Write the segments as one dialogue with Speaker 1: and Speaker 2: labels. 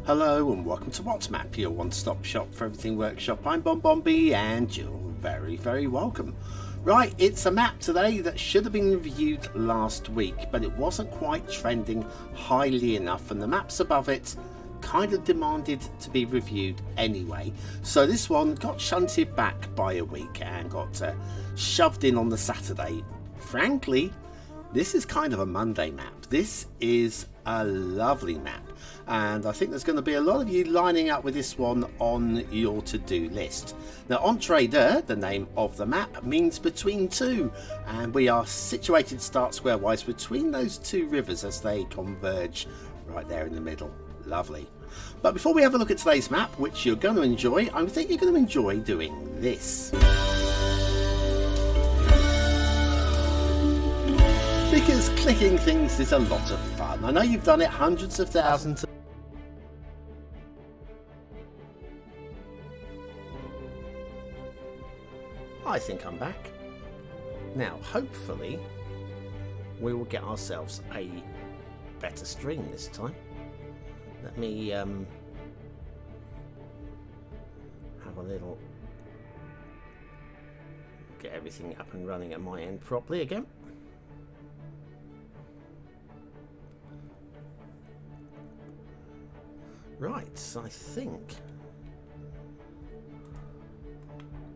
Speaker 1: Hello and welcome to What's Map, your one-stop shop for everything workshop. I'm BonBonB and you're very welcome. Right, it's a map today that should have been reviewed last week, but it wasn't quite trending highly enough and the maps above it kind of demanded to be reviewed anyway. So this one got shunted back by a week and got shoved in on the Saturday. Frankly, this is kind of a Monday map. This is a lovely map and I think there's going to be a lot of you lining up with this one on your to-do list. Now, Entre Deux, the name of the map, means between two, and we are situated start square wise between those two rivers as they converge right there in the middle. Lovely. But before we have a look at today's map, which you're going to enjoy, I think you're going to enjoy doing this. Because clicking things is a lot of fun. I know you've done it hundreds of thousands of I think I'm back. Now, hopefully, we will get ourselves a better stream this time. Let me have a little... get everything up and running at my end properly again. Right, so I think...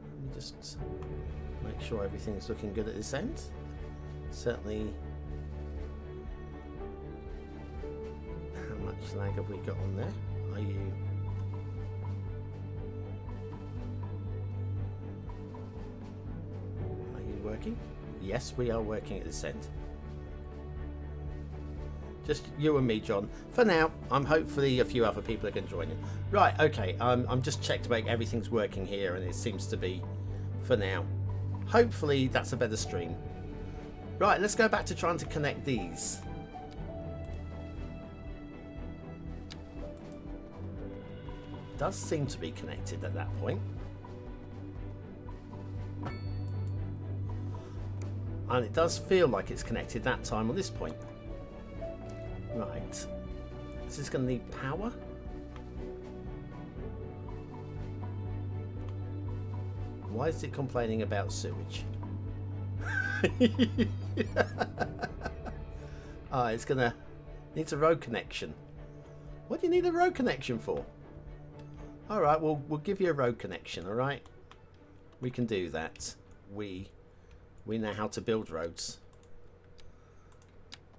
Speaker 1: let me just make sure everything's looking good at this end. Certainly... how much lag have we got on there? Are you... working? Yes, we are working at this end. Just you and me, John. For now, hopefully a few other people are going to join in. Right, okay, I'm just checked to make everything's working here and it seems to be for now. Hopefully that's a better stream. Right, let's go back to trying to connect these. Does seem to be connected at that point. And it does feel like it's connected that time on this point. Right. Is this going to need power? Why is it complaining about sewage? Ah, it's going to... needs a road connection. What do you need a road connection for? Alright, we'll give you a road connection, alright? We can do that. We know how to build roads.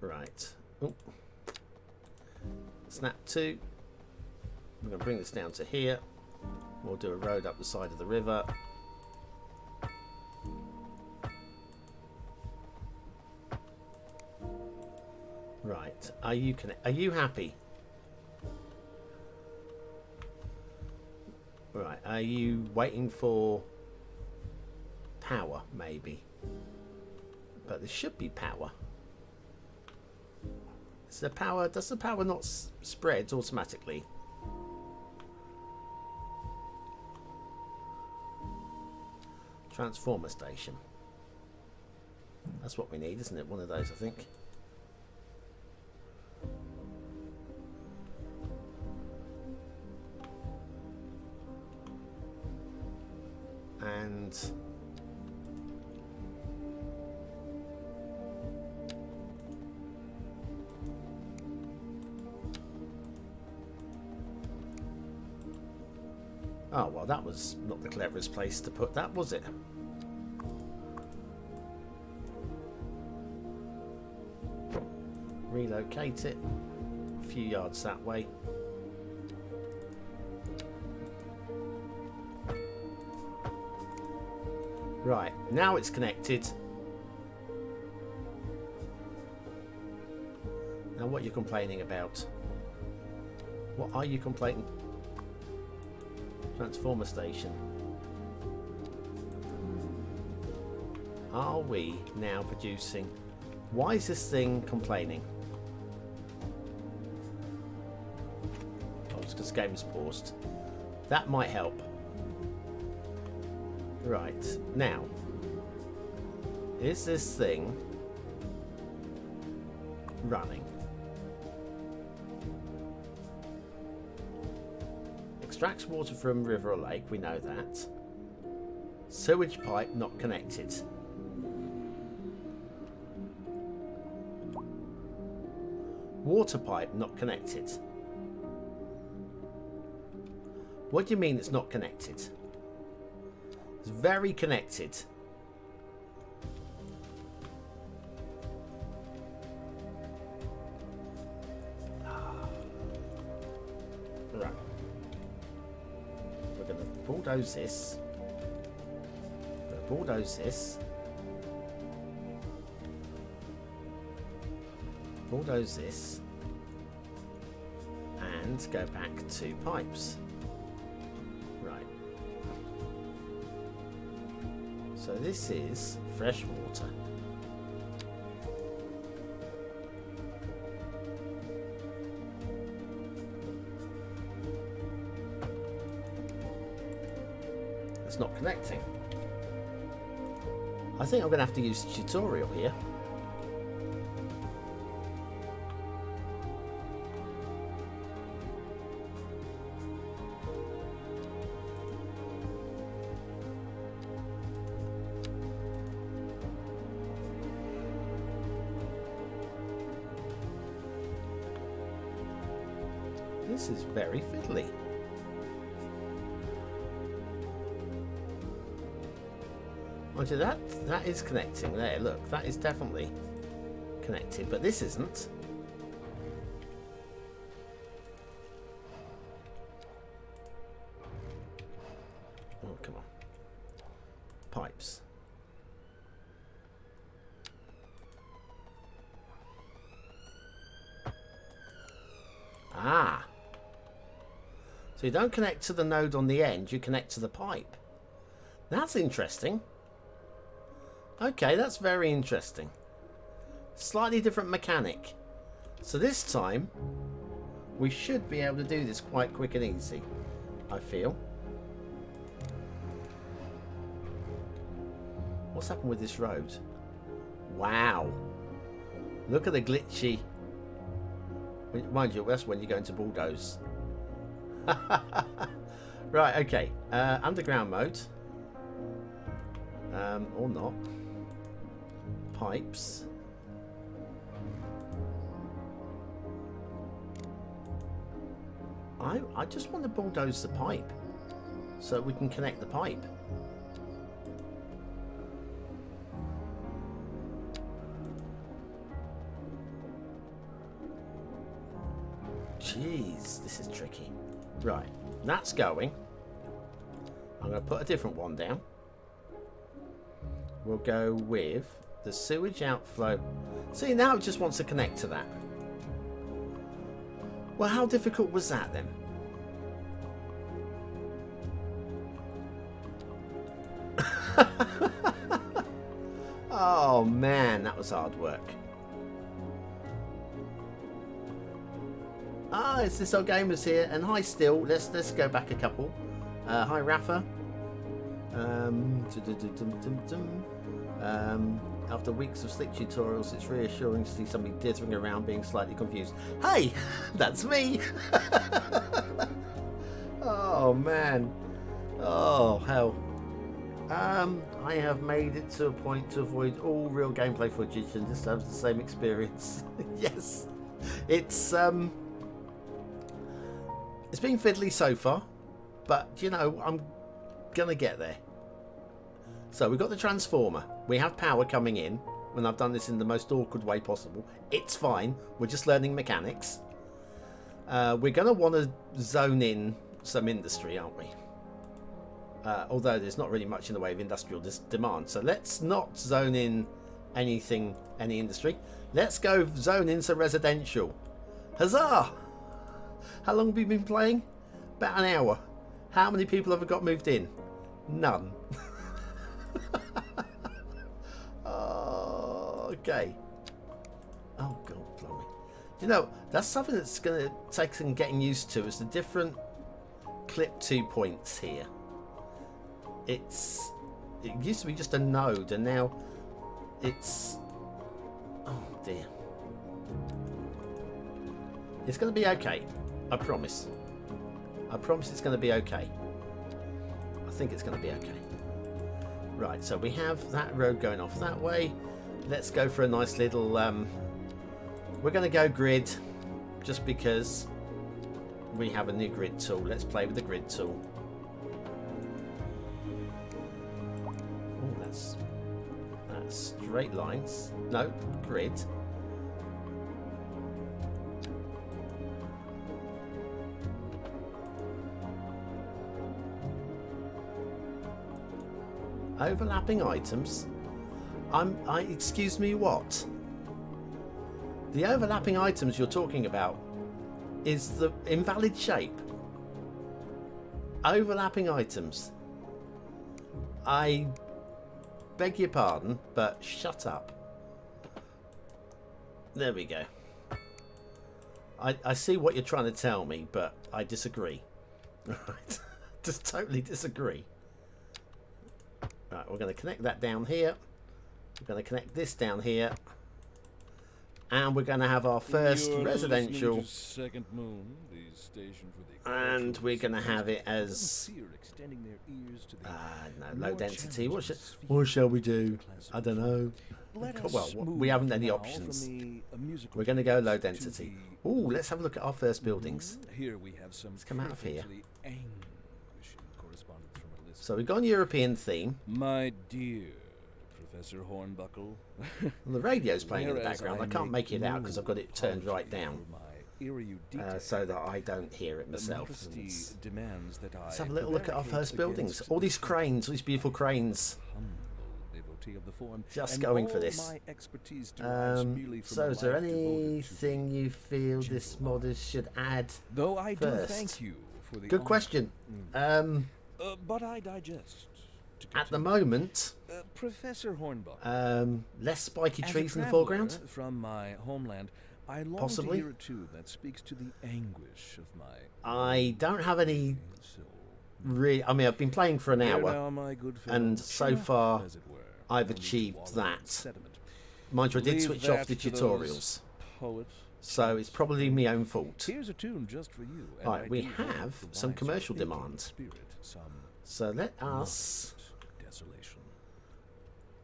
Speaker 1: Right. Ooh. Snap 2. I'm going to bring this down to here. We'll do a road up the side of the river. Right. Are you happy? Right. Are you waiting for power, maybe? But there should be power. Is the power? Does the power not spread automatically? Transformer station. That's what we need, isn't it? One of those, I think. And oh, well, that was not the cleverest place to put that, was it? Relocate it a few yards that way. Right, now it's connected. Now what are you complaining about? What are you complaining? Transformer station. Are we now producing? Why is this thing complaining? Oh, it's because the game is paused. That might help. Right, now, is this thing running? extracts water from river or lake, we know that. Sewage pipe not connected. Water pipe not connected. What do you mean it's not connected? It's very connected. Right. We're going to bulldoze this. We're going to bulldoze this. Bulldoze this. And go back to pipes. Right. So this is fresh water. It's not connecting. I think I'm going to have to use the tutorial here. This is very fiddly. Mind you, that is connecting there. Look, that is definitely connected, but this isn't. Oh, come on. Pipes. Ah. So you don't connect to the node on the end, you connect to the pipe. That's interesting. Okay, that's very interesting. Slightly different mechanic. So this time, we should be able to do this quite quick and easy, I feel. What's happened with this road? Wow. Look at the glitchy. Mind you, that's when you're going to bulldoze. Right, okay. Underground mode. Or not. Pipes. I just want to bulldoze the pipe so we can connect the pipe. Jeez, this is tricky. Right, that's going. I'm going to put a different one down. We'll go with the sewage outflow. See, now it just wants to connect to that. Well, how difficult was that then? Oh man, that was hard work. Ah, it's this old gamers here, and hi still. Let's go back a couple. Hi Rafa. After weeks of slick tutorials, it's reassuring to see somebody dithering around being slightly confused. Hey, that's me. Oh man. Oh hell. I have made it to a point to avoid all real gameplay footage and just have the same experience. Yes, it's been fiddly so far, but you know, I'm gonna get there. So we've got the transformer. We have power coming in when I've done this in the most awkward way possible. It's fine. We're just learning mechanics. We're going to want to zone in some industry, aren't we? Although there's not really much in the way of industrial demand. So let's not zone in any industry. Let's go zone in some residential. Huzzah! How long have we been playing? About an hour. How many people have got moved in? None. Okay. Oh god, blimey. You know, that's something that's going to take some getting used to, is the different clip 2 points here. It used to be just a node, and now it's, oh dear. It's going to be okay. I promise. I promise it's going to be okay. I think it's going to be okay. Right, so we have that road going off that way. Let's go for a nice little... we're going to go grid just because we have a new grid tool. Let's play with the grid tool. Oh, that's straight lines. No, grid. Overlapping items. Excuse me, what? The overlapping items you're talking about is the invalid shape. Overlapping items. I beg your pardon, but shut up. There we go. I see what you're trying to tell me, but I disagree. Right. Just totally disagree. Right, we're going to connect that down here. We're going to connect this down here. And we're going to have our first residential.
Speaker 2: Second Moon, the station for the
Speaker 1: and we're going to have it as... no, low density. What shall we do? I don't know. Well, we haven't any options. We're going to go low density. Oh, let's have a look at our first buildings.
Speaker 2: Here we have some.
Speaker 1: Let's come out of here. So we've got a European theme.
Speaker 2: My dear Professor Hornbuckle.
Speaker 1: Well, the radio's playing in the background. I can't make it out because I've got it turned right down. So that I don't hear it myself. Let's have a little look at our first buildings. All these cranes, all these beautiful cranes. Just going for this. So is there anything you feel this modder should add
Speaker 2: Though I do
Speaker 1: first?
Speaker 2: thank you for the
Speaker 1: Good question.
Speaker 2: but I digest.
Speaker 1: At the moment,
Speaker 2: Professor Hornbuckle.
Speaker 1: less spiky
Speaker 2: As a
Speaker 1: trees in the
Speaker 2: traveler
Speaker 1: foreground.
Speaker 2: From my homeland, I long
Speaker 1: Possibly.
Speaker 2: to hear a tune that speaks to the anguish of my.
Speaker 1: I don't have any
Speaker 2: soul.
Speaker 1: I mean, I've been playing for an
Speaker 2: Here
Speaker 1: hour,
Speaker 2: now, my good fellow,
Speaker 1: and so far
Speaker 2: as it were,
Speaker 1: I've
Speaker 2: on the
Speaker 1: achieved
Speaker 2: wall of
Speaker 1: that.
Speaker 2: sediment.
Speaker 1: Mind you, I did
Speaker 2: Leave
Speaker 1: switch off the
Speaker 2: that to
Speaker 1: tutorials,
Speaker 2: those poets.
Speaker 1: so it's probably my own fault.
Speaker 2: Here's a tune just for you. and
Speaker 1: Right,
Speaker 2: I
Speaker 1: we
Speaker 2: do hope
Speaker 1: have
Speaker 2: provides
Speaker 1: some
Speaker 2: your
Speaker 1: commercial
Speaker 2: thinking
Speaker 1: demand.
Speaker 2: Spirit, some
Speaker 1: So let us...
Speaker 2: desolation.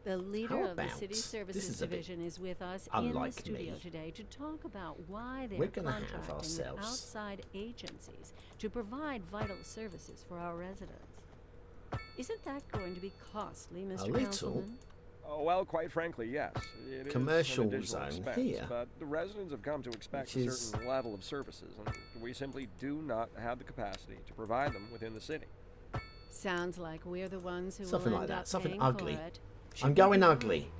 Speaker 3: The leader
Speaker 1: How
Speaker 3: of the
Speaker 1: about-
Speaker 3: City
Speaker 1: this
Speaker 3: Services
Speaker 1: is a bit
Speaker 3: Division is with us in the
Speaker 1: unlike
Speaker 3: studio
Speaker 1: me.
Speaker 3: today to talk about why they're
Speaker 1: We're gonna have
Speaker 3: contracting with
Speaker 1: ourselves-
Speaker 3: outside agencies to provide vital services for our residents. Isn't that going to be costly, Mr.
Speaker 1: little.
Speaker 3: Councilman?
Speaker 4: Oh, well, quite frankly, yes. It is
Speaker 1: Commercial
Speaker 4: an additional
Speaker 1: zone
Speaker 4: expense,
Speaker 1: here,
Speaker 4: but the residents have come to expect
Speaker 1: which
Speaker 4: a
Speaker 1: is-
Speaker 4: certain level of services, and we simply do not have the capacity to provide them within the city.
Speaker 3: Sounds like we're the ones who
Speaker 1: Something
Speaker 3: will
Speaker 1: like
Speaker 3: end
Speaker 1: that,
Speaker 3: up
Speaker 1: something
Speaker 3: paying
Speaker 1: ugly.
Speaker 3: for it.
Speaker 1: I'm going ugly.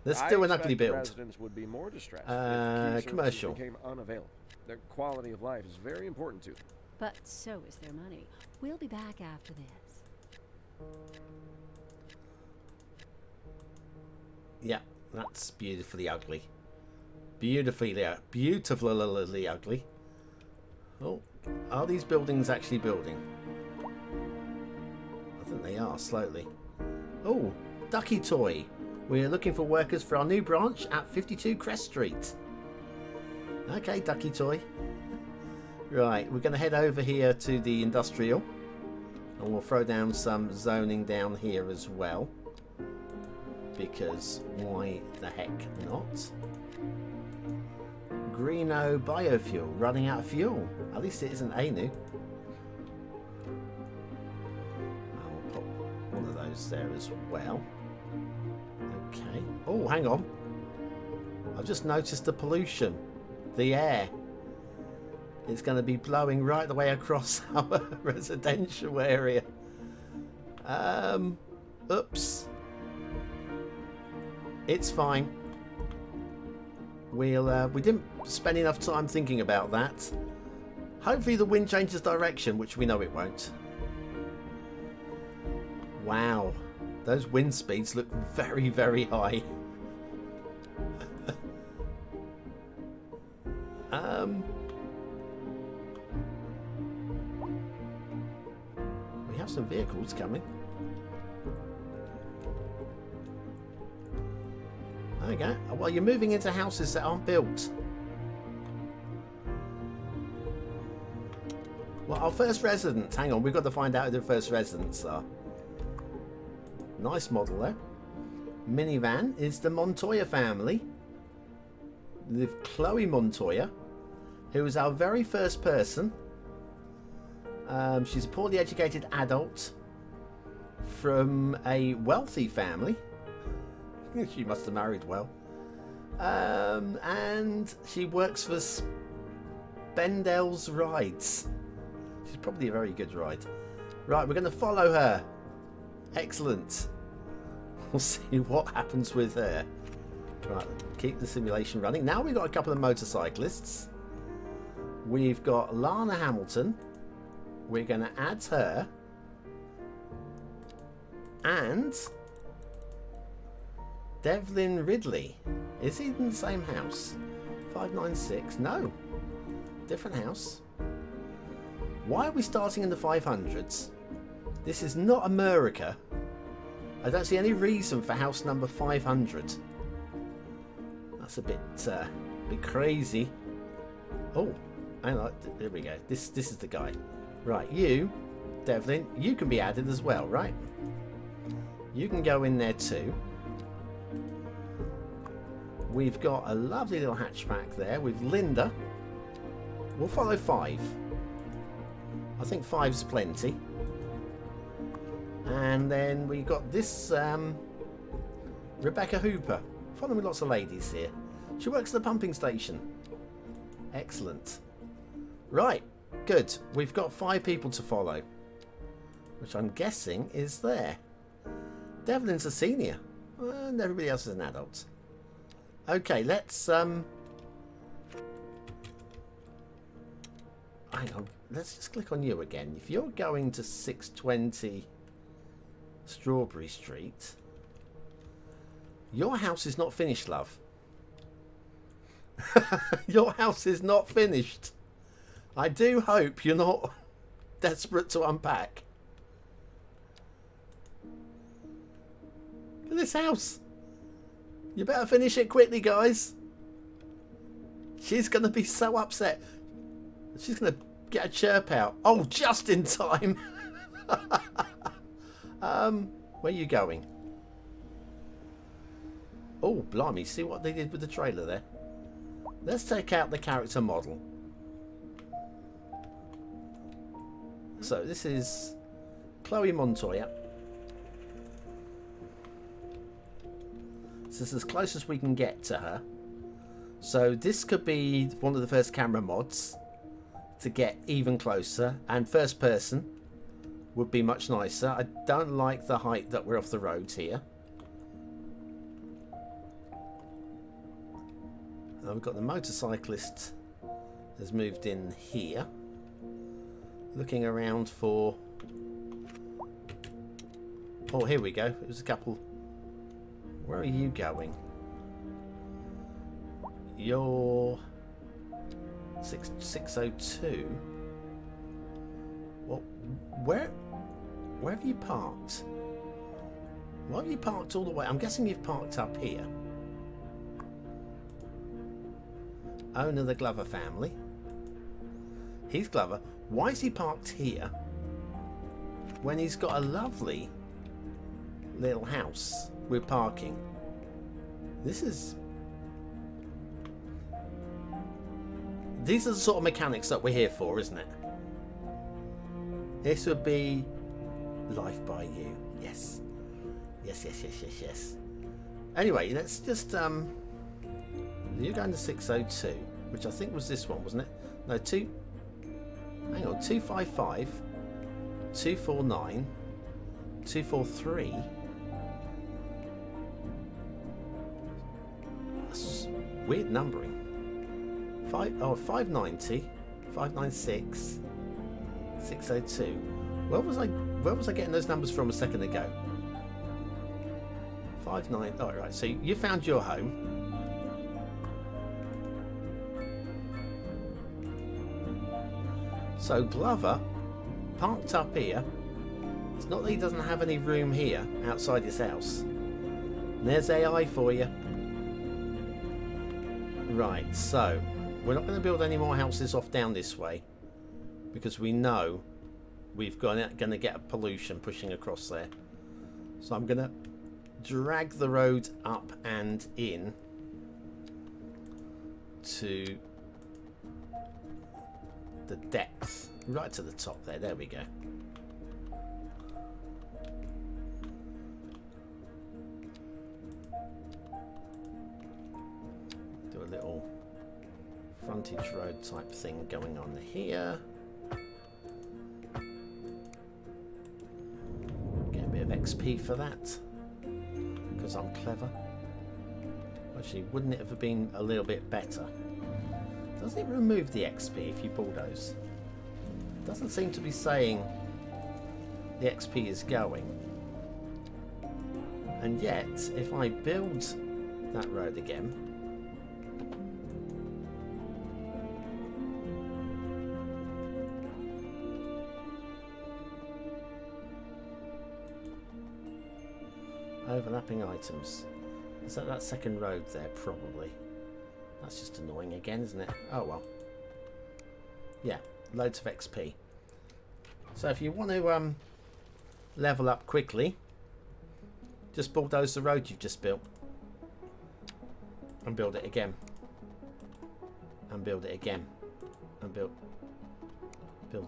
Speaker 1: Let's do an
Speaker 4: I
Speaker 1: ugly
Speaker 4: expect the
Speaker 1: build.
Speaker 4: residents would be more distressed if key services
Speaker 1: commercial.
Speaker 4: became unavailable. Their quality of life is very important to them.
Speaker 3: But so is their money. We'll be back after this.
Speaker 1: Yeah, that's beautifully ugly. Beautifully ugly. Oh, are these buildings actually building? I think they are, slowly. Oh, Ducky Toy. We're looking for workers for our new branch at 52 Crest Street. Okay, Ducky Toy. Right, we're going to head over here to the industrial. And we'll throw down some zoning down here as well. Because why the heck not? Greeno biofuel, running out of fuel. At least it isn't ANU. I'll pop one of those there as well. Okay. Oh, hang on. I've just noticed the pollution. The air. It's going to be blowing right the way across our residential area. Oops. It's fine. We didn't spend enough time thinking about that. Hopefully the wind changes direction, which we know it won't. Wow. Those wind speeds look very, very high. We have some vehicles coming. There we go. Well, you're moving into houses that aren't built. Well, our first residents. Hang on, we've got to find out who the first residents are. Nice model there. Minivan is the Montoya family. With Chloe Montoya, who was our very first person. She's a poorly educated adult from a wealthy family. She must have married well. And she works for Spendel's Rides. She's probably a very good ride. Right, we're going to follow her. Excellent. We'll see what happens with her. Right, keep the simulation running. Now we've got a couple of motorcyclists. We've got Lana Hamilton. We're going to add her. And Devlin Ridley. Is he in the same house? 596? No. Different house. Why are we starting in the 500s? This is not America. I don't see any reason for house number 500. That's a bit crazy. Oh, hang on. There we go. This is the guy. Right, you, Devlin, you can be added as well, right? You can go in there too. We've got a lovely little hatchback there with Linda. We'll follow 5. I think 5's plenty. And then we got this Rebecca Hooper. Following lots of ladies here. She works at the pumping station. Excellent. Right, good. We've got 5 people to follow, which I'm guessing is there. Devlin's a senior, and everybody else is an adult. Okay, let's hang on. Let's just click on you again. If you're going to 620 Strawberry Street, your house is not finished, love. Your house is not finished. I do hope you're not desperate to unpack. Look at this house. You better finish it quickly, guys. She's going to be so upset. She's going to get a chirp out. Oh, just in time. Where are you going? Oh, blimey. See what they did with the trailer there? Let's take out the character model. So this is Chloe Montoya. This is as close as we can get to her. So this could be one of the first camera mods to get even closer. And first person would be much nicer. I don't like the height that we're off the road here. Now we've got the motorcyclist has moved in here. Looking around for... Oh, here we go. There's a couple... Where are you going? You're 602. Well, where have you parked? Why have you parked all the way? I'm guessing you've parked up here. Owner of the Glover family. He's Glover. Why is he parked here when he's got a lovely little house with parking? This is... These are the sort of mechanics that we're here for, isn't it? This would be life by you. Yes. Yes, yes, yes, yes, yes. Anyway, let's just... You're going to 602, which I think was this one, wasn't it? No, 2... Hang on, 255, 249, 243. That's weird numbering. 590, 596, 602. Where was I getting those numbers from a second ago? 59. Oh, right. So you found your home. So Glover parked up here. It's not that he doesn't have any room here outside his house. And there's AI for you. Right, so we're not going to build any more houses off down this way. because we know we've going to get a pollution pushing across there. So I'm going to drag the road up and in to the depth, right to the top there. There we go. Do a little frontage road type thing going on here. Get a bit of XP for that because I'm clever. Actually, wouldn't it have been a little bit better? Does it remove the XP if you bulldoze? It doesn't seem to be saying the XP is going. And yet, if I build that road again, overlapping items. Is that second road there? Probably. That's just annoying again, isn't it? Oh well. Yeah, loads of XP. So if you want to level up quickly, just bulldoze the road you've just built. And build it again. And build it again. And build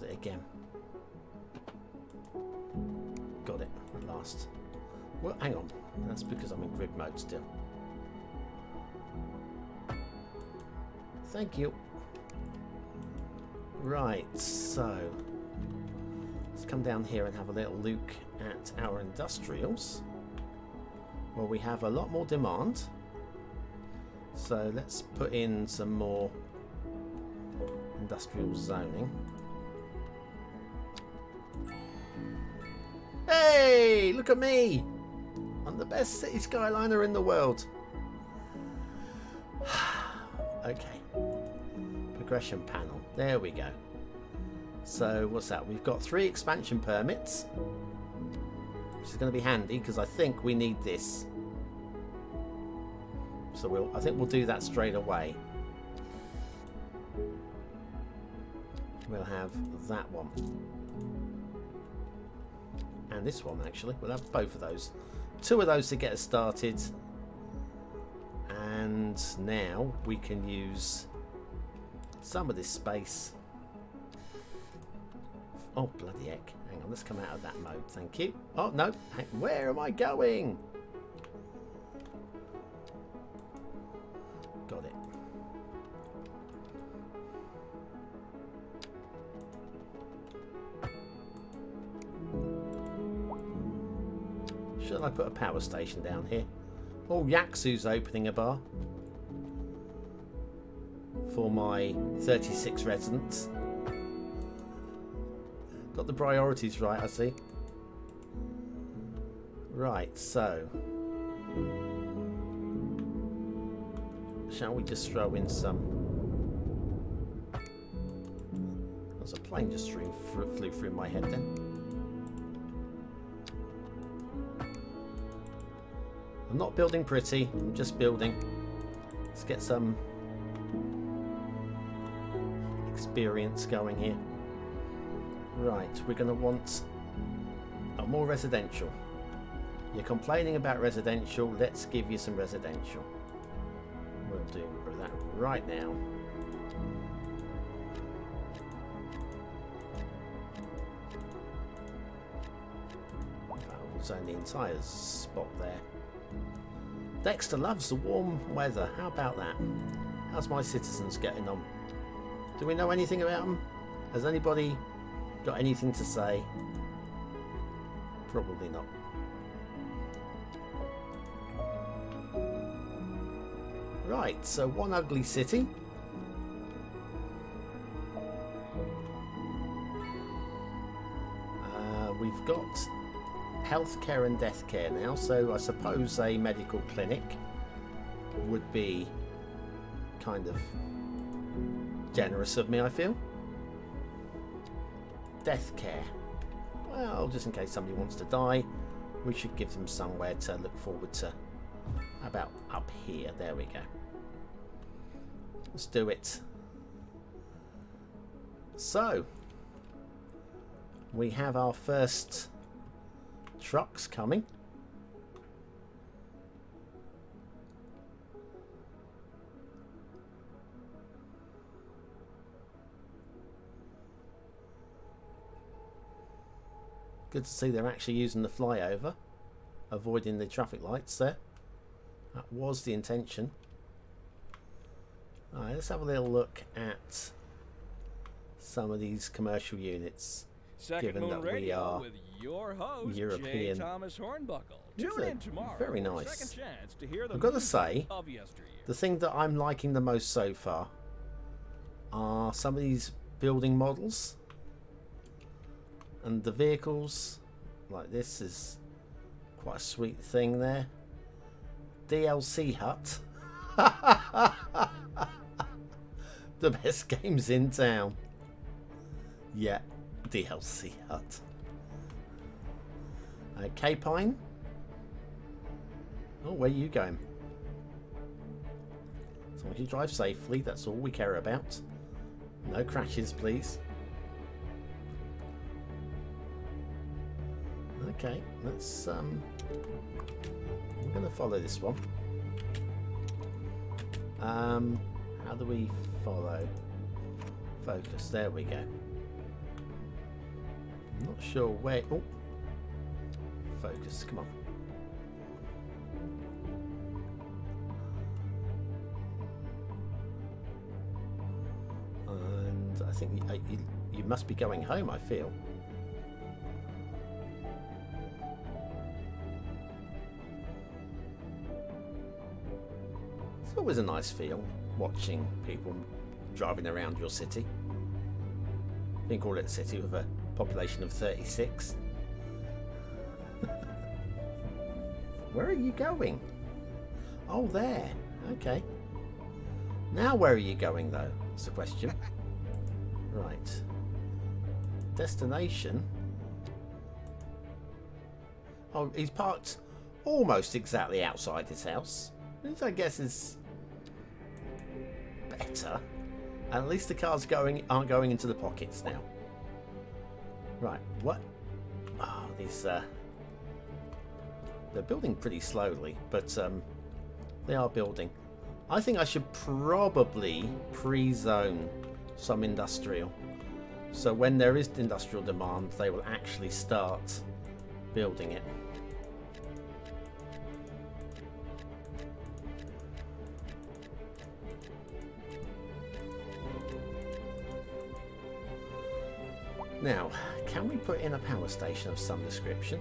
Speaker 1: it again. Got it at last. Well, hang on. That's because I'm in grid mode still. Thank you. Right, so let's come down here and have a little look at our industrials. Well, we have a lot more demand. So let's put in some more industrial zoning. Hey, look at me! I'm the best city skyliner in the world. Okay. Progression panel. There we go. So what's that? We've got 3 expansion permits, which is going to be handy because I think we need this. So I think we'll do that straight away. We'll have that one. And this one, actually. We'll have both of those. 2 of those to get us started. And now we can use some of this space. Oh, bloody heck. Hang on, let's come out of that mode. Thank you. Oh, no. Where am I going? Got it. Should I put a power station down here? Oh, Yaksu's opening a bar for my 36 residents. Got the priorities right, I see. Right, so shall we just throw in some? There's a plane just flew through my head then. I'm not building pretty, I'm just building. Let's get some experience going here. Right, we're going to want a more residential. You're complaining about residential, let's give you some residential. We'll do that right now. We'll zone the entire spot there. Dexter loves the warm weather. How about that? How's my citizens getting on? Do we know anything about them? Has anybody got anything to say? Probably not. Right, so one ugly city. We've got healthcare and death care now, so I suppose a medical clinic would be kind of generous of me, I feel. Death care. Well, just in case somebody wants to die, we should give them somewhere to look forward to. About up here. There we go. Let's do it. So, we have our first trucks coming. Good to see they're actually using the flyover, avoiding the traffic lights there. That was the intention. Alright, let's have a little look at some of these commercial units.
Speaker 4: Second
Speaker 1: Given
Speaker 4: Moon
Speaker 1: that we
Speaker 4: Radio
Speaker 1: are
Speaker 4: with your host,
Speaker 1: European.
Speaker 4: J. Thomas Hornbuckle.
Speaker 1: It's
Speaker 4: Tune in tomorrow.
Speaker 1: very
Speaker 4: for a
Speaker 1: nice.
Speaker 4: Second chance to hear the
Speaker 1: I've got to
Speaker 4: music
Speaker 1: say,
Speaker 4: of yesteryear.
Speaker 1: the thing that I'm liking the most so far are some of these building models. And the vehicles, like this, is quite a sweet thing there. DLC Hut. The best games in town. Yeah, DLC Hut. Capine. Oh, where are you going? As long as you drive safely, that's all we care about. No crashes, please. Okay, let's we're gonna follow this one. How do we follow? Focus, there we go. I'm not sure where. Oh, focus, come on. And I think you must be going home, I feel. It's always a nice feel watching people driving around your city. You can call it a city with a population of 36. Where are you going? Oh, there. Okay. Now where are you going, though? That's the question. Right. Destination. Oh, he's parked almost exactly outside his house. Which I guess is better. And at least the cars aren't going into the pockets now. Right, what? Oh, these they're building pretty slowly, but they are building. I think I should probably pre-zone some industrial. So when there is industrial demand, they will actually start building it. Now, can we put in a power station of some description?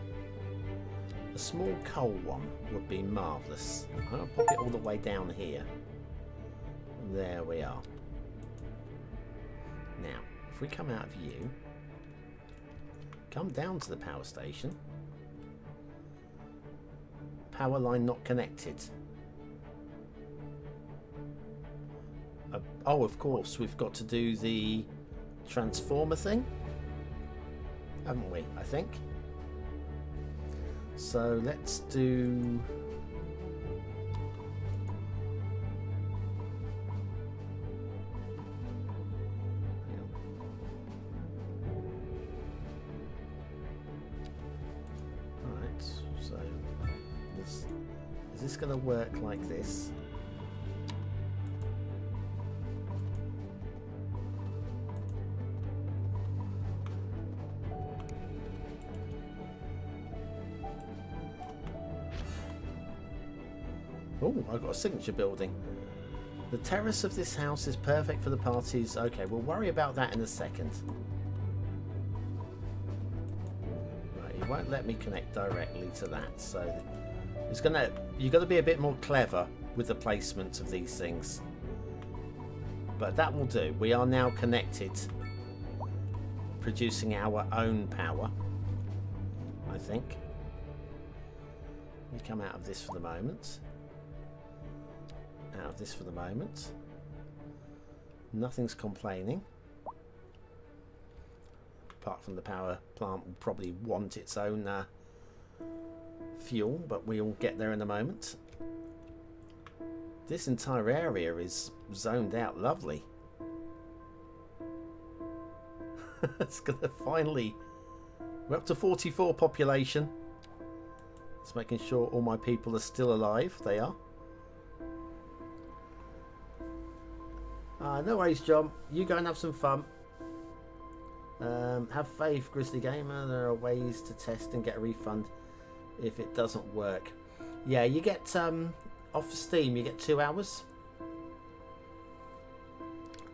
Speaker 1: A small coal one would be marvellous. I'm going to pop it all the way down here. There we are. Now, if we come out of view, come down to the power station. Power line not connected. Oh, of course, we've got to do the transformer thing. Haven't we, I think? So let's do... Right, so is this going to work like this? Oh, I've got a signature building. The terrace of this house is perfect for the parties. Okay, we'll worry about that in a second. Right, it won't let me connect directly to that, so you've got to be a bit more clever with the placement of these things. But that will do. We are now connected, producing our own power, I think. We come out of this for the moment. Out of this for the moment. Nothing's complaining. Apart from the power plant will probably want its own fuel, but we'll get there in a moment. This entire area is zoned out lovely. It's going to finally We're up to 44 population. Just making sure all my people are still alive. They are. No worries, John. You go and have some fun. Have faith, Grizzly Gamer. There are ways to test and get a refund if it doesn't work. Yeah, you get off Steam. You get 2 hours.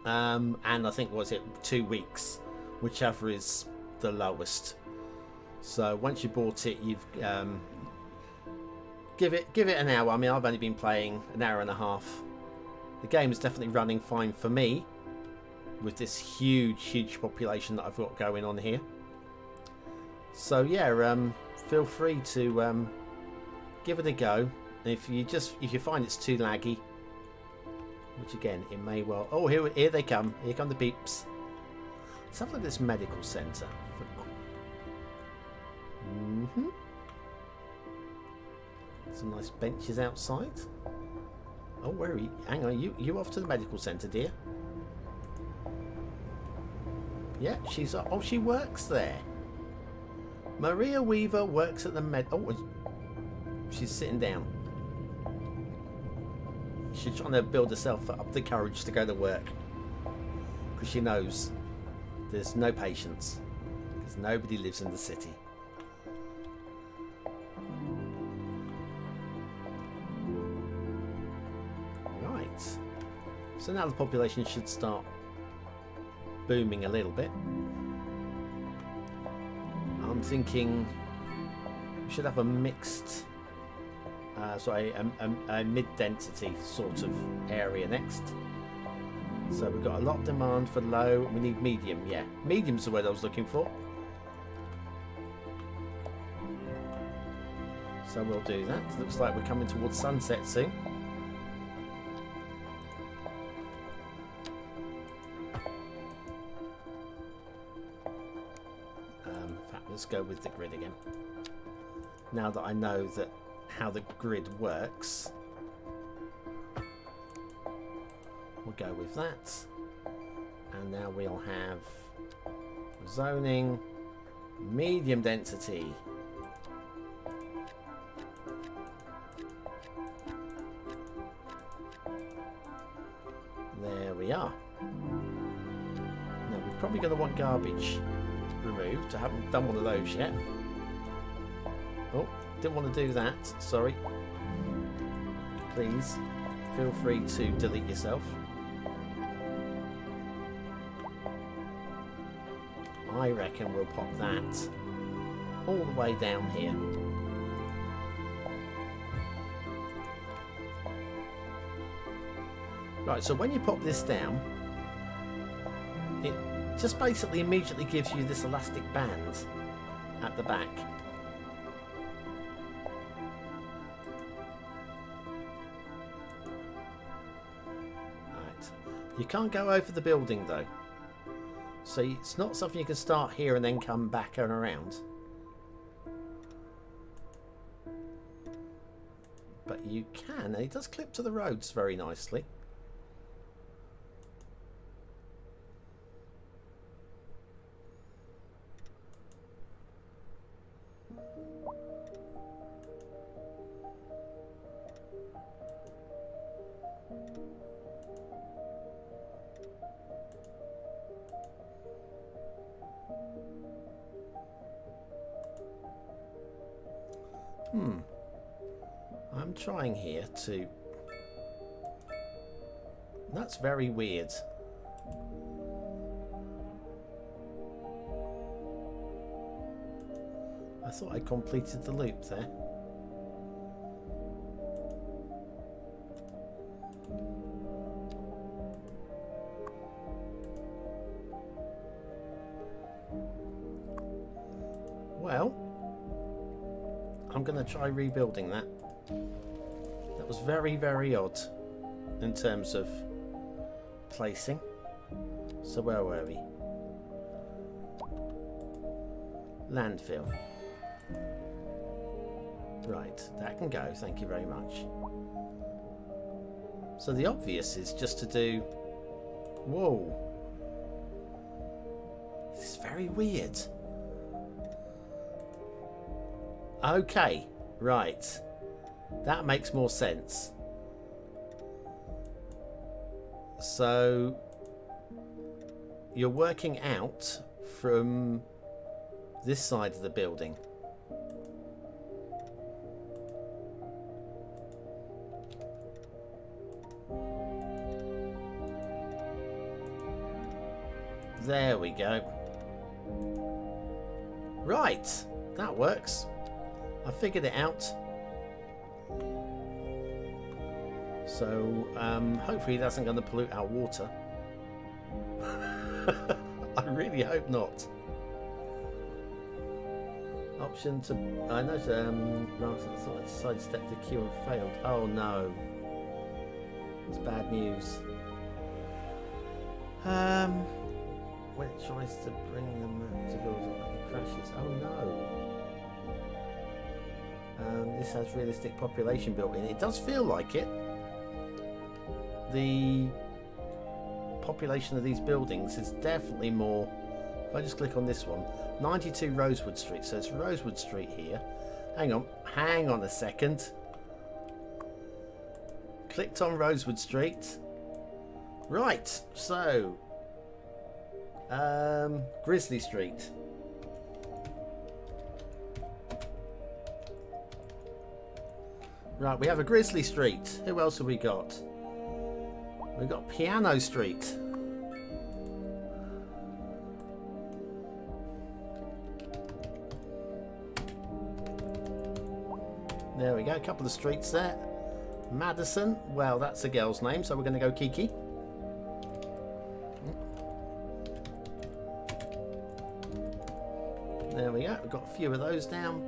Speaker 1: And I think, was it 2 weeks, whichever is the lowest. So once you bought it, you've give it an hour. I mean, I've only been playing an hour and a half. The game is definitely running fine for me with this huge population that I've got going on here. So yeah, feel free to give it a go. And if you find it's too laggy, which again it may well. Oh, here they come. Here come the peeps. Let's have a look at this medical centre. Some nice benches outside. Oh, where are you? Hang on, you off to the medical centre, dear? Yeah, she's. Oh, she works there. Maria Weaver works at the med. Oh, she's sitting down. She's trying to build herself up the courage to go to work because she knows there's no patience because nobody lives in the city. Right. So now the population should start booming a little bit. I'm thinking we should have a mixed, a mid-density sort of area next. So we've got a lot of demand for low. We need medium. Yeah, medium's the word I was looking for. So we'll do that. Looks like we're coming towards sunset soon. Let's go with the grid again. Now that I know that how the grid works, we'll go with that. And now we'll have zoning, medium density. There we are. Now we're probably going to want garbage removed. I haven't done one of those yet. Oh, didn't want to do that. Sorry. Please feel free to delete yourself. I reckon we'll pop that all the way down here. Right, so when you pop this down, it just basically immediately gives you this elastic band at the back. Right. You can't go over the building though. So it's not something you can start here and then come back and around. But you can, and it does clip to the roads very nicely. I'm trying here to... That's very weird. I thought I completed the loop there. Well, I'm going to try rebuilding that. That was very, very odd in terms of placing. So where were we? Landfill. Right, that can go, thank you very much. So the obvious is just to do... Whoa. This is very weird. Okay, right. That makes more sense. So you're working out from this side of the building. There we go. Right, that works. I figured it out. So hopefully that's not going to pollute our water. I really hope not. Option to... I know sidestep the queue and failed. Oh no. It's bad news. When it tries to bring them to build up, it crashes. Oh no. This has realistic population built in. It does feel like it. The population of these buildings is definitely more. If I just click on this one, 92 Rosewood Street. So it's Rosewood Street here. Hang on a second. Clicked on Rosewood Street. Right, so Grizzly Street. Right, we have a Grizzly Street. Who else have we got? We've got Piano Street. There we go, a couple of streets there. Madison, well, that's a girl's name, so we're going to go Kiki. There we go, we've got a few of those down.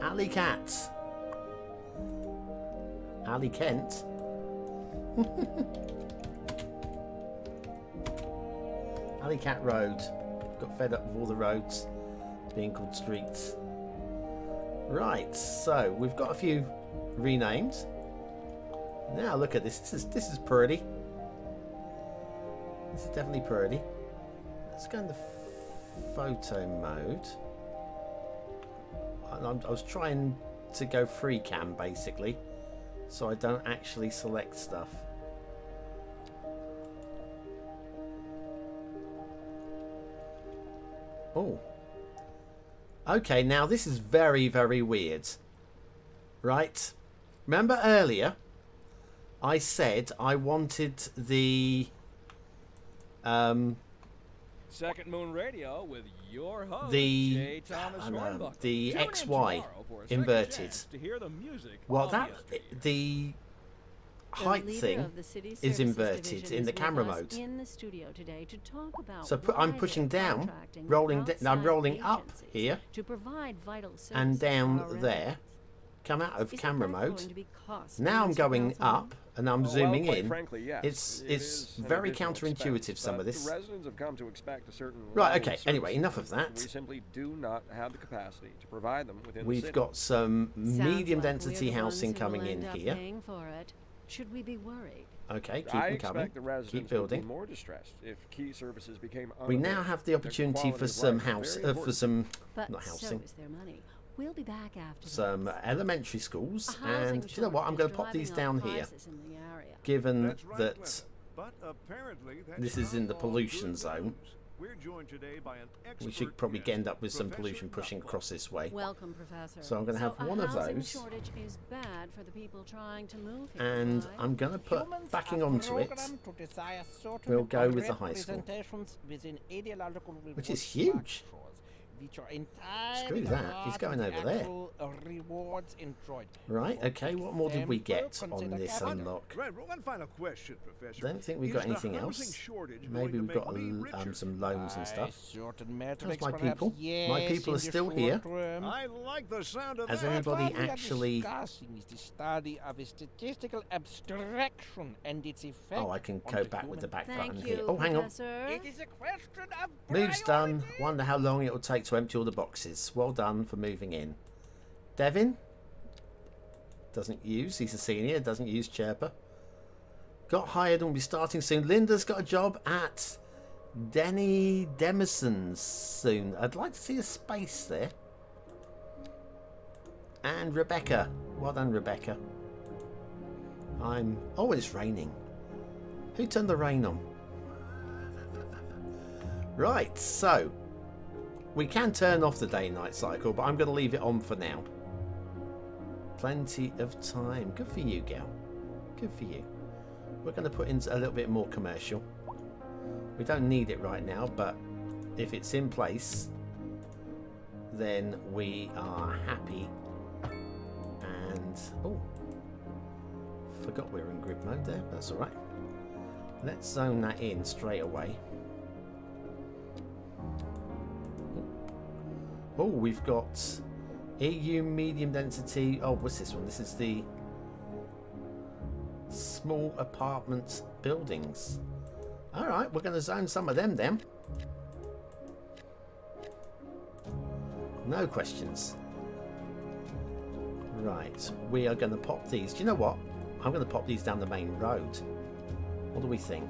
Speaker 1: Alley Cats. Alley Kent. Alley Cat Road. Got fed up with all the roads being called streets. Right, so we've got a few renamed. Now look at this. This is pretty. This is definitely pretty. Let's go into photo mode. I was trying to go free cam basically, so I don't actually select stuff. Oh. Okay, now this is very, very weird. Right? Remember earlier I said I wanted the
Speaker 2: Second Moon Radio with your host,
Speaker 1: the
Speaker 2: J. Thomas Hornbuckle.
Speaker 1: the
Speaker 2: Tune in
Speaker 1: XY
Speaker 2: tomorrow for a second
Speaker 1: inverted.
Speaker 2: chance to hear the music
Speaker 1: Well,
Speaker 2: of
Speaker 1: that
Speaker 2: yesterday.
Speaker 1: the height
Speaker 3: leader
Speaker 1: thing
Speaker 3: of the City
Speaker 1: is
Speaker 3: Services
Speaker 1: inverted
Speaker 3: Division
Speaker 1: in
Speaker 3: is
Speaker 1: the
Speaker 3: with
Speaker 1: camera
Speaker 3: us
Speaker 1: mode.
Speaker 3: in the studio today to talk about
Speaker 1: So I'm
Speaker 3: why
Speaker 1: pushing
Speaker 3: they're
Speaker 1: down,
Speaker 3: contracting with
Speaker 1: rolling. I'm
Speaker 3: outside
Speaker 1: rolling up
Speaker 3: agencies
Speaker 1: here
Speaker 3: to provide vital services
Speaker 1: and
Speaker 3: for our
Speaker 1: down
Speaker 3: residents.
Speaker 1: there. Come out of
Speaker 3: Isn't
Speaker 1: camera
Speaker 3: that
Speaker 1: mode.
Speaker 3: going to be costly,
Speaker 1: Now I'm
Speaker 3: Mr.
Speaker 1: going
Speaker 3: Councilman?
Speaker 1: up and I'm
Speaker 4: Well,
Speaker 1: zooming
Speaker 4: quite
Speaker 1: in.
Speaker 4: frankly, yes.
Speaker 1: It's
Speaker 4: It is an
Speaker 1: very
Speaker 4: additional
Speaker 1: counterintuitive,
Speaker 4: expense,
Speaker 1: some
Speaker 4: but
Speaker 1: of this.
Speaker 4: The residents have come to expect a certain
Speaker 1: Right,
Speaker 4: level
Speaker 1: okay,
Speaker 4: of
Speaker 1: anyway,
Speaker 4: service.
Speaker 1: enough of that.
Speaker 4: We simply do not have the capacity to provide them within the
Speaker 1: We've
Speaker 4: city.
Speaker 1: got some
Speaker 3: Sounds
Speaker 1: medium
Speaker 3: like
Speaker 1: density
Speaker 3: we're the
Speaker 1: housing
Speaker 3: ones who will
Speaker 1: coming in
Speaker 3: end up
Speaker 1: here.
Speaker 3: paying for it. Should we be worried?
Speaker 1: Okay, keep
Speaker 4: I
Speaker 1: them
Speaker 4: expect
Speaker 1: coming.
Speaker 4: the residents
Speaker 1: Keep
Speaker 4: would be
Speaker 1: building.
Speaker 4: more distressed if key services became
Speaker 1: We now
Speaker 4: unavailable.
Speaker 1: have the
Speaker 4: The
Speaker 1: opportunity
Speaker 4: quality
Speaker 1: for
Speaker 4: of
Speaker 1: some
Speaker 4: life is
Speaker 1: house,
Speaker 4: very
Speaker 1: for
Speaker 4: important.
Speaker 1: some
Speaker 3: But
Speaker 1: not
Speaker 3: so
Speaker 1: housing,
Speaker 3: is their money. We'll be back after
Speaker 1: some
Speaker 3: this.
Speaker 1: elementary schools,
Speaker 3: A housing
Speaker 1: and do you know what? I'm going to pop
Speaker 3: shortage
Speaker 1: these
Speaker 3: is
Speaker 1: down
Speaker 3: driving
Speaker 1: here,
Speaker 3: up prices in the area.
Speaker 1: given
Speaker 5: That's right,
Speaker 1: that
Speaker 5: Cleta. But apparently that's
Speaker 1: this is
Speaker 5: not
Speaker 1: in the
Speaker 5: all
Speaker 1: pollution
Speaker 5: good
Speaker 1: zone.
Speaker 5: news. We're joined today by an
Speaker 1: we should
Speaker 5: expert
Speaker 1: probably
Speaker 5: guest,
Speaker 1: end up with some
Speaker 5: Professor
Speaker 1: pollution pushing
Speaker 5: Duckworth.
Speaker 1: across this way.
Speaker 3: Welcome, Professor.
Speaker 1: So I'm going to have
Speaker 3: a
Speaker 1: one of
Speaker 3: housing
Speaker 1: those,
Speaker 3: shortage is bad for the people trying to move here,
Speaker 1: and
Speaker 3: right?
Speaker 1: I'm going to put
Speaker 6: Humans
Speaker 1: backing
Speaker 6: are
Speaker 1: onto it,
Speaker 6: programmed to desire certain
Speaker 1: we'll go with the high school,
Speaker 6: representations within ideological
Speaker 1: which is
Speaker 6: reward
Speaker 1: huge.
Speaker 6: structures, which are entirely
Speaker 1: Screw that, he's
Speaker 6: apart
Speaker 1: going
Speaker 6: from
Speaker 1: over
Speaker 6: the
Speaker 1: there.
Speaker 6: actual, rewards enjoyed.
Speaker 1: Right,
Speaker 6: For
Speaker 1: okay, what more did we
Speaker 6: example,
Speaker 1: get on
Speaker 6: consider
Speaker 1: this
Speaker 6: capital.
Speaker 1: unlock?
Speaker 5: Right, one final question, Professor.
Speaker 1: Don't think we've
Speaker 5: Is
Speaker 1: got
Speaker 5: the
Speaker 1: anything
Speaker 5: housing
Speaker 1: else.
Speaker 5: shortage
Speaker 1: Maybe
Speaker 5: going
Speaker 1: we've
Speaker 5: to
Speaker 1: got
Speaker 5: make me richer?
Speaker 1: some loans and
Speaker 6: By
Speaker 1: stuff.
Speaker 6: certain metrics,
Speaker 1: my
Speaker 6: perhaps,
Speaker 1: people? My
Speaker 6: yes,
Speaker 1: people
Speaker 6: in
Speaker 1: are
Speaker 6: the
Speaker 1: still
Speaker 6: short
Speaker 1: here.
Speaker 6: term.
Speaker 5: I like the sound of
Speaker 1: Has
Speaker 5: that.
Speaker 1: anybody
Speaker 6: What we are
Speaker 1: actually...
Speaker 6: discussing is the study of a statistical abstraction and its effect.
Speaker 1: Oh, I can
Speaker 6: on
Speaker 1: go
Speaker 6: the
Speaker 1: back with the
Speaker 6: human
Speaker 1: back button
Speaker 3: Thank
Speaker 1: here.
Speaker 3: you,
Speaker 1: Oh, hang on.
Speaker 3: Professor.
Speaker 6: It is a question of
Speaker 1: Move's done.
Speaker 6: priority.
Speaker 1: Wonder how long it will take to empty all the boxes. Well done for moving in. Devin? Doesn't use. He's a senior. Doesn't use Chirper. Got hired and will be starting soon. Linda's got a job at Denny Demerson's soon. I'd like to see a space there. And Rebecca. Well done, Rebecca. Oh, it's raining. Who turned the rain on? Right, so we can turn off the day-night cycle, but I'm going to leave it on for now. Plenty of time. Good for you, gal. Good for you. We're going to put in a little bit more commercial. We don't need it right now, but if it's in place, then we are happy. And oh, forgot we were in grid mode there. That's all right. Let's zone that in straight away. Oh, we've got EU medium density. Oh, what's this one? This is the small apartment buildings. All right, we're going to zone some of them then. No questions. Right, we are going to pop these. Do you know what? I'm going to pop these down the main road. What do we think?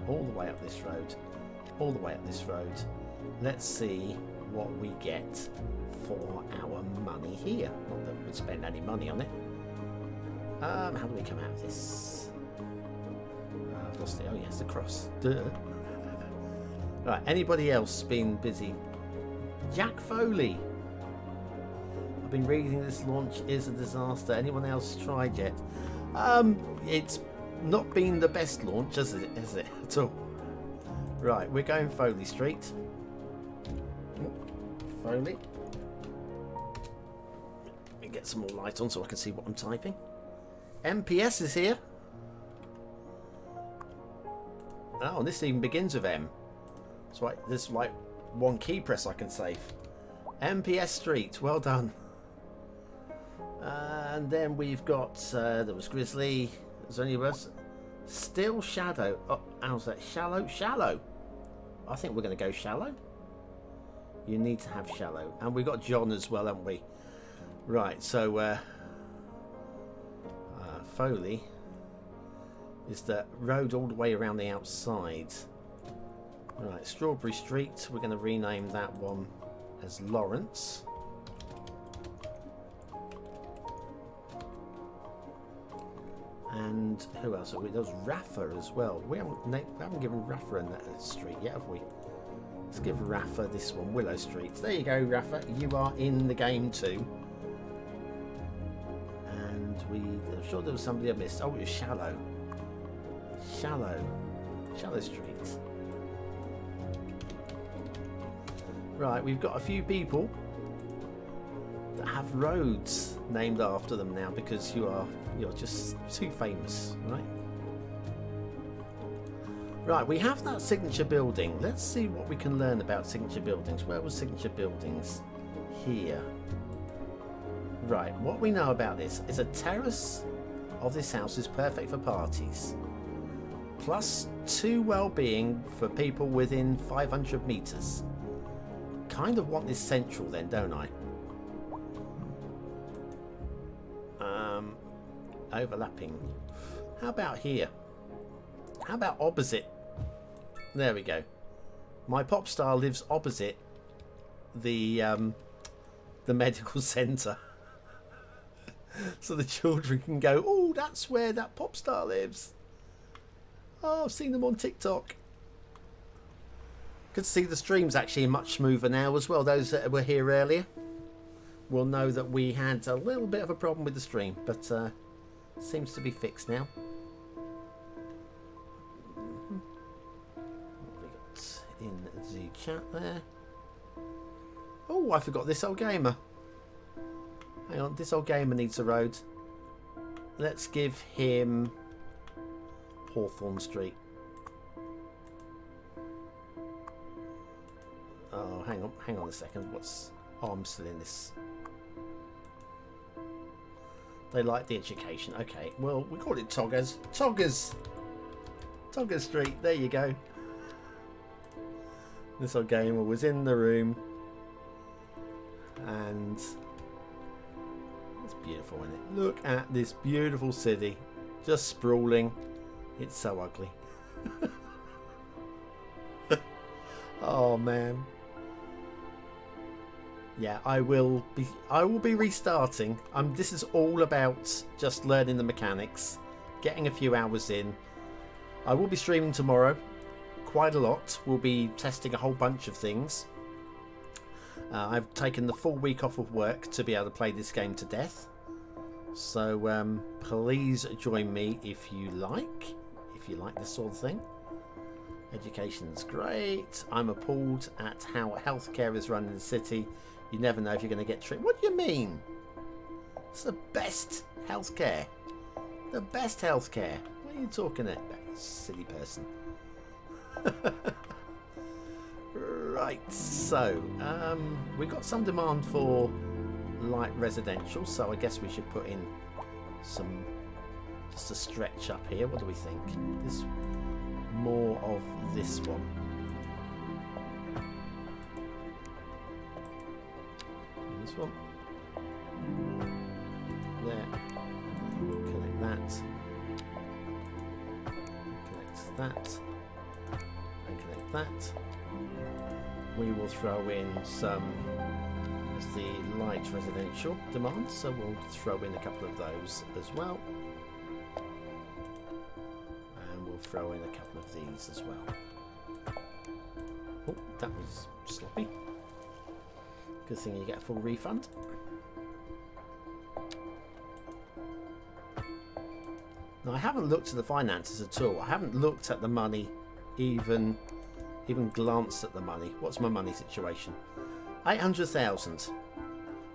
Speaker 1: All the way up this road. All the way up this road. Let's see what we get for our money here. Not that we'd spend any money on it. How do we come out of this? I've lost it. Oh yes, the cross. Duh. Right, anybody else been busy? Jack Foley. I've been reading this launch is a disaster. Anyone else tried yet? It's not been the best launch, is it at all? Right, we're going Foley Street. Foley. Let me get some more light on so I can see what I'm typing. MPS is here. Oh, and this even begins with M. That's right, there's like one key press I can save. MPS Street, well done. And then we've got, there was Grizzly. There's only us. Still Shadow. Oh, how's that? Shallow? Shallow. I think we're going to go Shallow. You need to have Shallow. And we've got John as well, haven't we? Right, so Foley is the road all the way around the outside. Right, Strawberry Street. We're going to rename that one as Lawrence. And who else? There was Rafa as well. We haven't given Rafa a street yet, have we? Let's give Rafa this one, Willow Street. There you go, Rafa. You are in the game too. And I'm sure there was somebody I missed. Oh, it was Shallow. Shallow Street. Right, we've got a few people that have roads named after them now because you're just too famous, right? Right, we have that signature building. Let's see what we can learn about signature buildings. Where was signature buildings? Here. Right, what we know about this is a terrace of this house is perfect for parties. Plus 2 well-being for people within 500 meters. Kind of want this central then, don't I? Overlapping. How about here? How about opposite? There we go. My pop star lives opposite the medical centre. So the children can go, oh, that's where that pop star lives. Oh, I've seen them on TikTok. Good to see the stream's actually much smoother now as well. Those that were here earlier will know that we had a little bit of a problem with the stream, but seems to be fixed now. What have we got in the chat there? Oh, I forgot this old gamer. Hang on, this old gamer needs a road. Let's give him Hawthorne Street. Oh, hang on a second. I'm still in this. They like the education. Okay, well, we call it Toggers. Toggers Street. There you go. This old gamer was in the room, and it's beautiful, isn't it? Look at this beautiful city, just sprawling. It's so ugly. Oh man. Yeah, I will be restarting. This is all about just learning the mechanics, getting a few hours in. I will be streaming tomorrow, quite a lot. We'll be testing a whole bunch of things. I've taken the full week off of work to be able to play this game to death. So please join me if you like this sort of thing. Education's great. I'm appalled at how healthcare is run in the city. You never know if you're going to get treated. What do you mean? It's the best healthcare. The best healthcare. What are you talking about, silly person? Right, so we got some demand for light residential, so I guess we should put in some, just a stretch up here. What do we think? This more of this one. This one. There. Connect that. Connect that. And connect that. We will throw in some as the light residential demand, so we'll throw in a couple of those as well. And we'll throw in a couple of these as well. Oh, that was sloppy. Good thing you get a full refund. Now I haven't looked at the finances at all. I haven't looked at the money, even glanced at the money. What's my money situation? 800,000.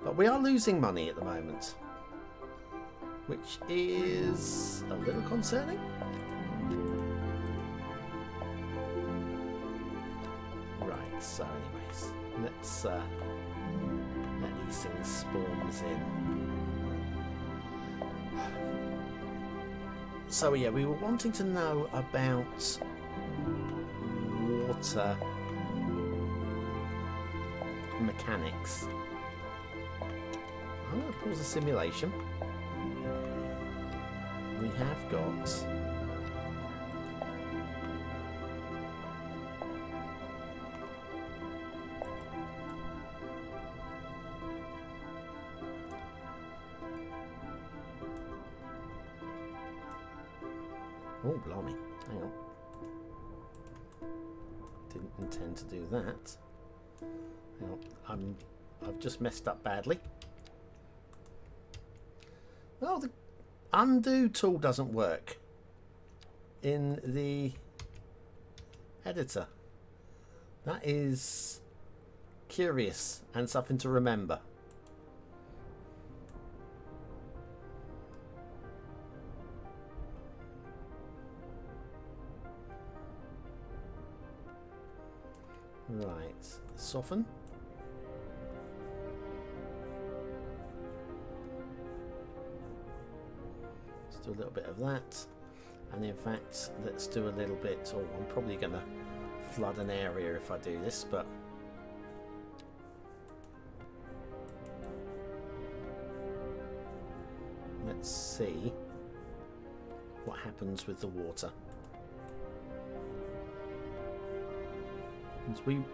Speaker 1: But we are losing money at the moment, which is a little concerning. Right, so anyways, let's let these things spawns in. So yeah, we were wanting to know about water mechanics. I'm going to pause the simulation. We have got oh, blimey. Hang on. Didn't intend to do that. Hang on. I've just messed up badly. Oh, the undo tool doesn't work in the editor. That is curious and something to remember. Right, soften. Let's do a little bit of that. And in fact, let's do a little bit, oh, I'm probably going to flood an area if I do this, but let's see what happens with the water.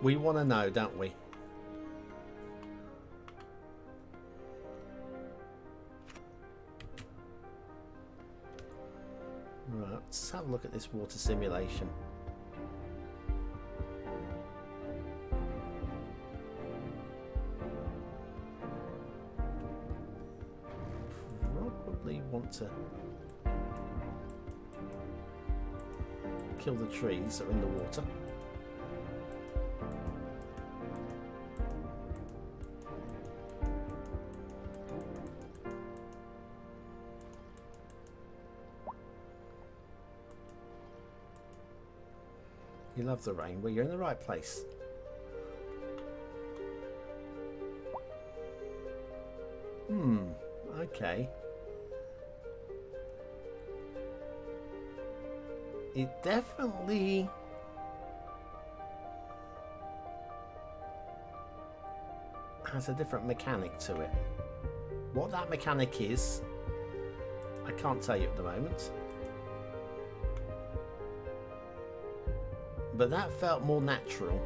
Speaker 1: We want to know, don't we? Right, let's have a look at this water simulation. Probably want to kill the trees that are in the water. You love the rain. Well, you're in the right place. Okay. It definitely has a different mechanic to it. What that mechanic is, I can't tell you at the moment. But that felt more natural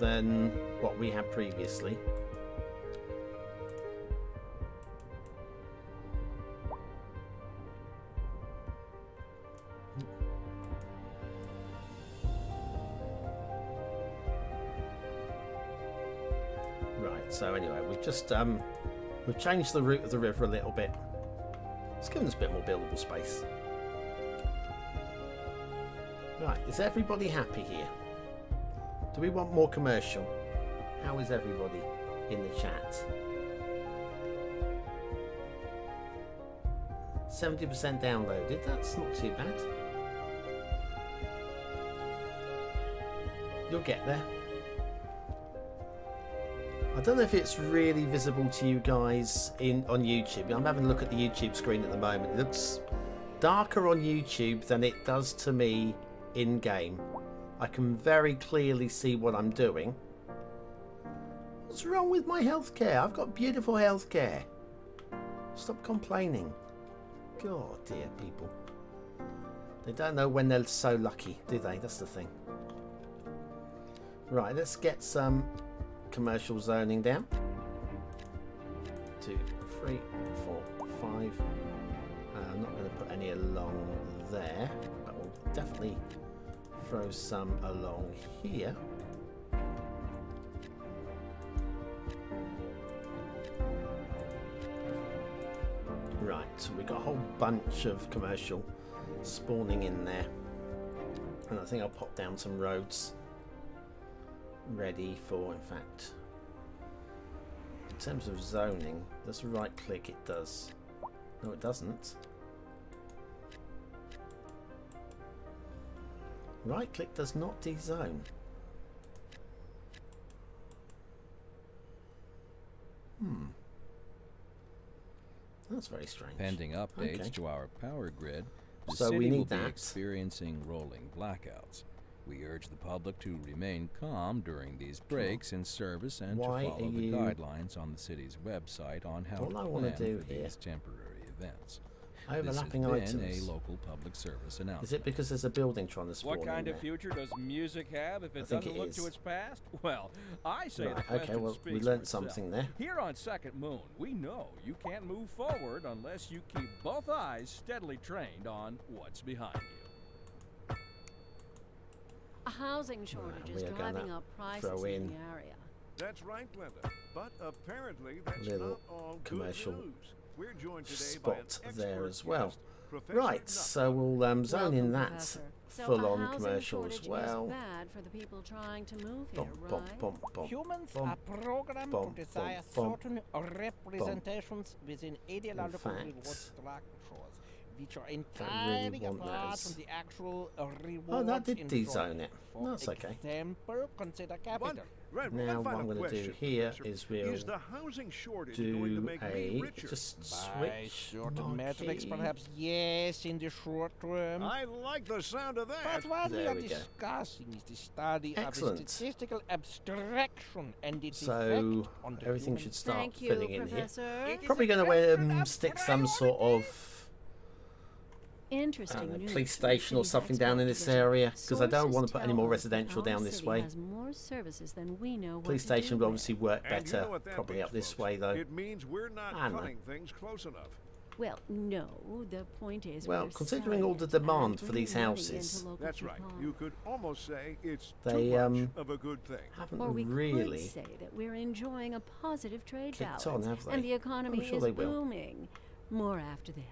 Speaker 1: than what we had previously. Right, so anyway, we've changed the route of the river a little bit. It's given us a bit more buildable space. Right, is everybody happy here? Do we want more commercial? How is everybody in the chat? 70% downloaded, that's not too bad. You'll get there. I don't know if it's really visible to you guys on YouTube. I'm having a look at the YouTube screen at the moment. It looks darker on YouTube than it does to me in game. I can very clearly see what I'm doing. What's wrong with my healthcare? I've got beautiful healthcare. Stop complaining. God, dear people. They don't know when they're so lucky, do they? That's the thing. Right, let's get some commercial zoning down. 2, 3, 4, 5. I'm not going to put any along there, but we'll definitely throw some along here. Right, so we've got a whole bunch of commercial spawning in there, and I think I'll pop down some roads ready for, in fact, in terms of zoning, let's right click, it does. No, it doesn't. Right click does not dezone. That's very strange.
Speaker 7: Pending updates to our power grid, the
Speaker 1: So we
Speaker 7: city
Speaker 1: need
Speaker 7: will be
Speaker 1: that.
Speaker 7: experiencing rolling blackouts. We urge the public to remain calm during these breaks in service and
Speaker 1: Why
Speaker 7: to follow
Speaker 1: are
Speaker 7: the
Speaker 1: you-
Speaker 7: guidelines on the city's website on how
Speaker 1: All
Speaker 7: to
Speaker 1: I wanna
Speaker 7: plan
Speaker 1: do
Speaker 7: for
Speaker 1: here-
Speaker 7: these temporary events.
Speaker 1: Overlapping
Speaker 7: this has been
Speaker 1: items.
Speaker 7: a local public service announcement.
Speaker 1: Is it because there's a building trying to spawn
Speaker 2: What kind
Speaker 1: in
Speaker 2: of
Speaker 1: there?
Speaker 2: future does music have if
Speaker 1: I
Speaker 2: it
Speaker 1: think
Speaker 2: doesn't
Speaker 1: it
Speaker 2: look
Speaker 1: is.
Speaker 2: to its past? Well, I say
Speaker 1: Right,
Speaker 2: the
Speaker 1: okay,
Speaker 2: question
Speaker 1: well, we
Speaker 2: speaks
Speaker 1: learnt
Speaker 2: for itself.
Speaker 1: something there.
Speaker 2: Here on Second Moon, we know you can't move forward unless you keep both eyes steadily trained on what's behind you.
Speaker 3: A housing shortage
Speaker 1: we
Speaker 3: is
Speaker 1: are
Speaker 3: driving
Speaker 1: gonna
Speaker 3: up prices
Speaker 1: throw
Speaker 3: in
Speaker 1: in
Speaker 3: the area.
Speaker 5: That's right, Glenda. But apparently that's
Speaker 1: Little
Speaker 5: not all
Speaker 1: commercial
Speaker 5: good news. We're joined today by an
Speaker 1: spot there
Speaker 5: expert
Speaker 1: as well.
Speaker 5: guest, Professor
Speaker 1: Right,
Speaker 5: Nutt.
Speaker 1: so we'll zone in
Speaker 3: Welcome,
Speaker 1: that
Speaker 3: Professor. So
Speaker 1: full-on
Speaker 3: a housing
Speaker 1: commercial as
Speaker 3: shortage
Speaker 1: well.
Speaker 3: is bad for the people trying to move here,
Speaker 1: Bump, bump,
Speaker 3: right?
Speaker 1: bump, bump.
Speaker 6: Humans
Speaker 1: bump,
Speaker 6: are programmed
Speaker 1: bump,
Speaker 6: to desire
Speaker 1: bump,
Speaker 6: certain representations within ideological
Speaker 1: fact,
Speaker 6: reward structures, which are
Speaker 1: really
Speaker 6: entirely
Speaker 1: want
Speaker 6: apart
Speaker 1: those.
Speaker 6: from the actual rewards.
Speaker 1: Oh, that did
Speaker 6: enjoyed.
Speaker 1: dezone it.
Speaker 6: For
Speaker 1: That's okay.
Speaker 6: example, consider capital.
Speaker 5: Right,
Speaker 1: Now,
Speaker 5: one
Speaker 1: what
Speaker 5: final
Speaker 1: I'm going to do
Speaker 5: question,
Speaker 1: here
Speaker 5: Professor.
Speaker 1: is we'll
Speaker 5: Is the housing shortage going to
Speaker 1: do
Speaker 5: make me
Speaker 1: a
Speaker 5: richer?
Speaker 1: just
Speaker 6: By
Speaker 1: switch
Speaker 6: certain metrics,
Speaker 1: marquee.
Speaker 6: perhaps yes, in the short term.
Speaker 5: I like the sound of that.
Speaker 6: But what we
Speaker 1: There
Speaker 6: are
Speaker 1: we go.
Speaker 6: discussing is the study
Speaker 1: Excellent.
Speaker 6: of statistical abstraction and its
Speaker 1: So
Speaker 6: effect on the
Speaker 1: everything
Speaker 6: human
Speaker 1: should start
Speaker 3: Thank you,
Speaker 1: filling in here.
Speaker 3: Professor.
Speaker 6: It is
Speaker 1: Probably
Speaker 6: a
Speaker 1: going
Speaker 6: question
Speaker 1: to
Speaker 6: of
Speaker 1: stick some sort of
Speaker 3: Interesting news.
Speaker 1: police station or
Speaker 3: City's
Speaker 1: something down in
Speaker 3: export
Speaker 1: this
Speaker 3: division.
Speaker 1: area, because I don't want to
Speaker 3: Sources
Speaker 1: put any
Speaker 3: tell
Speaker 1: more
Speaker 3: us that
Speaker 1: residential
Speaker 3: our
Speaker 1: down this
Speaker 3: city
Speaker 1: way.
Speaker 3: has more services than we know what
Speaker 1: Police
Speaker 3: to
Speaker 1: station
Speaker 3: do
Speaker 1: would
Speaker 3: with.
Speaker 1: obviously work
Speaker 5: And you
Speaker 1: better,
Speaker 5: know what that
Speaker 1: probably
Speaker 5: means,
Speaker 1: up this
Speaker 5: folks.
Speaker 1: way though.
Speaker 5: It means we're not
Speaker 1: I know.
Speaker 5: cutting things close enough.
Speaker 3: Well, no. The point is,
Speaker 1: Well,
Speaker 3: we're
Speaker 1: considering all the
Speaker 3: selling it
Speaker 1: demand
Speaker 3: and
Speaker 1: for these
Speaker 3: bringing money
Speaker 1: houses,
Speaker 3: into local
Speaker 5: That's right.
Speaker 3: economy.
Speaker 5: You could almost say it's
Speaker 1: They,
Speaker 5: too much of a good thing.
Speaker 1: Haven't
Speaker 3: Or we
Speaker 1: really
Speaker 3: could say that we're enjoying a positive trade
Speaker 1: kicked
Speaker 3: balance,
Speaker 1: on, have they?
Speaker 3: and the economy
Speaker 1: I'm sure
Speaker 3: is
Speaker 1: they will.
Speaker 3: booming. More after this.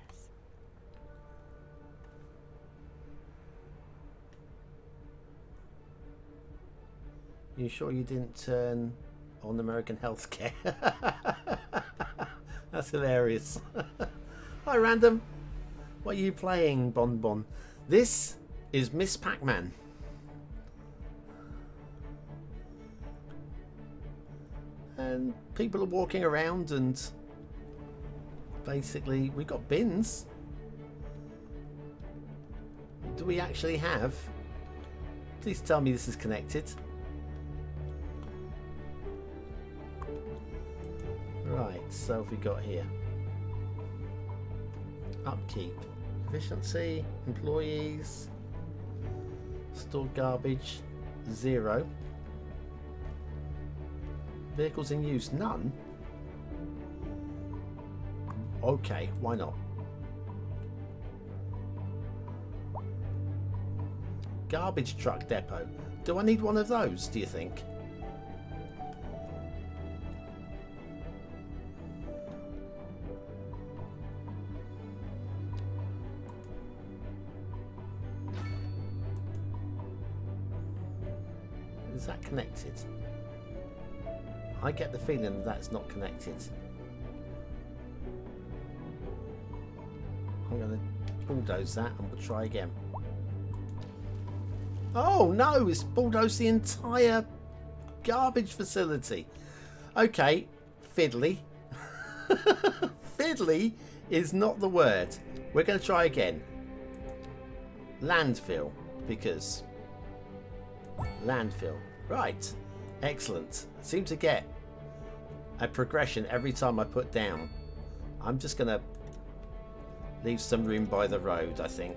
Speaker 1: You sure you didn't turn on American healthcare? That's hilarious. Hi, Random. What are you playing, BonBon? This is Miss Pac-Man. And people are walking around and basically we've got bins. Do we actually have? Please tell me this is connected. Right, so what have we got here? Upkeep, efficiency, employees, stored garbage, 0. Vehicles in use? None? Okay, why not? Garbage truck depot. Do I need one of those, do you think? Is that connected? I get the feeling that that's not connected. I'm going to bulldoze that and we'll try again. Oh no, it's bulldozed the entire garbage facility. Okay, fiddly. Fiddly is not the word. We're going to try again. Landfill, because landfill. Right, excellent. Seem to get a progression every time I put down. I'm just going to leave some room by the road, I think,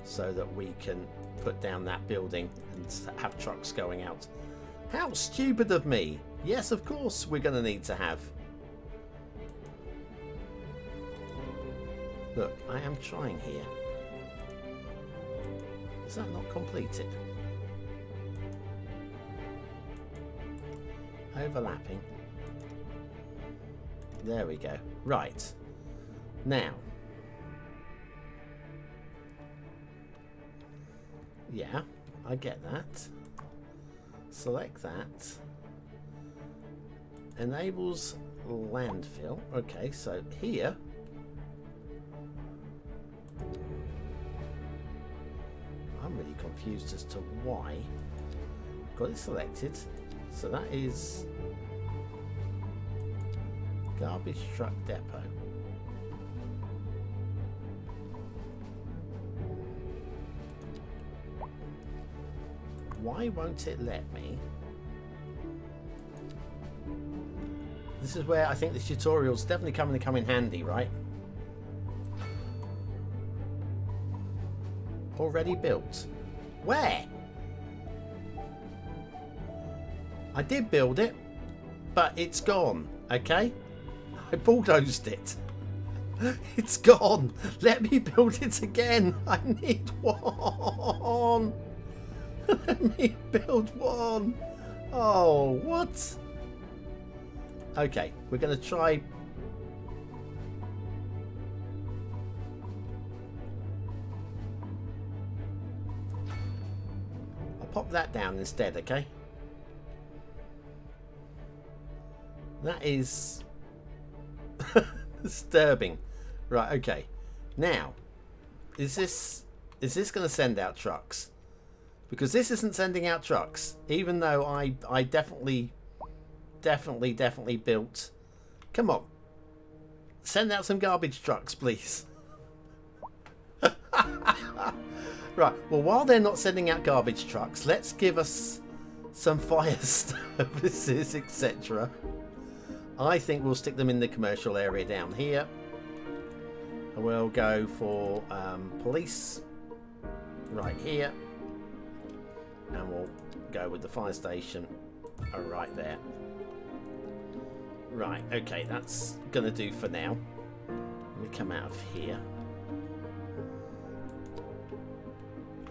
Speaker 1: so that we can put down that building and have trucks going out. How stupid of me. Yes, of course we're going to need to have. Look, I am trying here. Is that not completed? Overlapping. There we go. Right. Now. Yeah, I get that. Select that. Enables landfill. Okay, so here. I'm really confused as to why. Got it selected. So that is garbage truck depot. Why won't it let me? This is where I think this tutorial's definitely come in handy, right? Already built. Where? I did build it, but it's gone, okay? I bulldozed it. It's gone. Let me build it again. I need one. Let me build one. Oh, what? Okay, we're going to try. I'll pop that down instead, okay? That is disturbing. Right, okay. Now, is this going to send out trucks? Because this isn't sending out trucks, even though I definitely built. Come on, send out some garbage trucks, please. Right. Well, while they're not sending out garbage trucks, let's give us some fire services, etc. I think we'll stick them in the commercial area down here. And we'll go for police right here. And we'll go with the fire station right there. Right, okay, that's going to do for now. Let me come out of here.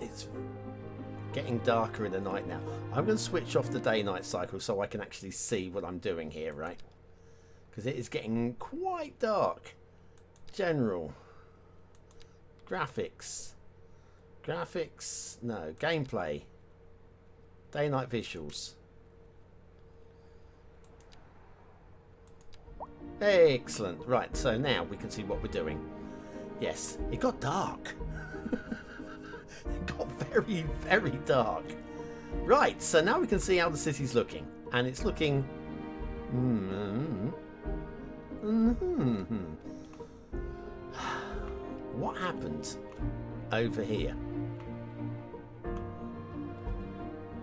Speaker 1: It's getting darker in the night now. I'm going to switch off the day-night cycle so I can actually see what I'm doing here, right? Because it is getting quite dark. General. Graphics. Graphics. No. Gameplay. Day-night visuals. Excellent. Right, so now we can see what we're doing. Yes, it got dark. It got very, very dark. Right, so now we can see how the city's looking. And it's looking... What happened over here?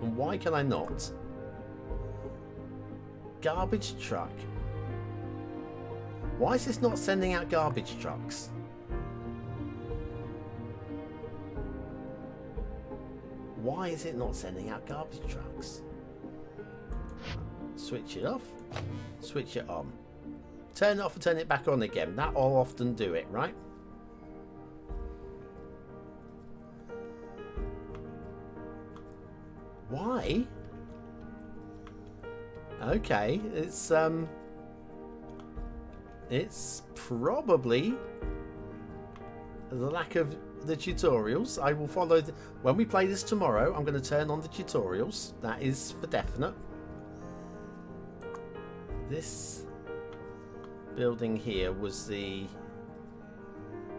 Speaker 1: And why can I not? Garbage truck. Why is this not sending out garbage trucks? Why is it not sending out garbage trucks? Switch it off. Switch it on. Turn it off and turn it back on again. That'll often do it, right? Why? Okay, it's probably the lack of the tutorials. I will follow when we play this tomorrow. I'm going to turn on the tutorials. That is for definite. This building here was the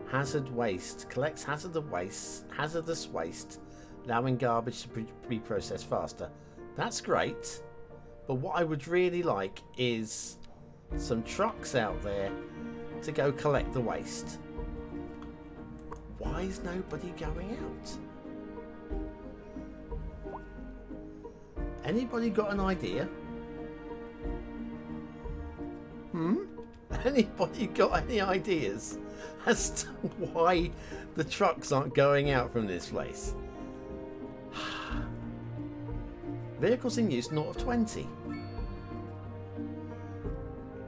Speaker 1: hazard waste. Collects hazardous waste, allowing garbage to be processed faster. That's great. But what I would really like is some trucks out there to go collect the waste. Why is nobody going out? Anybody got an idea? Anybody got any ideas as to why the trucks aren't going out from this place? Vehicles in use, 0 of 20.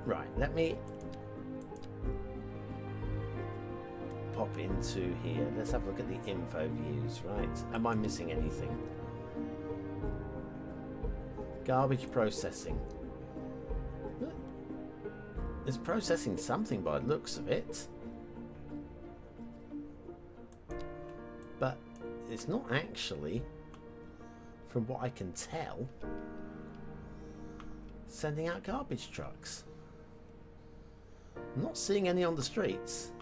Speaker 1: Right, let me pop into here. Let's have a look at the info views, right? Am I missing anything? Garbage processing. It's processing something by the looks of it. But it's not actually, from what I can tell, sending out garbage trucks. I'm not seeing any on the streets.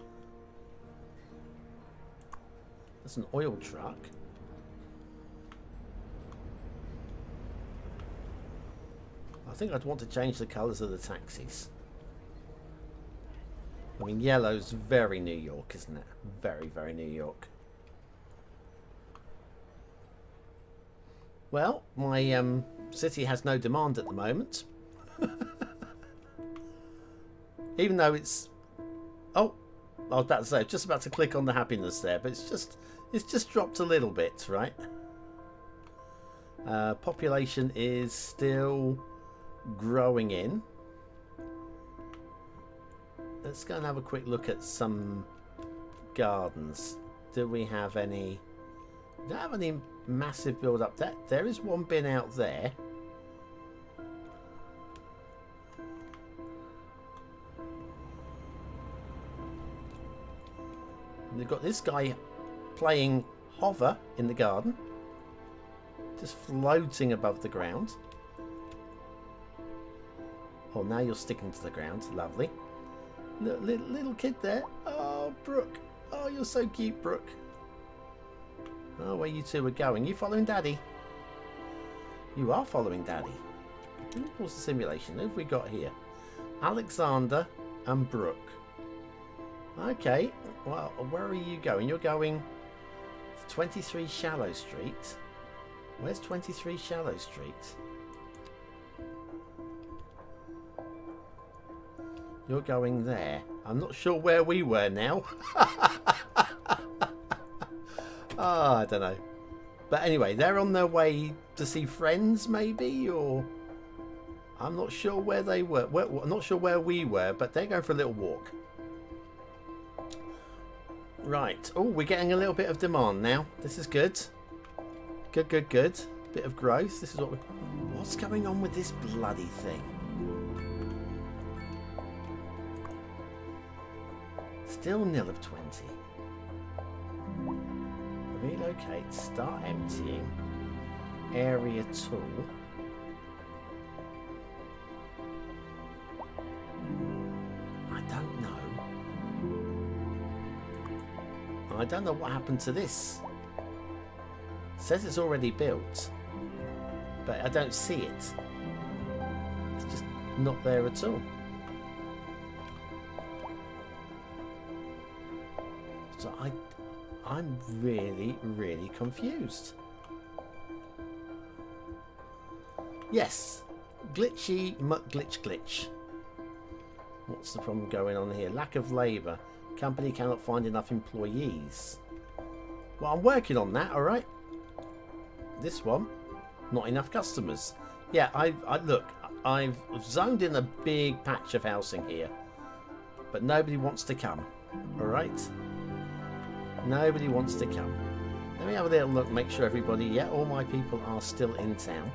Speaker 1: That's an oil truck. I think I'd want to change the colours of the taxis. I mean, yellow's very New York, isn't it? Very, very New York. Well, my city has no demand at the moment. Even though it's... Oh, I was about to say, just about to click on the happiness there, but it's just dropped a little bit, right? Population is still growing in. Let's go and have a quick look at some gardens. Do we have any... Don't have any massive build up there. There is one bin out there. And we've got this guy playing hover in the garden, just floating above the ground. Oh, now you're sticking to the ground. Lovely. Little kid there. Oh, Brooke. Oh, you're so cute, Brooke. Oh, where you two are going. You following Daddy? You are following Daddy. What's the simulation? Who have we got here? Alexander and Brooke. Okay. Well, where are you going? You're going to 23 Shallow Street. Where's 23 Shallow Street? You're going there. I'm not sure where we were now. Oh, I don't know. But anyway, they're on their way to see friends, maybe, or I'm not sure where they were. I'm not sure where we were, but they're going for a little walk. Right. Oh, we're getting a little bit of demand now. This is good. Good, good, good. Bit of growth. This is what what's going on with this bloody thing? Still 0 of 20. Relocate. Start emptying. Area tool. I don't know. I don't know what happened to this. It says it's already built, but I don't see it. It's just not there at all. So I'm really, really confused. Yes, glitchy glitch. What's the problem going on here? Lack of labour. Company cannot find enough employees. Well, I'm working on that, alright? this one, not enough customers. Yeah, I've zoned in a big patch of housing here, but nobody wants to come. All right, nobody wants to come. Let me have a little look, make sure everybody, yeah, all my people are still in town.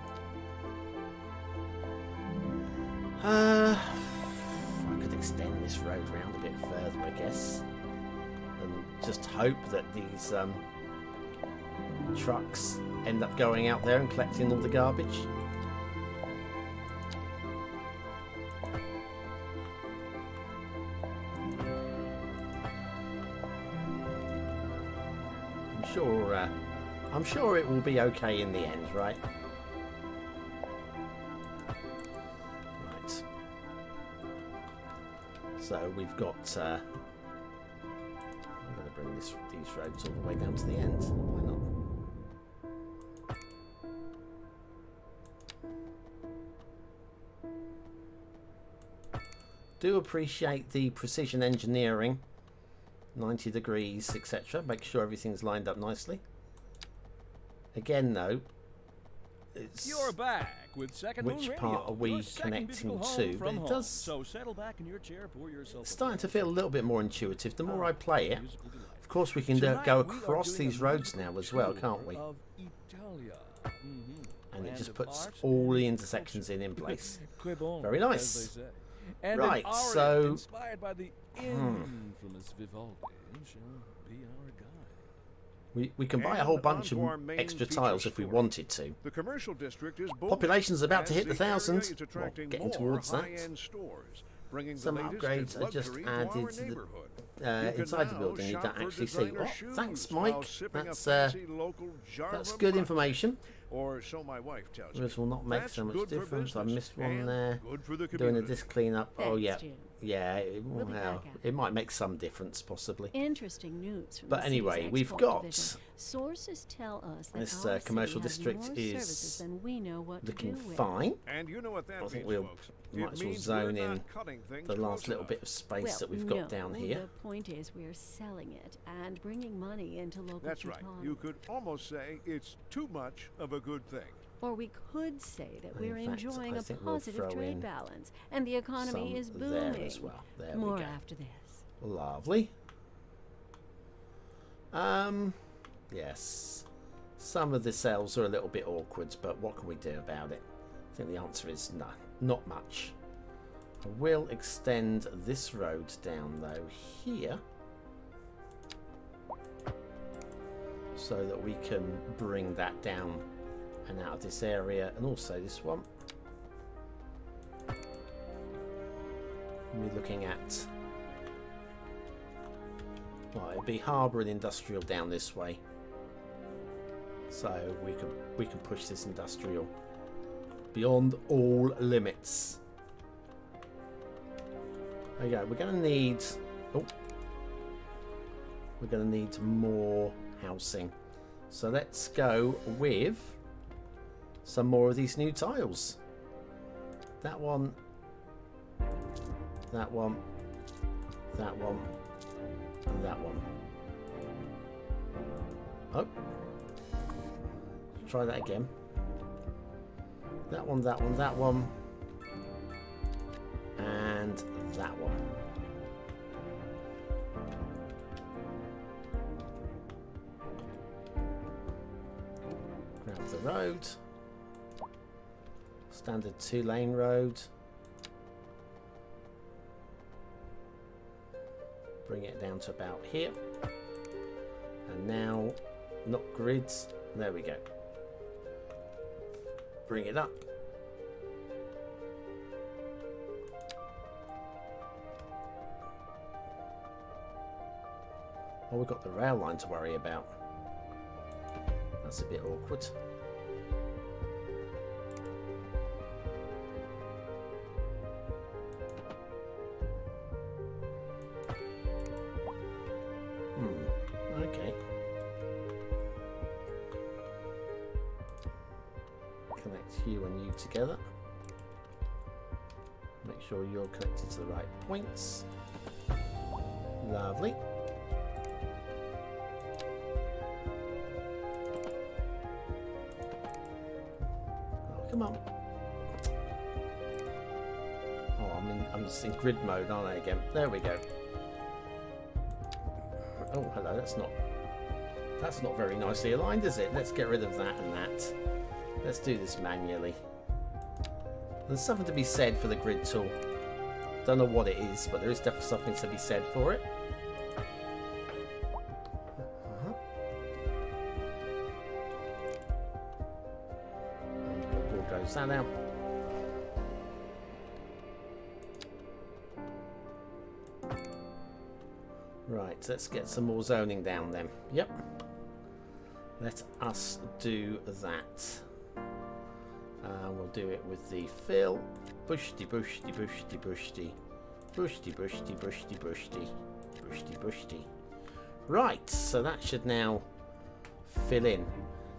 Speaker 1: I could extend this road round a bit further, I guess, and just hope that these trucks end up going out there and collecting all the garbage. I'm sure it will be okay in the end, right? Right. So we've got. I'm going to bring these roads all the way down to the end. Why not? Do appreciate the precision engineering. 90 degrees, etc. Make sure everything's lined up nicely. Again, though, it's
Speaker 2: You're back with Second Moon
Speaker 1: which
Speaker 2: Radio,
Speaker 1: part are we
Speaker 2: your second
Speaker 1: connecting
Speaker 2: digital
Speaker 1: to?
Speaker 2: home
Speaker 1: But
Speaker 2: from
Speaker 1: it
Speaker 2: home.
Speaker 1: does.
Speaker 2: So settle back in your chair, pour yourself
Speaker 1: It's
Speaker 2: a
Speaker 1: starting to
Speaker 2: glass
Speaker 1: feel a little bit more intuitive. The more I play it,
Speaker 2: musical delight.
Speaker 1: of course, we can
Speaker 2: Tonight,
Speaker 1: go
Speaker 2: we are
Speaker 1: across
Speaker 2: doing
Speaker 1: these
Speaker 2: a
Speaker 1: roads
Speaker 2: musical
Speaker 1: now as well,
Speaker 2: tour
Speaker 1: can't we?
Speaker 2: of Italia.
Speaker 1: And it
Speaker 2: Land
Speaker 1: just
Speaker 2: of
Speaker 1: puts
Speaker 2: art
Speaker 1: all the
Speaker 2: and
Speaker 1: intersections
Speaker 2: culture.
Speaker 1: in place.
Speaker 2: Que bon,
Speaker 1: Very
Speaker 2: as
Speaker 1: nice.
Speaker 2: they say. And
Speaker 1: Right,
Speaker 2: an aria
Speaker 1: so-
Speaker 2: inspired by the infamous Vivaldi shall be our guide.
Speaker 1: We can buy a
Speaker 5: And
Speaker 1: whole bunch
Speaker 5: onto
Speaker 1: of
Speaker 5: our main
Speaker 1: extra
Speaker 5: feature
Speaker 1: tiles if we
Speaker 5: story.
Speaker 1: wanted to.
Speaker 5: The commercial district is booming.
Speaker 1: Population's about to
Speaker 5: as
Speaker 1: hit the
Speaker 5: the area
Speaker 1: 1,000.
Speaker 5: is attracting
Speaker 1: Well, getting
Speaker 5: more
Speaker 1: towards that.
Speaker 5: high-end stores, bringing
Speaker 1: Some
Speaker 5: the latest
Speaker 1: upgrades
Speaker 5: in
Speaker 1: are just
Speaker 5: luxury to
Speaker 1: added
Speaker 5: our
Speaker 1: to the
Speaker 5: neighborhood. You can
Speaker 1: inside the
Speaker 5: now
Speaker 1: building. You
Speaker 5: shop
Speaker 1: don't
Speaker 5: for
Speaker 1: actually see.
Speaker 5: designer
Speaker 1: Oh,
Speaker 5: shoes
Speaker 1: thanks,
Speaker 5: while
Speaker 1: Mike.
Speaker 5: sipping a
Speaker 1: That's
Speaker 5: fancy local jar
Speaker 1: that's
Speaker 5: of
Speaker 1: good
Speaker 5: espresso.
Speaker 1: information.
Speaker 5: Or so my wife tells me.
Speaker 1: This will not make
Speaker 5: That's
Speaker 1: so much
Speaker 5: good for
Speaker 1: difference. I
Speaker 5: business
Speaker 1: missed one
Speaker 5: and
Speaker 1: there.
Speaker 5: good for the
Speaker 1: Doing a
Speaker 5: community.
Speaker 1: disc cleanup. Oh
Speaker 3: Thanks,
Speaker 1: yeah,
Speaker 3: Jim.
Speaker 1: yeah.
Speaker 3: We'll be
Speaker 1: Well,
Speaker 3: back at
Speaker 1: it might make some difference, possibly.
Speaker 3: Interesting news from
Speaker 1: But
Speaker 3: the
Speaker 1: anyway,
Speaker 3: city's
Speaker 1: we've
Speaker 3: export
Speaker 1: got
Speaker 3: division. Sources tell us that
Speaker 1: this,
Speaker 3: our
Speaker 1: commercial
Speaker 3: city has
Speaker 1: district
Speaker 3: more
Speaker 1: is
Speaker 3: services than we know what
Speaker 1: looking
Speaker 3: to do with.
Speaker 1: fine.
Speaker 5: And you know what that
Speaker 1: I
Speaker 5: means,
Speaker 1: think we'll
Speaker 5: folks.
Speaker 1: might
Speaker 5: It
Speaker 1: as well
Speaker 5: means
Speaker 1: zone
Speaker 5: we're
Speaker 1: in
Speaker 5: not cutting things
Speaker 1: the last
Speaker 5: close
Speaker 1: little
Speaker 5: enough.
Speaker 1: bit of space
Speaker 3: Well,
Speaker 1: that we've got
Speaker 3: no,
Speaker 1: down here.
Speaker 3: The point is we're selling it and bringing money into local
Speaker 5: That's right.
Speaker 3: economy.
Speaker 5: You could almost say it's too much of a good thing.
Speaker 3: Or we could say that
Speaker 1: And
Speaker 3: we're
Speaker 1: in fact,
Speaker 3: enjoying
Speaker 1: I
Speaker 3: a
Speaker 1: think we'll
Speaker 3: positive
Speaker 1: throw
Speaker 3: trade
Speaker 1: in
Speaker 3: balance and the economy
Speaker 1: some
Speaker 3: is booming.
Speaker 1: there as well. There
Speaker 3: More
Speaker 1: we go.
Speaker 3: after this.
Speaker 1: Lovely. Yes. Some of the sales are a little bit awkward, but what can we do about it? I think the answer is no, not much. I will extend this road down though here, so that we can bring that down and out of this area, and also this one. We're looking at, well, it'd be harbour and industrial down this way, so we can push this industrial beyond all limits. There you go. We're going to need, we're going to need more housing, so let's go with some more of these new tiles. That one, that one, that one, and that one. Oh, try that again. That one, that one, that one, and that one. Grab the road. Standard 2-lane road. Bring it down to about here. And now, not grids. There we go. Bring it up. Oh, we've got the rail line to worry about. That's a bit awkward. Okay. Connect you and you together. Make sure you're connected to the right points. Lovely. Come on. Oh, I'm just in grid mode, aren't I again? There we go. Oh, hello. That's not very nicely aligned, is it? Let's get rid of that and that. Let's do this manually. There's something to be said for the grid tool. Don't know what it is, but there is definitely something to be said for it. Bulldoze that out. Right, let's get some more zoning down then. Yep. Let us do that. We'll do it with the fill. Bushty, bushty, bushty, bushty. Bushty, bushty, bushty, bushty. Bushty, bushty. Right, so that should now fill in.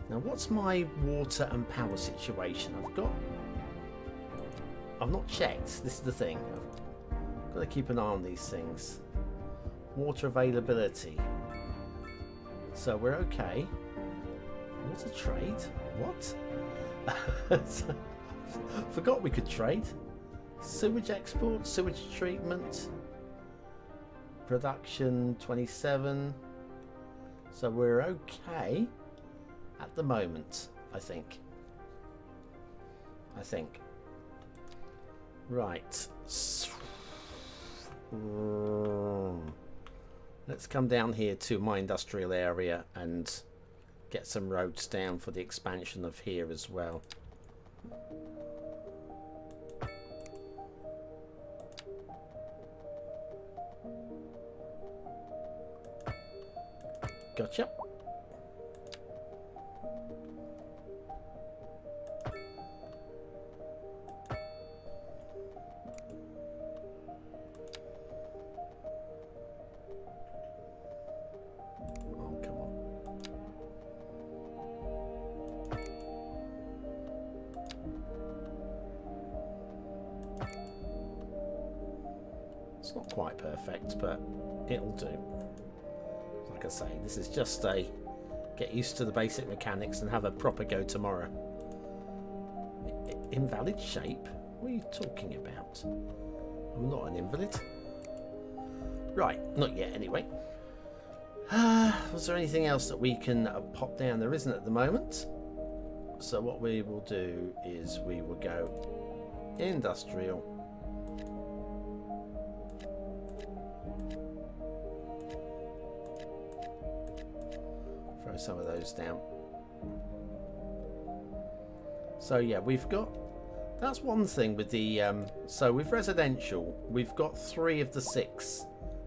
Speaker 1: Now, what's my water and power situation? I've not checked. This is the thing. I've got to keep an eye on these things. Water availability. So we're okay. Water trade? What? Forgot we could trade. Sewage export, sewage treatment, production 27. So we're okay at the moment, I think. Right. Let's come down here to my industrial area and get some roads down for the expansion of here as well. Gotcha. Oh, come on. It's not quite perfect, but it'll do. Like I say, this is just a get used to the basic mechanics and have a proper go tomorrow. Invalid shape? What are you talking about? I'm not an invalid. Right, not yet anyway. Was there anything else that we can pop down? There isn't at the moment. So what we will do is we will go industrial. Throw some of those down. So yeah, we've got, that's one thing with the so with residential we've got 3 of the 6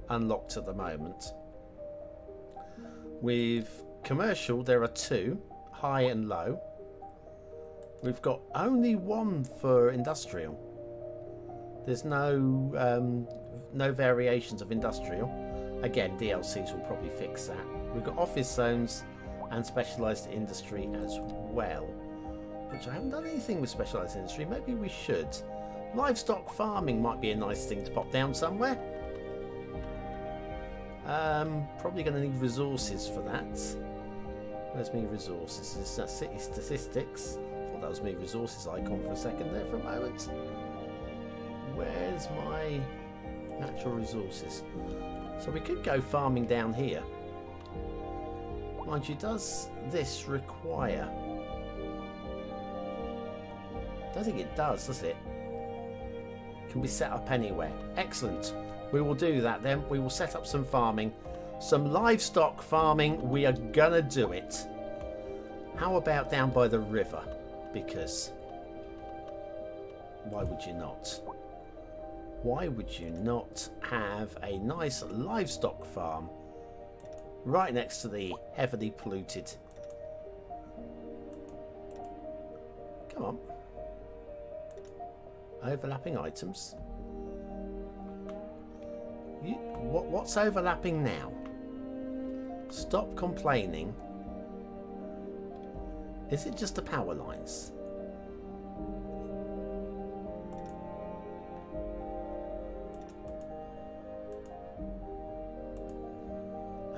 Speaker 1: unlocked at the moment. With commercial there are 2, high and low. We've got only 1 for industrial. There's no variations of industrial. Again, DLCs will probably fix that. We've got office zones and specialised industry as well, which I haven't done anything with specialised industry. Maybe we should. Livestock farming might be a nice thing to pop down somewhere. Probably going to need resources for that. Where's me resources? Is that city statistics? I thought that was me resources icon for a second there for a moment. Where's my natural resources? So we could go farming down here. Mind you, does this require... I don't think it does it? Can be set up anywhere. Excellent. We will do that then. We will set up some farming. Some livestock farming. We are gonna do it. How about down by the river? Because why would you not? Why would you not have a nice livestock farm right next to the heavily polluted? Come on. Overlapping items. What's overlapping now? Stop complaining. Is it just the power lines?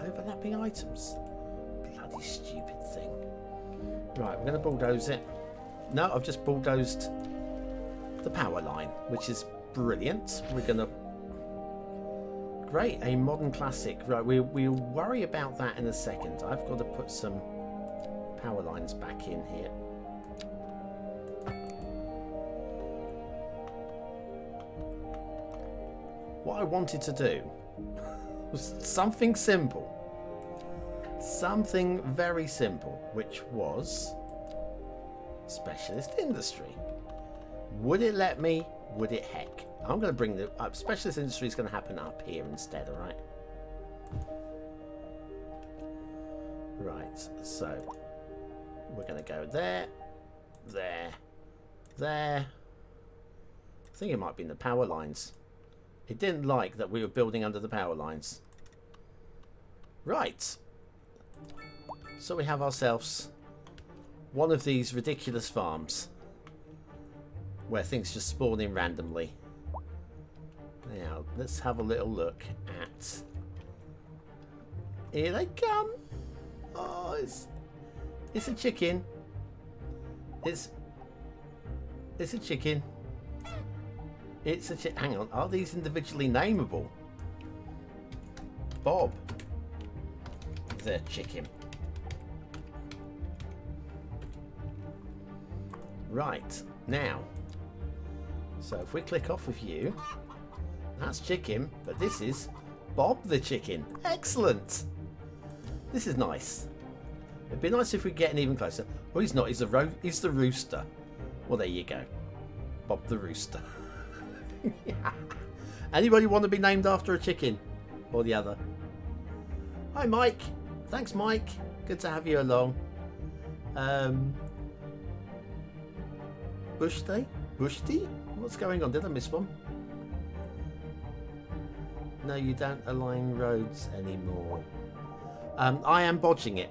Speaker 1: Overlapping items. Bloody stupid thing. Right, we're going to bulldoze it. No, I've just bulldozed the power line, which is brilliant. We're gonna... Great, a modern classic. Right, we'll worry about that in a second. I've got to put some power lines back in here. What I wanted to do was something simple. Something very simple, which was specialist industry. Would it let me? Would it heck? I'm going to bring the up. Specialist industry is going to happen up here instead, alright? Right, so we're going to go there, there, there. I think it might be in the power lines. It didn't like that we were building under the power lines. Right. So we have ourselves one of these ridiculous farms where things just spawn in randomly. Now, let's have a little look at... Here they come! Oh, it's a chicken. It's a chicken. It's a chicken. Hang on, are these individually nameable? Bob. The chicken. Right, now. So if we click off of you, that's chicken, but this is Bob the chicken. Excellent. This is nice. It'd be nice if we get even closer. Well, he's not. He's the rooster. Well, there you go. Bob the rooster. Anybody want to be named after a chicken or the other? Hi, Mike. Thanks, Mike. Good to have you along. Bushty? Bushty? What's going on? Did I miss one? No, you don't align roads anymore. I am bodging it.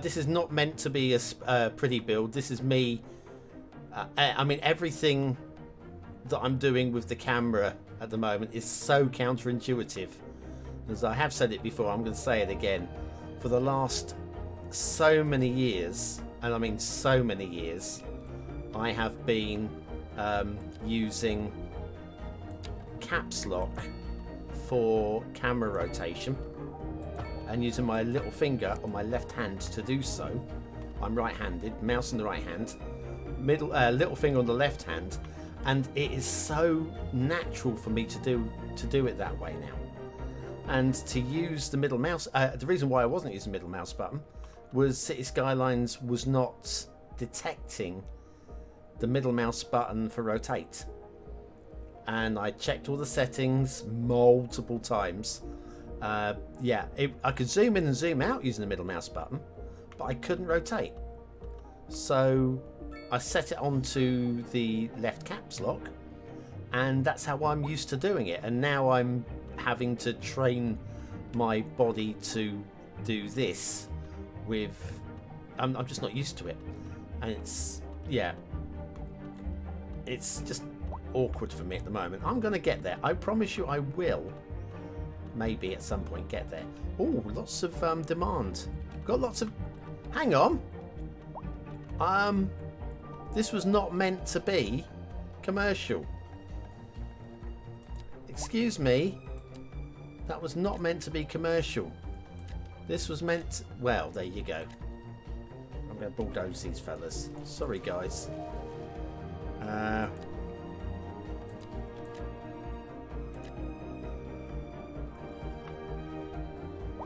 Speaker 1: This is not meant to be a pretty build. This is me. I mean, everything that I'm doing with the camera at the moment is so counterintuitive. As I have said it before, I'm going to say it again. For the last so many years, and I mean so many years, I have been using caps lock for camera rotation and using my little finger on my left hand to do so. I'm right-handed, mouse in the right hand, little finger on the left hand, and it is so natural for me to do it that way now. And to use the middle mouse, the reason why I wasn't using the middle mouse button was Cities Skylines was not detecting the middle mouse button for rotate. And I checked all the settings multiple times. Yeah, I could zoom in and zoom out using the middle mouse button, but I couldn't rotate. So I set it onto the left caps lock, and that's how I'm used to doing it. And now I'm having to train my body to do this with... I'm just not used to it. And it's... yeah. It's just awkward for me at the moment. I'm going to get there. I promise you I will. Maybe at some point get there. Oh, lots of demand. Got lots of... Hang on. This was not meant to be commercial. Excuse me. That was not meant to be commercial. This was meant... Well, there you go. I'm going to bulldoze these fellas. Sorry, guys.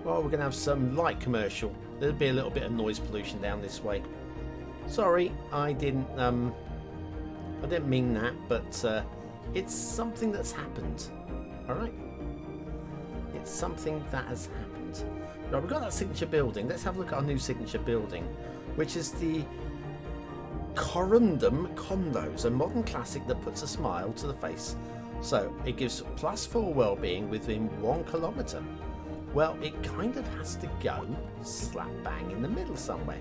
Speaker 1: Well, we're going to have some light commercial. There'll be a little bit of noise pollution down this way. Sorry, I didn't mean that, but it's something that's happened. Alright? It's something that has happened. Right, we've got that signature building. Let's have a look at our new signature building, which is the Corundum Condos, a modern classic that puts a smile to the face. So, it gives +4 well-being within 1 kilometre. Well, it kind of has to go slap bang in the middle somewhere.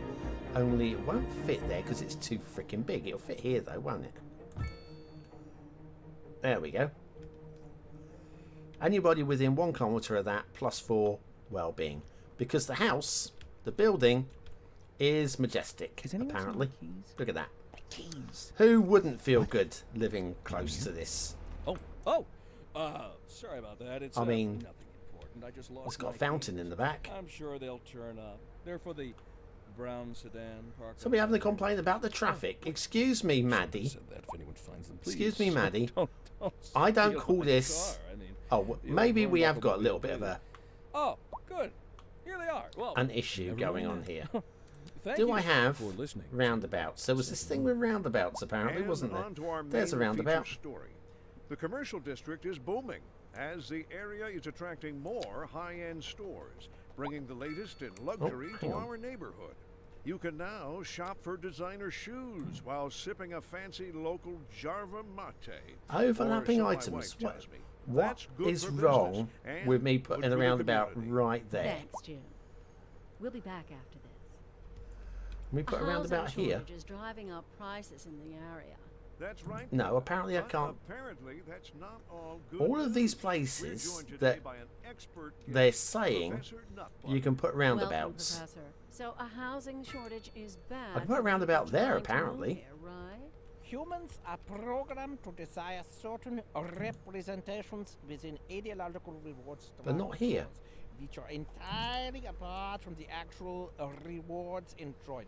Speaker 1: Only it won't fit there because it's too freaking big. It'll fit here though, won't it? There we go. Anybody within 1 kilometre of that, +4 well-being. Because the house, the building, is majestic,
Speaker 6: Has anyone seen
Speaker 1: apparently.
Speaker 6: my keys?
Speaker 1: Look at that.
Speaker 6: Keys.
Speaker 1: Who wouldn't feel good living close to this?
Speaker 2: Sorry about that. It's
Speaker 1: I mean,
Speaker 2: nothing important. I just lost
Speaker 1: It's got a
Speaker 2: my
Speaker 1: fountain
Speaker 2: keys.
Speaker 1: in the back.
Speaker 2: I'm sure they'll turn up. They're for the brown sedan parked.
Speaker 1: Somebody having a complaint about the traffic. Excuse me, Maddie.
Speaker 7: Said that if anyone finds them,
Speaker 1: Excuse
Speaker 7: please.
Speaker 1: me, Maddie.
Speaker 2: Don't
Speaker 1: I don't
Speaker 2: steal
Speaker 1: call
Speaker 2: my
Speaker 1: this...
Speaker 2: car. I mean,
Speaker 1: Oh,
Speaker 2: the
Speaker 1: maybe
Speaker 2: old
Speaker 1: we have
Speaker 2: Volvo
Speaker 1: got a
Speaker 2: will
Speaker 1: little
Speaker 2: be
Speaker 1: bit of a
Speaker 2: Oh, good. Here they are. Well,
Speaker 1: an issue
Speaker 2: never
Speaker 1: going
Speaker 2: mind
Speaker 1: on
Speaker 2: that.
Speaker 1: here.
Speaker 2: Thank
Speaker 1: Do
Speaker 2: you
Speaker 1: I have
Speaker 7: for listening.
Speaker 1: roundabouts? There was this thing with roundabouts, apparently,
Speaker 5: And
Speaker 1: wasn't there?
Speaker 5: on to our
Speaker 1: There's a
Speaker 5: main
Speaker 1: roundabout.
Speaker 5: feature story. The commercial district is booming as the area is attracting more high-end stores, bringing the latest in luxury
Speaker 1: hang
Speaker 5: to
Speaker 1: on.
Speaker 5: our neighborhood. You can now shop for designer shoes while sipping a fancy local Jarva mate.
Speaker 1: Overlapping
Speaker 5: Or so my
Speaker 1: items.
Speaker 5: wife
Speaker 1: What,
Speaker 5: tells me.
Speaker 1: what
Speaker 5: That's good
Speaker 1: is
Speaker 5: for business
Speaker 1: wrong
Speaker 5: and
Speaker 1: with me
Speaker 5: good
Speaker 1: putting
Speaker 5: for
Speaker 1: a
Speaker 5: the
Speaker 1: roundabout
Speaker 5: community.
Speaker 1: right there?
Speaker 3: Thanks, Jim. We'll be back after this.
Speaker 1: Can we put a roundabout
Speaker 3: housing
Speaker 1: here?
Speaker 3: shortage is driving up prices in the area.
Speaker 5: That's right.
Speaker 1: No, apparently I
Speaker 5: But
Speaker 1: can't.
Speaker 5: Apparently, that's not all good.
Speaker 1: All of these
Speaker 5: news. We're
Speaker 1: places
Speaker 5: joined today
Speaker 1: that
Speaker 5: by an expert
Speaker 1: they're
Speaker 5: guest,
Speaker 1: saying
Speaker 5: Professor Nutbuck.
Speaker 1: you can put
Speaker 3: Welcome,
Speaker 1: roundabouts.
Speaker 3: Professor. So a housing shortage is bad.
Speaker 1: I can put a
Speaker 3: for
Speaker 1: roundabout
Speaker 3: people
Speaker 1: there,
Speaker 3: trying to move
Speaker 1: apparently.
Speaker 3: here, right?
Speaker 6: Humans are programmed to desire certain representations within ideological rewards
Speaker 1: But not here.
Speaker 6: which are entirely apart from the actual rewards enjoyed.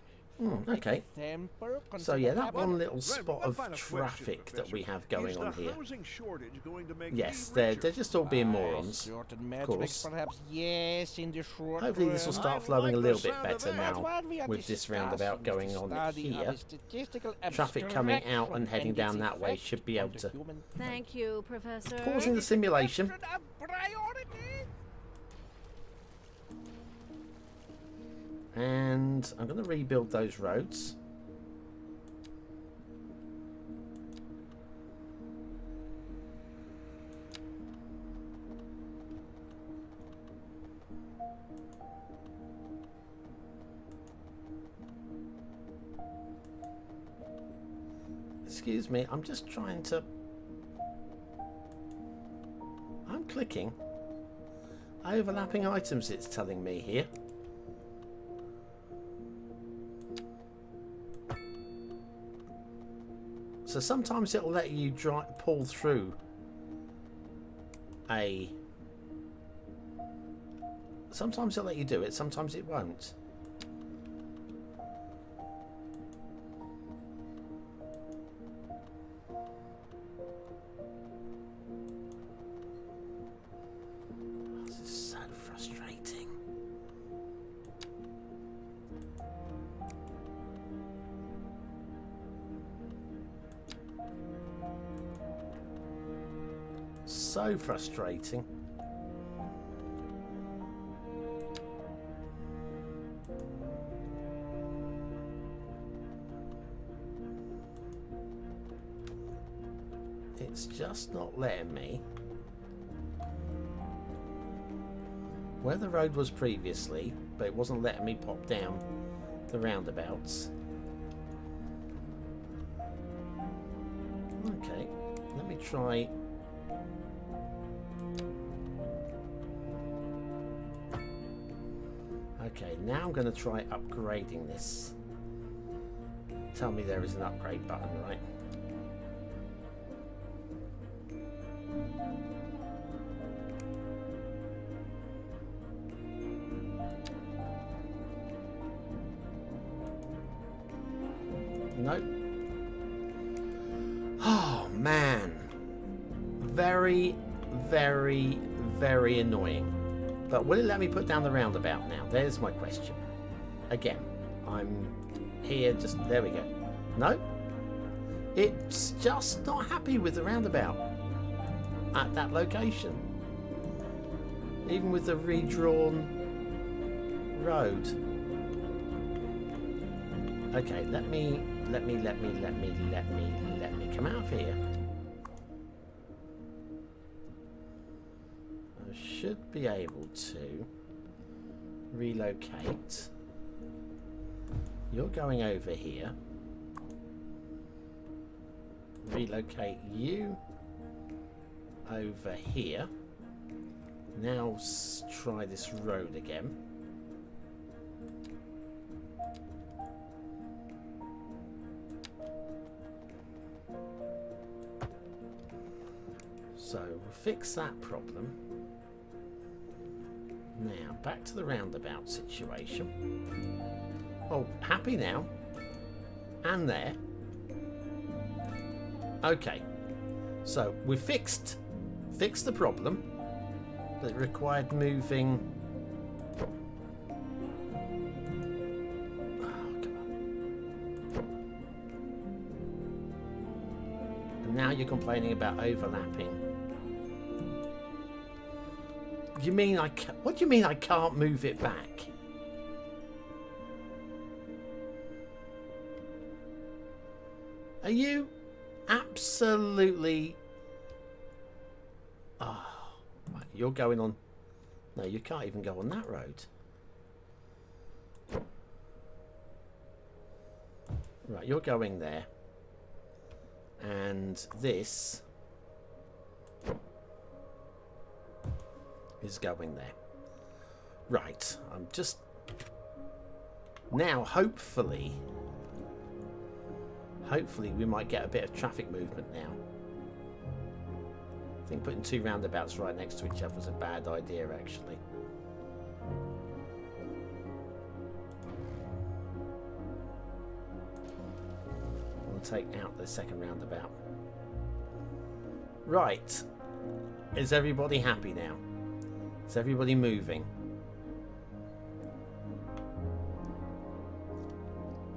Speaker 1: Okay.
Speaker 6: Example,
Speaker 1: So yeah, that
Speaker 6: consider
Speaker 1: one little
Speaker 5: Right,
Speaker 1: spot
Speaker 5: one
Speaker 1: of
Speaker 5: final question,
Speaker 1: traffic that
Speaker 5: Professor.
Speaker 1: we have going
Speaker 5: Is
Speaker 1: on
Speaker 5: the
Speaker 1: here.
Speaker 5: housing shortage going to make
Speaker 1: Yes,
Speaker 5: me
Speaker 1: they're
Speaker 5: richer?
Speaker 1: just all being
Speaker 6: by
Speaker 1: morons.
Speaker 6: certain
Speaker 1: course.
Speaker 6: metrics, perhaps yes, in the short
Speaker 1: Hopefully this will
Speaker 6: run.
Speaker 1: start
Speaker 5: I
Speaker 1: flowing a
Speaker 5: like the
Speaker 1: little bit
Speaker 5: sound of
Speaker 1: better
Speaker 5: that.
Speaker 6: That's
Speaker 1: now
Speaker 6: what we are
Speaker 1: with this roundabout
Speaker 6: discussing,
Speaker 1: going
Speaker 6: the
Speaker 1: on
Speaker 6: study of
Speaker 1: here.
Speaker 6: a statistical
Speaker 1: Traffic coming out and
Speaker 6: abstraction
Speaker 1: heading
Speaker 6: and
Speaker 1: down
Speaker 6: its
Speaker 1: that way
Speaker 6: effect
Speaker 1: should be
Speaker 6: on
Speaker 1: able
Speaker 6: the
Speaker 1: to...
Speaker 6: human
Speaker 3: Thank you, Professor.
Speaker 1: Pausing the simulation.
Speaker 6: Question of priorities.
Speaker 1: And I'm going to rebuild those roads. Excuse me, I'm just trying to... I'm clicking. Overlapping items, it's telling me here. So sometimes it'll let you pull through a... Sometimes it'll let you do it, sometimes it won't. This is so frustrating. So frustrating. It's just not letting me. Where the road was previously, but it wasn't letting me pop down the roundabouts. Okay, let me try. Okay, now I'm going to try upgrading this. Tell me there is an upgrade button, right? Nope. Oh man, very, very, very annoying. But will it let me put down the roundabout now? There's my question. Again, I'm here, just, there we go. No, it's just not happy with the roundabout at that location. Even with the redrawn road. Okay, let me come out of here. I should be able to relocate. You're going over here. Relocate you over here. Now try this road again. So we'll fix that problem. Now back to the roundabout situation. Oh, happy now. And there. Okay. So we fixed the problem that required moving. Oh, come on. And now you're complaining about overlapping. You mean what do you mean I can't move it back? Are you absolutely... Oh, right, you're going on... No, you can't even go on that road. Right, you're going there. And this is going there. Right, I'm just... Now, hopefully we might get a bit of traffic movement now. I think putting two roundabouts right next to each other is a bad idea, actually. We'll take out the second roundabout. Right. Is everybody happy now? Is everybody moving?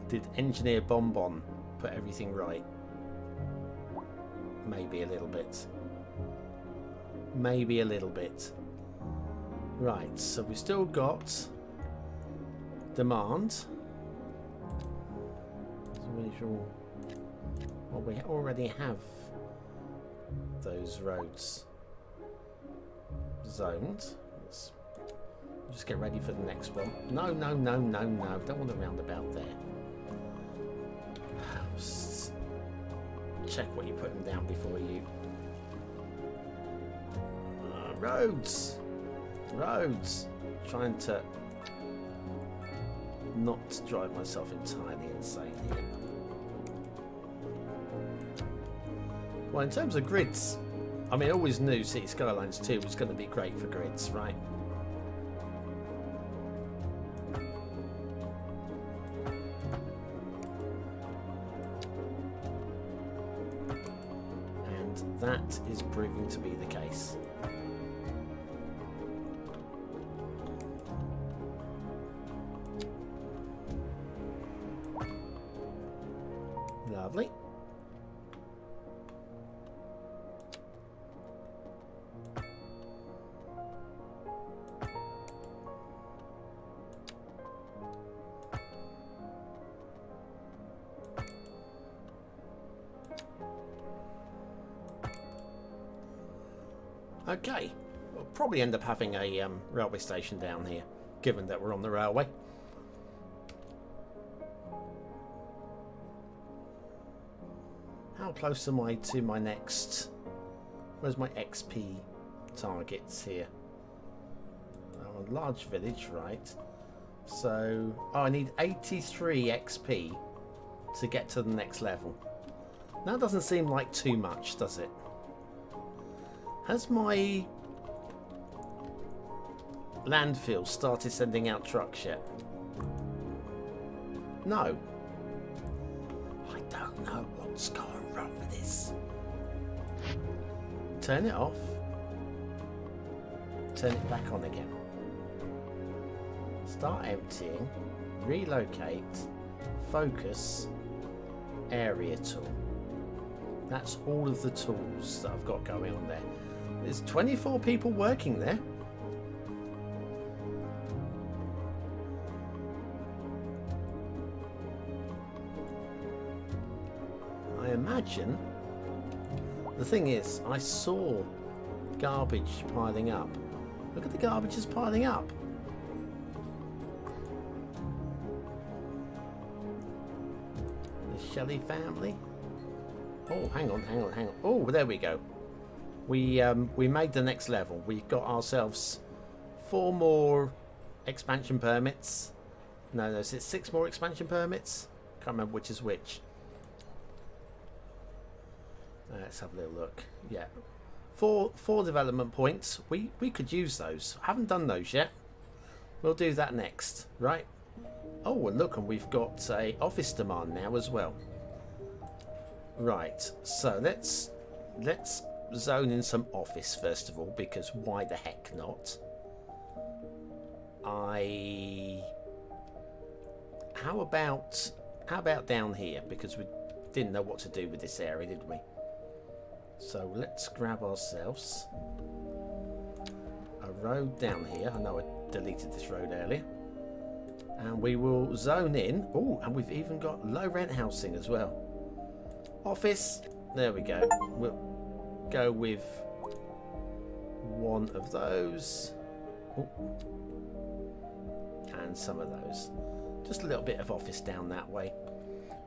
Speaker 1: Did engineer BonBonB put everything right? Maybe a little bit. Maybe a little bit. Right, so we've still got demand. Well, we already have those roads zoned. Let's just get ready for the next one. No, no, no, no, no. Don't want a roundabout there. Check what you're putting down before you. Roads! Roads! Trying to not drive myself entirely insane here. Well, in terms of grids, I mean, I always knew Cities Skylines 2 was going to be great for grids, right? And that is proving to be the case. Lovely. Okay, we'll probably end up having a railway station down here, given that we're on the railway. How close am I to my next... Where's my XP targets here? Oh, a large village, right. So, oh, I need 83 XP to get to the next level. That doesn't seem like too much, does it? Has my landfill started sending out trucks yet? No. I don't know what's going wrong with this. Turn it off. Turn it back on again. Start emptying. Relocate. Focus. Area tool. That's all of the tools that I've got going on there. There's 24 people working there. I imagine... The thing is, I saw garbage piling up. Look at the garbage is piling up. The Shelley family. Oh, hang on. Oh, there we go. We made the next level. We got ourselves 4 more expansion permits. No, is it 6 more expansion permits? Can't remember which is which. Let's have a little look. Yeah, Four development points. We could use those. I haven't done those yet. We'll do that next, right? Oh, and look, and we've got a office demand now as well. Right, so let's zone in some office first of all, because why the heck not? How about down here? Because we didn't know what to do with this area, did we? So let's grab ourselves a road down here. I know I deleted this road earlier. And we will zone in. Oh, and we've even got low rent housing as well. Office. There we go. We'll go with one of those. Ooh. And some of those. Just a little bit of office down that way.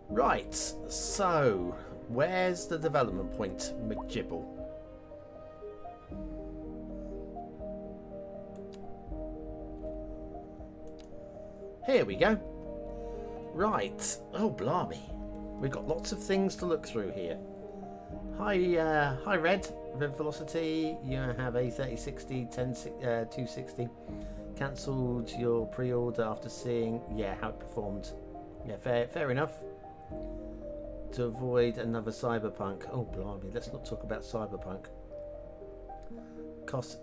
Speaker 1: Right, so where's the development point, McGibble? Here we go. Right. Oh, blimey. We've got lots of things to look through here. Hi, Red Velocity. You have a 3060, 260. Cancelled your pre-order after seeing, how it performed. Yeah, fair enough. To avoid another cyberpunk. Oh, blimey, let's not talk about cyberpunk.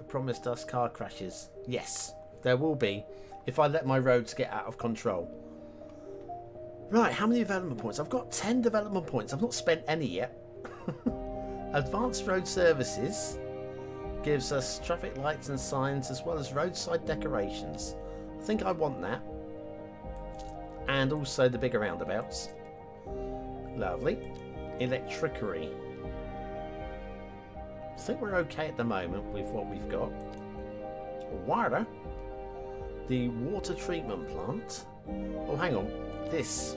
Speaker 1: Promised us car crashes. Yes, there will be if I let my roads get out of control. Right, how many development points? I've got 10 development points. I've not spent any yet. Advanced road services gives us traffic lights and signs as well as roadside decorations. I think I want that. And also the bigger roundabouts. Lovely. Electricity. I think we're okay at the moment with what we've got. Water. The water treatment plant. Oh, hang on. This.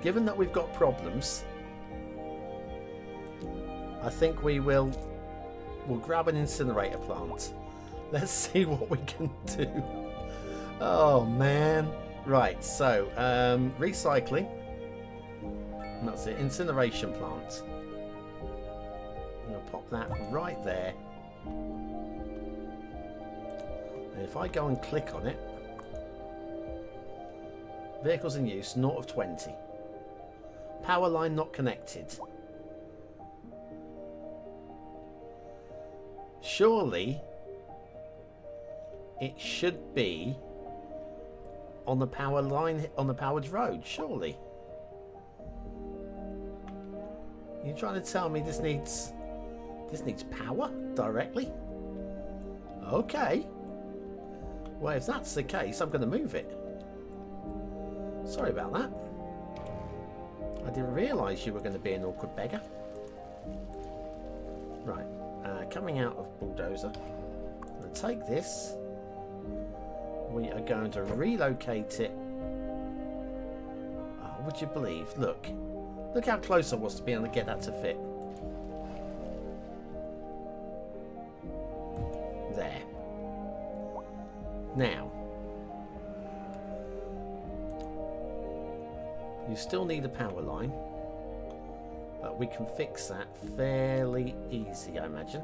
Speaker 1: Given that we've got problems, I think we'll grab an incinerator plant. Let's see what we can do. Oh, man. Right, so, recycling. And that's it, incineration plant. I'm going to pop that right there. And if I go and click on it, vehicles in use, 0 of 20. Power line not connected. Surely it should be on the power line, on the powered road, surely. You're trying to tell me this needs power directly? Okay. Well, if that's the case, I'm going to move it. Sorry about that. I didn't realise you were going to be an awkward beggar. Right. Coming out of bulldozer. I'm going to take this. We are going to relocate it. Oh, would you believe? Look how close I was to being able to get that to fit. There. Now, you still need a power line, but we can fix that fairly easy, I imagine,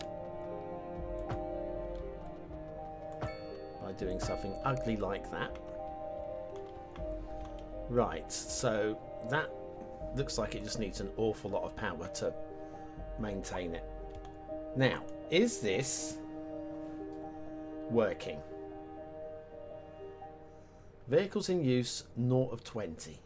Speaker 1: by doing something ugly like that. Right, so that looks like it just needs an awful lot of power to maintain it. Now, is this working? Vehicles in use, 0 of 20.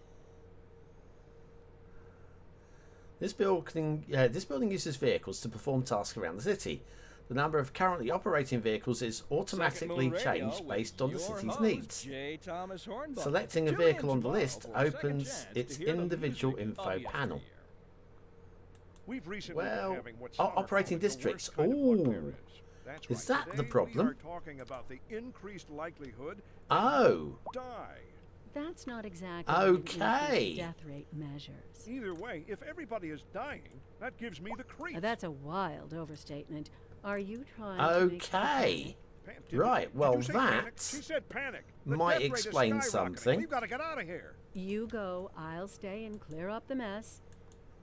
Speaker 1: This building uses vehicles to perform tasks around the city. The number of currently operating vehicles is automatically changed based on the city's needs. Selecting a vehicle on the list opens its individual info panel. Well, operating districts. Ooh, is that the problem? Oh.
Speaker 3: That's not exactly
Speaker 1: okay.
Speaker 3: Death rate measures.
Speaker 5: Either way, if everybody is dying, that gives me the creeps.
Speaker 3: That's a wild overstatement. Are you trying
Speaker 1: okay.
Speaker 3: to
Speaker 1: Right, well that
Speaker 5: She said panic.
Speaker 1: might explain something.
Speaker 5: We've got to get out of here.
Speaker 3: You go, I'll stay and clear up the mess.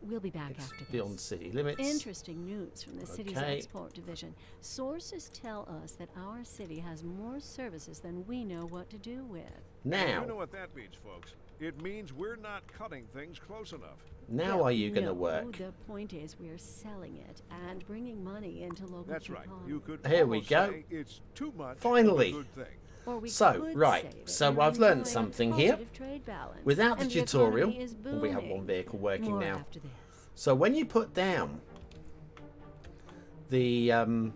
Speaker 3: We'll be back
Speaker 1: It's
Speaker 3: after this.
Speaker 1: beyond city limits.
Speaker 3: Interesting news from the city's
Speaker 1: Okay.
Speaker 3: export division. Sources tell us that our city has more services than we know what to do with.
Speaker 5: You
Speaker 1: Now,
Speaker 5: know what that means, folks. It means we're not cutting things close enough.
Speaker 1: now
Speaker 3: Well,
Speaker 1: are you going to
Speaker 3: no,
Speaker 1: work?
Speaker 3: The point is we're selling it and bringing money into local
Speaker 5: That's right.
Speaker 3: coupons.
Speaker 5: You could
Speaker 1: Here we
Speaker 5: almost
Speaker 1: go.
Speaker 5: say it's too much
Speaker 1: Finally.
Speaker 5: of a good thing.
Speaker 3: Or we
Speaker 1: So,
Speaker 3: could
Speaker 1: right,
Speaker 3: say that
Speaker 1: so
Speaker 3: we're
Speaker 1: I've learned
Speaker 3: enjoying
Speaker 1: something
Speaker 3: a
Speaker 1: here.
Speaker 3: positive trade balance,
Speaker 1: Without the
Speaker 3: and
Speaker 1: tutorial,
Speaker 3: economy is
Speaker 1: we have one
Speaker 3: booming.
Speaker 1: vehicle working
Speaker 3: More
Speaker 1: now.
Speaker 3: after this.
Speaker 1: So when you put down the, and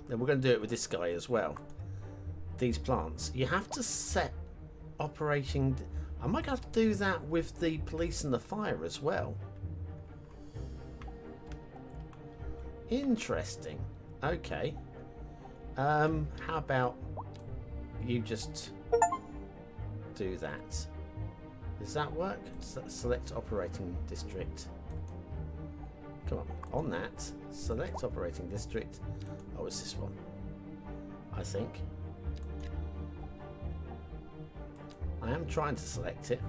Speaker 1: we're going to do it with this guy as well, these plants, you have to set operating. I might have to do that with the police and the fire as well. Interesting. Okay. How about you just do that? Does that work? Select operating district. Come on that. Select operating district. Oh, it's this one, I think. I am trying to select it.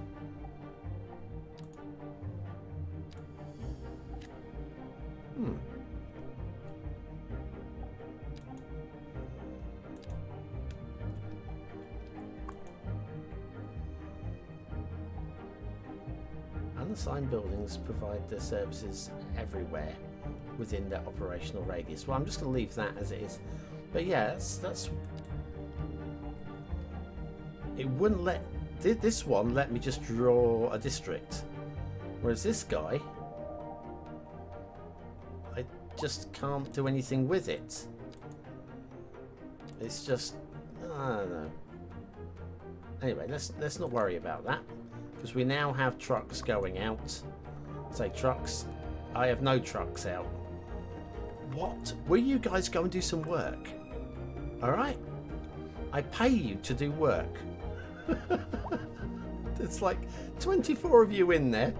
Speaker 1: Unassigned buildings provide their services everywhere within their operational radius. Well, I'm just going to leave that as it is. But yeah, that's it wouldn't let this one let me just draw a district, whereas this guy, I just can't do anything with it. It's just, I don't know. Anyway, let's not worry about that, because we now have trucks going out. Say trucks. I have no trucks out. What? Will you guys go and do some work? Alright? I pay you to do work. There's like 24 of you in there.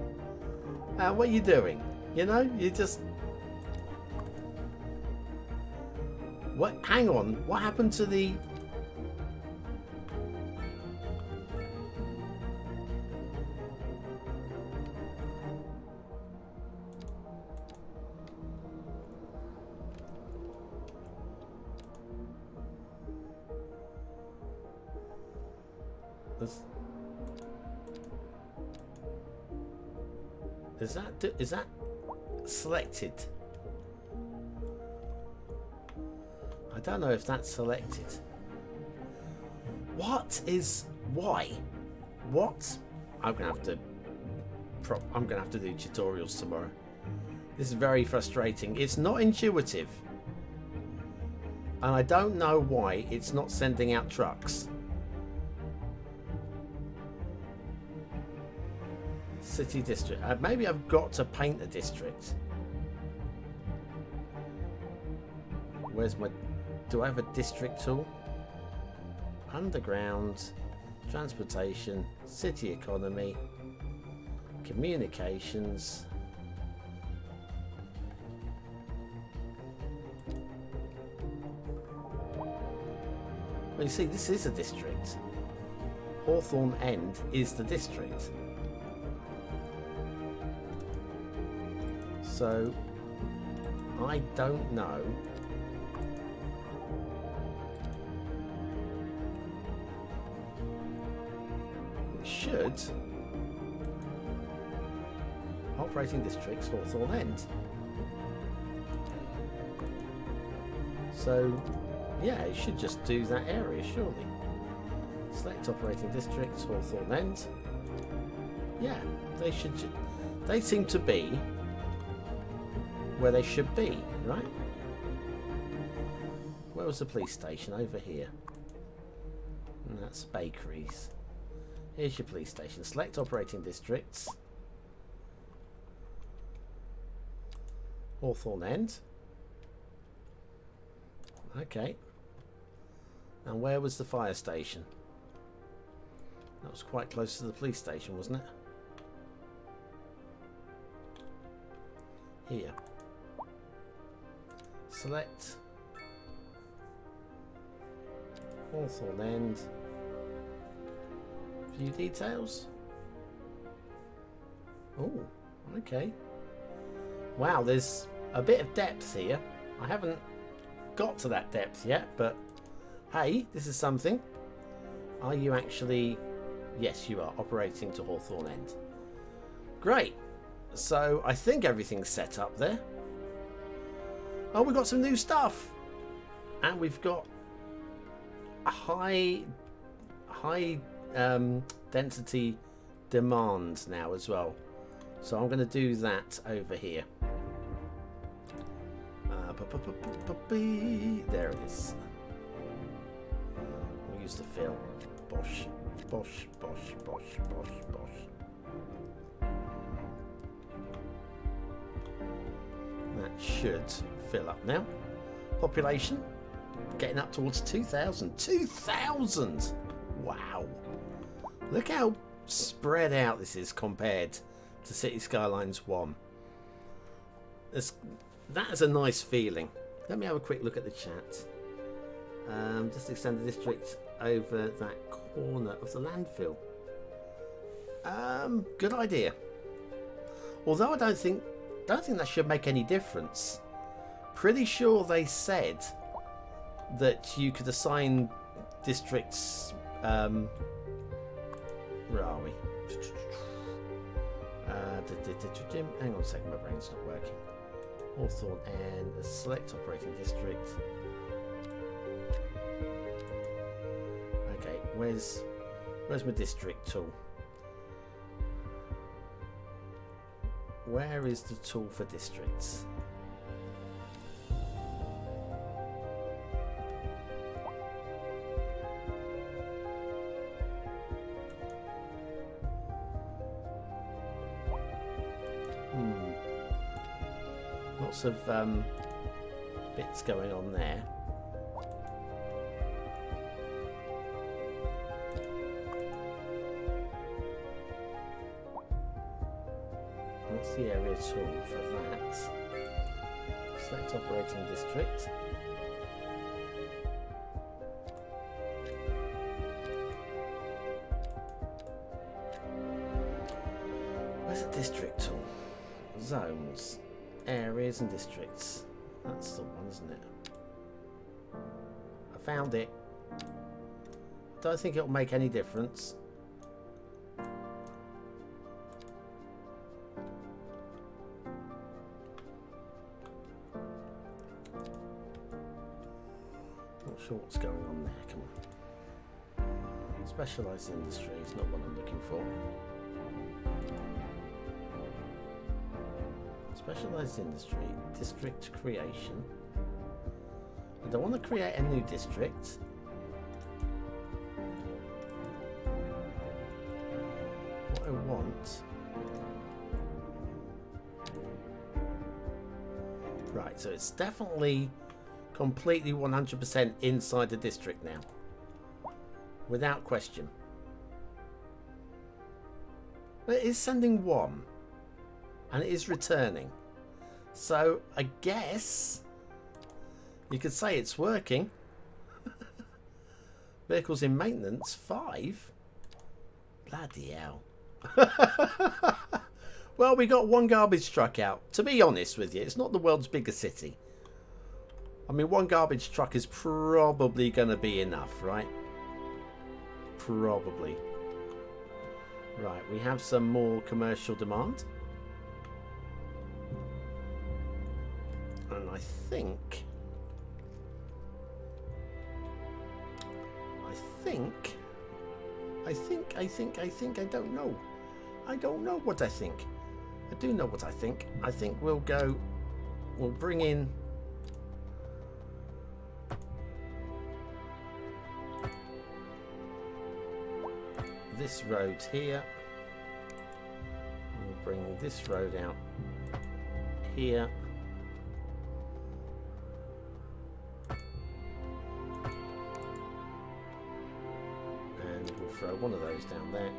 Speaker 1: What are you doing? You know, you just... What? Hang on. What happened to the... Is that selected? I don't know if that's selected. What is why? What? I'm gonna have to do tutorials tomorrow. This is very frustrating. It's not intuitive, and I don't know why it's not sending out trucks. City district. Maybe I've got to paint the district. Where's my... Do I have a district tool? Underground, transportation, city economy, communications. Well, you see, this is a district. Hawthorne End is the district. So, I don't know. It should. Operating districts, Hawthorne End. So, yeah, it should just do that area, surely. Select operating districts, Hawthorne End. Yeah, they should. They seem to be where they should be, right? Where was the police station? Over here. And that's bakeries. Here's your police station. Select operating districts. Hawthorne End. Okay. And where was the fire station? That was quite close to the police station, wasn't it? Here. Select Hawthorne End. View details. Oh, okay. Wow, there's a bit of depth here. I haven't got to that depth yet, but hey, this is something. Are you actually... Yes, you are operating to Hawthorne End. Great. So I think everything's set up there. Oh, we've got some new stuff. And we've got a high density demand now as well. So I'm going to do that over here. There it is. We'll use the fill. Bosh, bosh, bosh, bosh, bosh, bosh. That should fill up now. Population getting up towards 2,000. 2,000! Wow. Look how spread out this is compared to Cities Skylines 1. That is a nice feeling. Let me have a quick look at the chat. Just extend the district over that corner of the landfill. Good idea. Although I don't think that should make any difference. Pretty sure they said that you could assign districts. Where are we? Hang on a second, my brain's not working. Hawthorne and select operating district. Okay, where's my district tool? Where is the tool for districts? Lots of bits going on there. What's the area tool for that? Select operating district. Where's the district tool? Zones. Areas and districts. That's the one, isn't it? I found it. Don't think it'll make any difference. Not sure what's going on there. Come on. Specialised industry is not what I'm looking for. Specialised industry, district creation. I don't want to create a new district. What I want... Right, so it's definitely completely 100% inside the district now. Without question. But it is sending one. And it is returning. So I guess you could say it's working. Vehicles in maintenance 5. Bloody hell. Well, we got one garbage truck out. To be honest with you, it's not the world's biggest city. I mean, one garbage truck is probably going to be enough, right? Probably. Right, we have some more commercial demand. And I think, I don't know. I don't know what I think. I do know what I think. I think we'll bring in this road here. We'll bring this road out here. Throw one of those down there,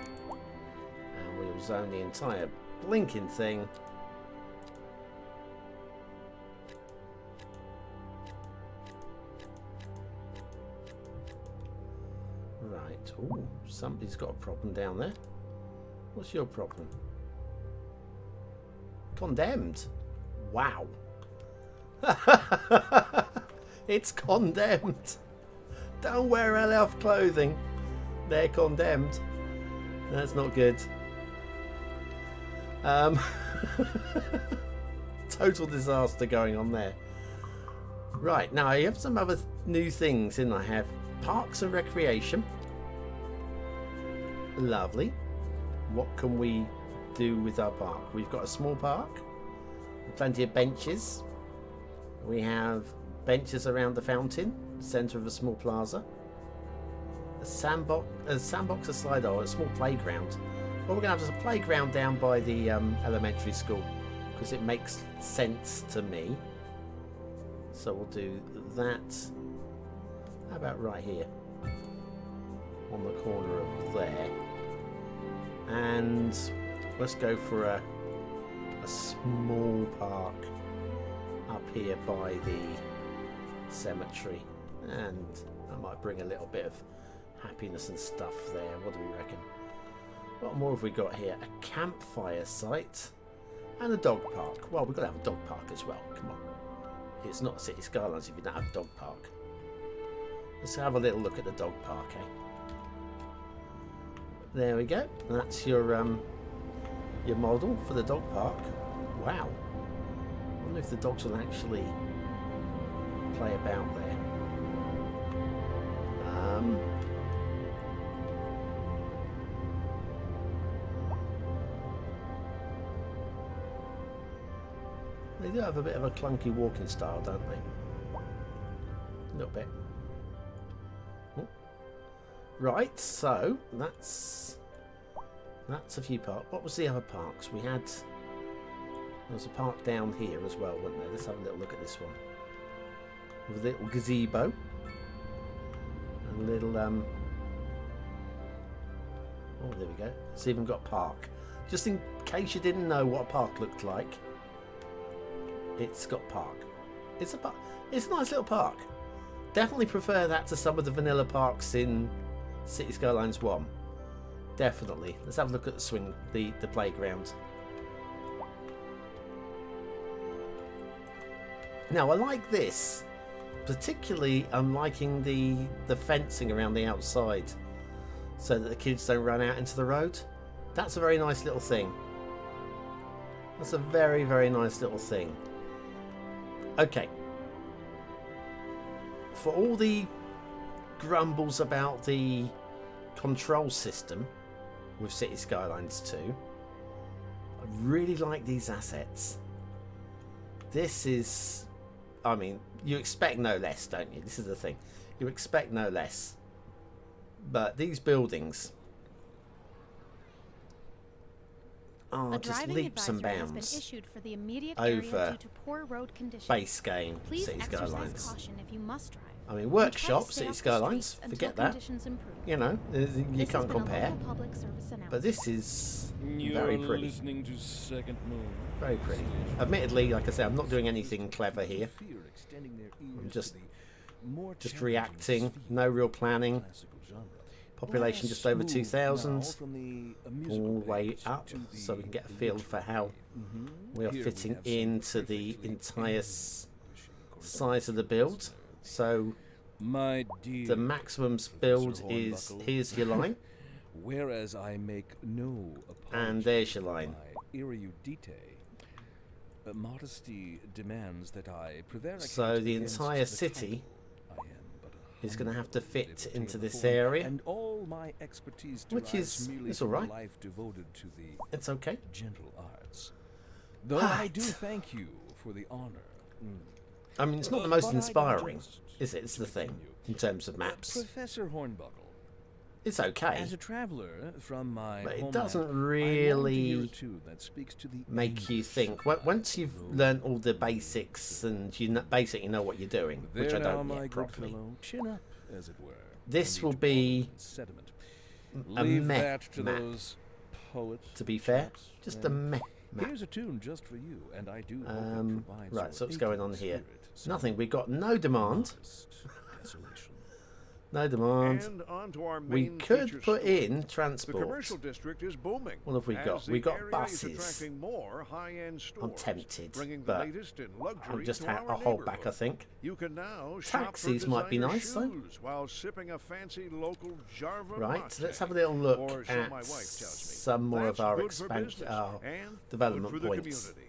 Speaker 1: and we'll zone the entire blinking thing right. Oh, somebody's got a problem down there. What's your problem? Condemned. Wow. It's condemned. Don't wear elf clothing. They're condemned. That's not good. Total disaster going on there. Right, now I have some other new things in. I have parks and recreation. Lovely. What can we do with our park? We've got a small park, plenty of benches. We have benches around the fountain, centre of a small plaza. A sandbox, a slide, or a small playground. Well, we're going to have a playground down by the elementary school because it makes sense to me. So we'll do that. How about right here? On the corner of there. And let's go for a small park up here by the cemetery. And I might bring a little bit of happiness and stuff there. What do we reckon? What more have we got here? A campfire site and a dog park. Well, we've got to have a dog park as well. Come on. It's not Cities Skylines if you don't have a dog park. Let's have a little look at the dog park, eh? There we go. That's your model for the dog park. Wow. I wonder if the dogs will actually play about there. They do have a bit of a clunky walking style, don't they? A little bit. Oh. Right, so that's a few parks. What was the other parks? We had... There was a park down here as well, wasn't there? Let's have a little look at this one. With a little gazebo. And a little... Oh, there we go. It's even got park. Just in case you didn't know what a park looked like. It's got park. It's a park. It's a nice little park. Definitely prefer that to some of the vanilla parks in Cities Skylines 1. Definitely. Let's have a look at the playground. Now I like this. Particularly I'm liking the fencing around the outside so that the kids don't run out into the road. That's a very nice little thing. That's a very, very nice little thing. Okay. For all the grumbles about the control system with Cities Skylines 2, I really like these assets. This is... I mean, you expect no less, don't you? This is the thing. You expect no less. But these buildings are just leaps and bounds over base game Cities Skylines. I mean, workshop Cities Skylines, forget that. You know, you can't compare. But this is very pretty. Very pretty. Admittedly, like I say, I'm not doing anything clever here. I'm just reacting. No real planning. Population just over 2,000, all the way up, so we can get a feel for how we are fitting into the entire size of the build. So the maximum build is, here's your line,
Speaker 7: whereas I make no
Speaker 1: and there's your line.
Speaker 7: Modesty demands that I
Speaker 1: so the entire city is going to have to fit into this area,
Speaker 7: and all my expertise,
Speaker 1: which is it's all right.
Speaker 7: Life devoted to the
Speaker 1: it's okay.
Speaker 7: Gentle arts. Though I do thank you for the honor.
Speaker 1: I mean, it's not the most inspiring, is it? It's the thing in terms of maps.
Speaker 7: Professor Hornbuckle.
Speaker 1: It's okay.
Speaker 7: As a traveler from my
Speaker 1: but it doesn't really make you think. Once you've learnt all the basics and you basically know what you're doing, which I don't yet properly.
Speaker 7: Chin up, as it were.
Speaker 1: This will be a meh map. To be fair, just a meh map.
Speaker 7: Here's a tune just for you, and I do hope it provides
Speaker 1: right, so what's going on here? Nothing. We've got no demand. No demand.
Speaker 5: And on to our
Speaker 1: We
Speaker 5: main
Speaker 1: could
Speaker 5: feature
Speaker 1: put
Speaker 5: story.
Speaker 1: in
Speaker 5: The
Speaker 1: transport.
Speaker 5: commercial district is booming.
Speaker 1: What have we
Speaker 5: as
Speaker 1: got?
Speaker 5: the
Speaker 1: We got
Speaker 5: area is
Speaker 1: buses.
Speaker 5: attracting more high-end stores,
Speaker 1: I'm tempted,
Speaker 5: bringing the
Speaker 1: but
Speaker 5: latest in
Speaker 1: I'll
Speaker 5: luxury
Speaker 1: just
Speaker 5: to our
Speaker 1: hold back, I
Speaker 5: neighborhood.
Speaker 1: think.
Speaker 5: You can now
Speaker 1: Taxis
Speaker 5: shop for
Speaker 1: might be
Speaker 5: designer
Speaker 1: nice, though.
Speaker 5: shoes while sipping a fancy local Java
Speaker 1: Right,
Speaker 5: latte.
Speaker 1: let's have a little look
Speaker 5: Or so my
Speaker 1: at
Speaker 5: wife tells me.
Speaker 1: some more
Speaker 5: That's
Speaker 1: of our
Speaker 5: good for business and
Speaker 1: development
Speaker 5: good for the
Speaker 1: points.
Speaker 5: community.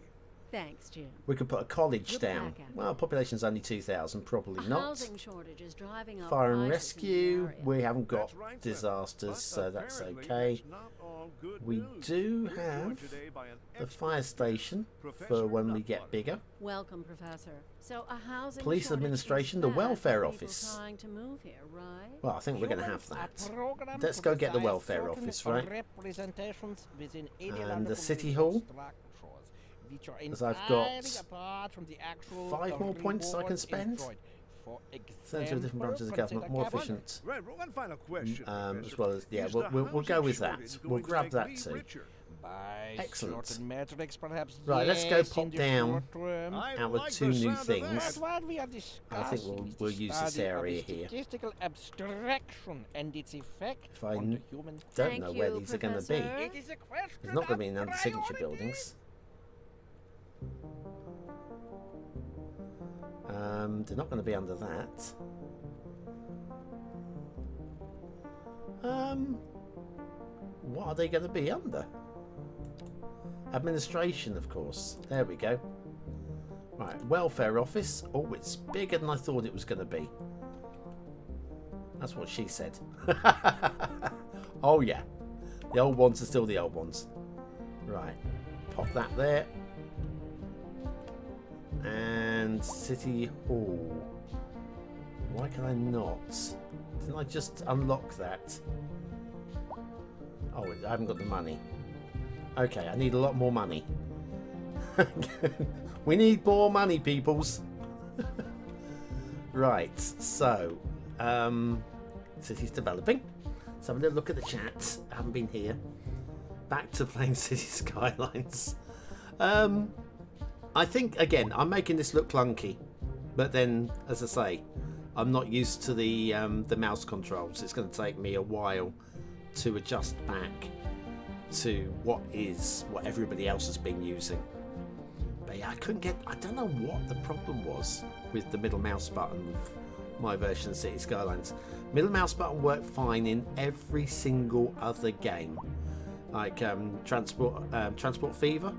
Speaker 3: Thanks, Jim.
Speaker 1: We could put a college
Speaker 3: Good
Speaker 1: down.
Speaker 3: blackout.
Speaker 1: Well, population's only 2,000, probably
Speaker 3: A
Speaker 1: not.
Speaker 3: housing shortage is driving up
Speaker 1: Fire and
Speaker 3: prices in the
Speaker 1: rescue,
Speaker 3: area.
Speaker 1: we haven't got
Speaker 5: That's right,
Speaker 1: disasters,
Speaker 5: but
Speaker 1: so that's
Speaker 5: apparently
Speaker 1: okay.
Speaker 5: that's not all good
Speaker 1: We
Speaker 5: news.
Speaker 1: do
Speaker 5: We're
Speaker 1: have
Speaker 5: joined today by an
Speaker 1: the
Speaker 5: expert
Speaker 1: fire station
Speaker 5: Professor
Speaker 1: for when we
Speaker 5: Nutbutter.
Speaker 1: get bigger.
Speaker 3: Welcome, Professor. So a housing
Speaker 1: Police
Speaker 3: shortage
Speaker 1: administration,
Speaker 3: is
Speaker 1: the
Speaker 3: bad
Speaker 1: welfare
Speaker 3: for people
Speaker 1: office.
Speaker 3: trying to move here, right?
Speaker 1: Well, I think we're going to have
Speaker 6: Humans
Speaker 1: that.
Speaker 6: are programmed
Speaker 1: Let's
Speaker 6: to
Speaker 1: go get the
Speaker 6: desire
Speaker 1: welfare
Speaker 6: certain
Speaker 1: office, right?
Speaker 6: Representations within
Speaker 1: And the
Speaker 6: ideological
Speaker 1: city hall.
Speaker 6: structures, which are
Speaker 1: As I've got
Speaker 6: entirely apart from the actual
Speaker 1: 5 more points I can
Speaker 6: rewards
Speaker 1: spend.
Speaker 6: enjoyed. For
Speaker 1: Centre of different
Speaker 6: example,
Speaker 1: branches of
Speaker 6: consider
Speaker 1: government, more
Speaker 6: capital.
Speaker 1: efficient.
Speaker 5: Right, one final question.
Speaker 1: As
Speaker 5: Professor.
Speaker 1: well as, yeah,
Speaker 5: Is
Speaker 1: we'll
Speaker 5: the
Speaker 1: go
Speaker 5: housing
Speaker 1: with that.
Speaker 5: shortage
Speaker 1: We'll
Speaker 5: going to
Speaker 1: grab
Speaker 5: make
Speaker 1: that
Speaker 5: me
Speaker 1: too.
Speaker 5: richer?
Speaker 6: By
Speaker 1: Excellent.
Speaker 6: certain metrics, perhaps.
Speaker 1: Right, let's go
Speaker 6: yes,
Speaker 1: pop
Speaker 6: in the
Speaker 1: down
Speaker 6: short term.
Speaker 5: I
Speaker 1: our
Speaker 5: like
Speaker 1: two
Speaker 5: the
Speaker 1: new
Speaker 5: sound of
Speaker 1: things.
Speaker 6: But
Speaker 5: that.
Speaker 6: what we are
Speaker 1: I think
Speaker 6: discussing is
Speaker 1: we'll
Speaker 6: the
Speaker 1: use this
Speaker 6: study of
Speaker 1: area
Speaker 6: the
Speaker 1: here.
Speaker 6: statistical abstraction and its effect
Speaker 1: If I
Speaker 6: on the human.
Speaker 1: don't
Speaker 3: Thank
Speaker 1: know where
Speaker 3: you,
Speaker 1: these are going to be.
Speaker 3: Professor.
Speaker 6: It is a question
Speaker 1: There's not going to be
Speaker 6: of
Speaker 1: any under signature
Speaker 6: priorities.
Speaker 1: buildings. They're not going to be under that. What are they going to be under? Administration, of course. There we go. Right, welfare office. Oh, it's bigger than I thought it was going to be. That's what she said. Oh, yeah. The old ones are still the old ones. Right, pop that there. And City Hall. Why can I not? Didn't I just unlock that? Oh, I haven't got the money. Okay, I need a lot more money. We need more money, peoples. Right, so city's developing. Let's have a little look at the chat. I haven't been here. Back to playing Cities Skylines. I think again I'm making this look clunky, but then, as I say, I'm not used to the mouse controls. It's going to take me a while to adjust back to what everybody else has been using. But yeah, I don't know what the problem was with the middle mouse button of my version of Cities Skylines. Middle mouse button worked fine in every single other game, like Transport Fever.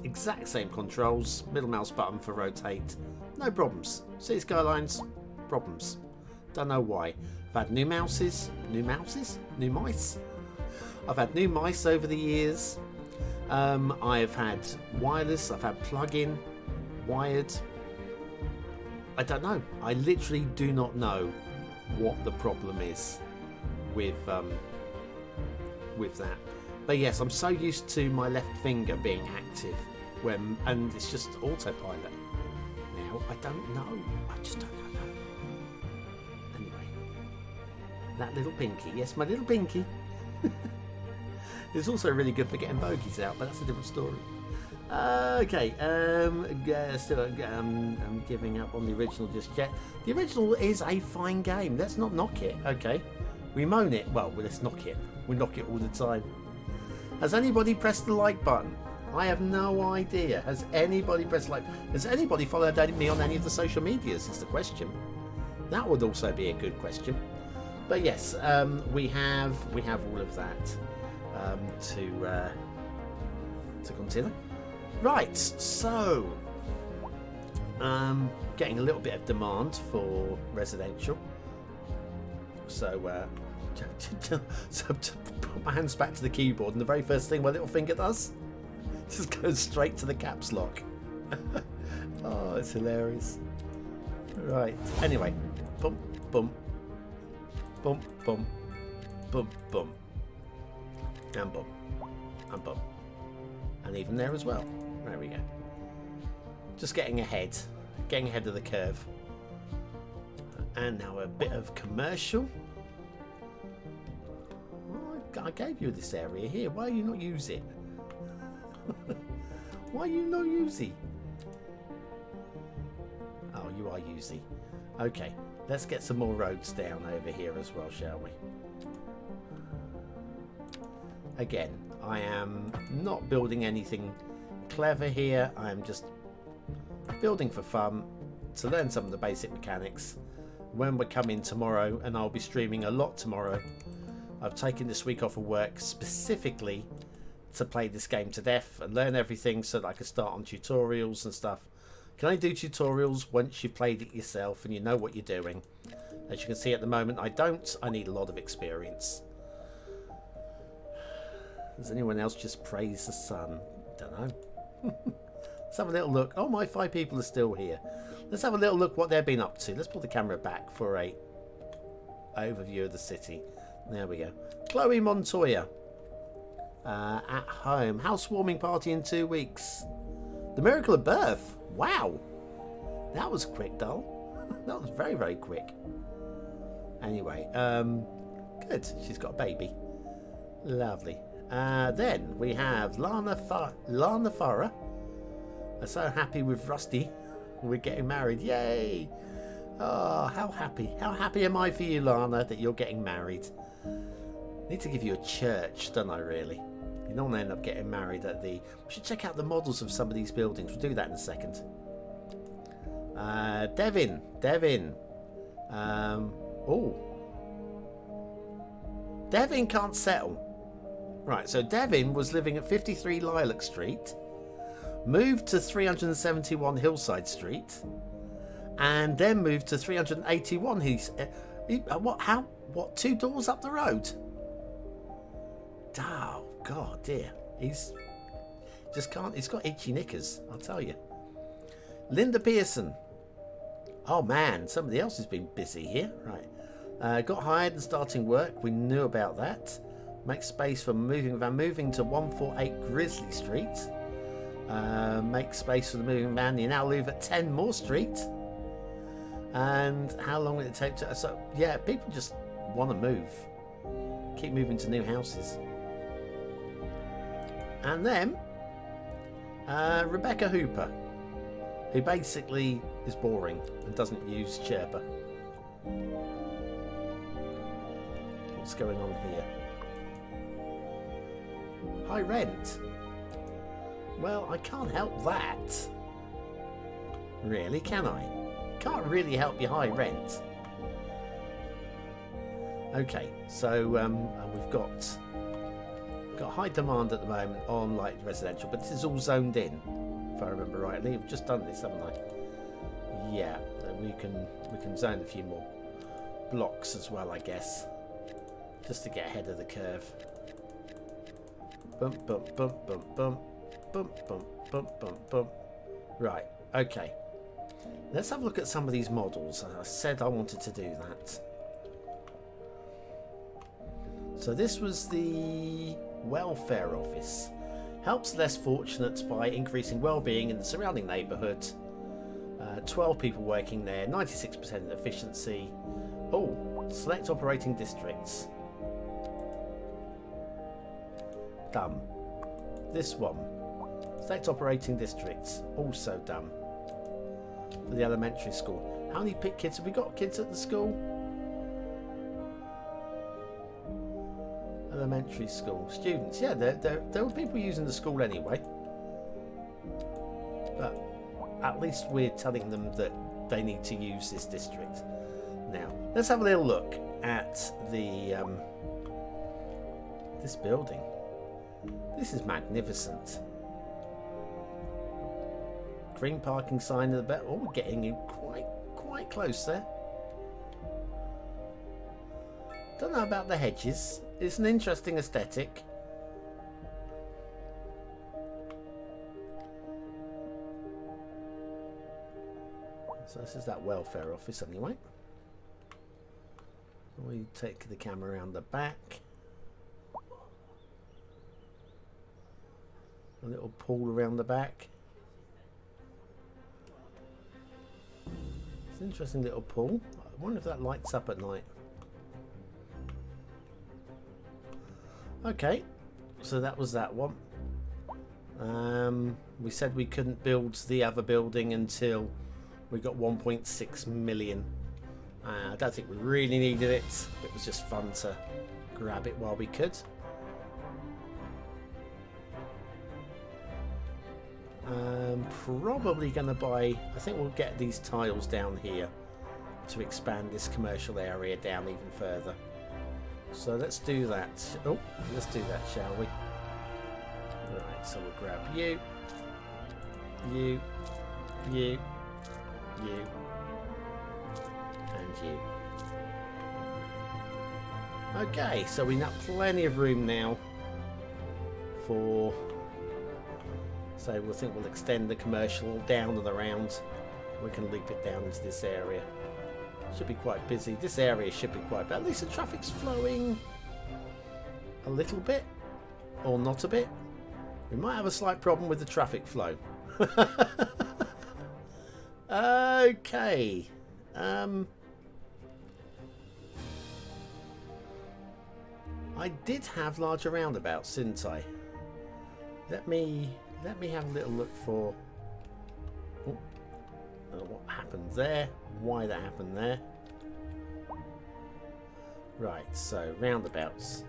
Speaker 1: Exact same controls, middle mouse button for rotate, no problems. Cities Skylines, problems. Don't know why. I've had new mice. I've had new mice over the years. I've had wireless, I've had plug-in, wired. I don't know. I literally do not know what the problem is with that. But yes, I'm so used to my left finger being active and it's just autopilot. Now I don't know. I just don't know. Anyway, that little pinky. Yes, my little pinky. It's also really good for getting bogies out, but that's a different story. Okay, still I'm giving up on the original just yet. The original is a fine game. Let's not knock it. Okay, we moan it. Well, let's knock it. We knock it all the time. Has anybody pressed the like button? I have no idea. Has anybody pressed like? Has anybody followed me on any of the social medias? Is the question. That would also be a good question. But yes, we have all of that to consider. Right, so getting a little bit of demand for residential. So so to put my hands back to the keyboard, and the very first thing my little finger does just goes straight to the caps lock. Oh, it's hilarious. Right. Anyway, bump, bump, bump, bump, bump, bump, and bump, and bump, and even there as well. There we go. Just getting ahead of the curve. And now a bit of commercial. I gave you this area here. Why are you not using it? Why are you not using? Oh, you are using. Okay, let's get some more roads down over here as well, shall we? Again, I am not building anything clever here. I am just building for fun, to learn some of the basic mechanics. When we come in tomorrow, and I'll be streaming a lot tomorrow, I've taken this week off of work specifically to play this game to death and learn everything so that I can start on tutorials and stuff. Can I do tutorials once you've played it yourself and you know what you're doing? As you can see at the moment, I don't. I need a lot of experience. Does anyone else just praise the sun? Don't know. Let's have a little look. Oh, my 5 people are still here. Let's have a little look what they've been up to. Let's pull the camera back for a overview of the city. There we go. Chloe Montoya. At home. Housewarming party in 2 weeks. The miracle of birth. Wow. That was quick, doll. That was very, very quick. Anyway, good. She's got a baby. Lovely. Then we have Lana Farah. I'm so happy with Rusty. We're getting married. Yay. Oh, how happy. How happy am I for you, Lana, that you're getting married. Need to give you a church, don't I, really? You don't want to end up getting married at the... We should check out the models of some of these buildings. We'll do that in a second. Devin. Oh. Devin can't settle. Right, so Devin was living at 53 Lilac Street, moved to 371 Hillside Street, and then moved to 381. What? 2 doors up the road? Oh God, dear. He's got itchy knickers, I'll tell you. Linda Pearson. Oh man, somebody else has been busy here. Right. Got hired and starting work. We knew about that. Make space for moving van. Moving to 148 Grizzly Street. Make space for the moving van. You now live at 10 Moore Street. And how long will it take to... So, yeah, people just want to move. Keep moving to new houses. And then, Rebecca Hooper, who basically is boring and doesn't use Sherpa. What's going on here? High rent. Well, I can't help that. Really, can I? Can't really help your high rent. Okay, so we've got high demand at the moment on like residential, but this is all zoned in, if I remember rightly. We've just done this, haven't I? Yeah, we can zone a few more blocks as well, I guess, just to get ahead of the curve. Bump, bump, bump, bump, bump, bump, bump, bump, bump, bump. Right, okay. Let's have a look at some of these models. I said I wanted to do that. So this was the welfare office. Helps less fortunate by increasing well-being in the surrounding neighbourhood. 12 people working there, 96% efficiency. Oh, select operating districts. Done. This one. Select operating districts. Also done. For the elementary school. How many kids have we got? Kids at the school? Elementary school. Students. Yeah, there were people using the school anyway. But at least we're telling them that they need to use this district. Now, let's have a little look at the this building. This is magnificent. Green parking sign in the back. Oh, we're getting in quite close there. Don't know about the hedges. It's an interesting aesthetic. So this is that welfare office anyway. We take the camera around the back. A little pool around the back. It's an interesting little pool. I wonder if that lights up at night. Okay, so that was that one. We said we couldn't build the other building until we got 1.6 million I don't think we really needed it. It was just fun to grab it while we could. Probably going to buy... I think we'll get these tiles down here to expand this commercial area down even further. So let's do that. Oh, let's do that, shall we? Right, so we'll grab you, you, you, you, and you. Okay, so we have plenty of room now for... So we'll think we'll extend the commercial down and around. We can loop it down into this area. Should be quite busy. This area should be quite bad. At least the traffic's flowing a little bit, or not a bit. We might have a slight problem with the traffic flow. Okay. I did have larger roundabouts, didn't I? Let me have a little look for what happened there, why that happened there. Right, so roundabouts.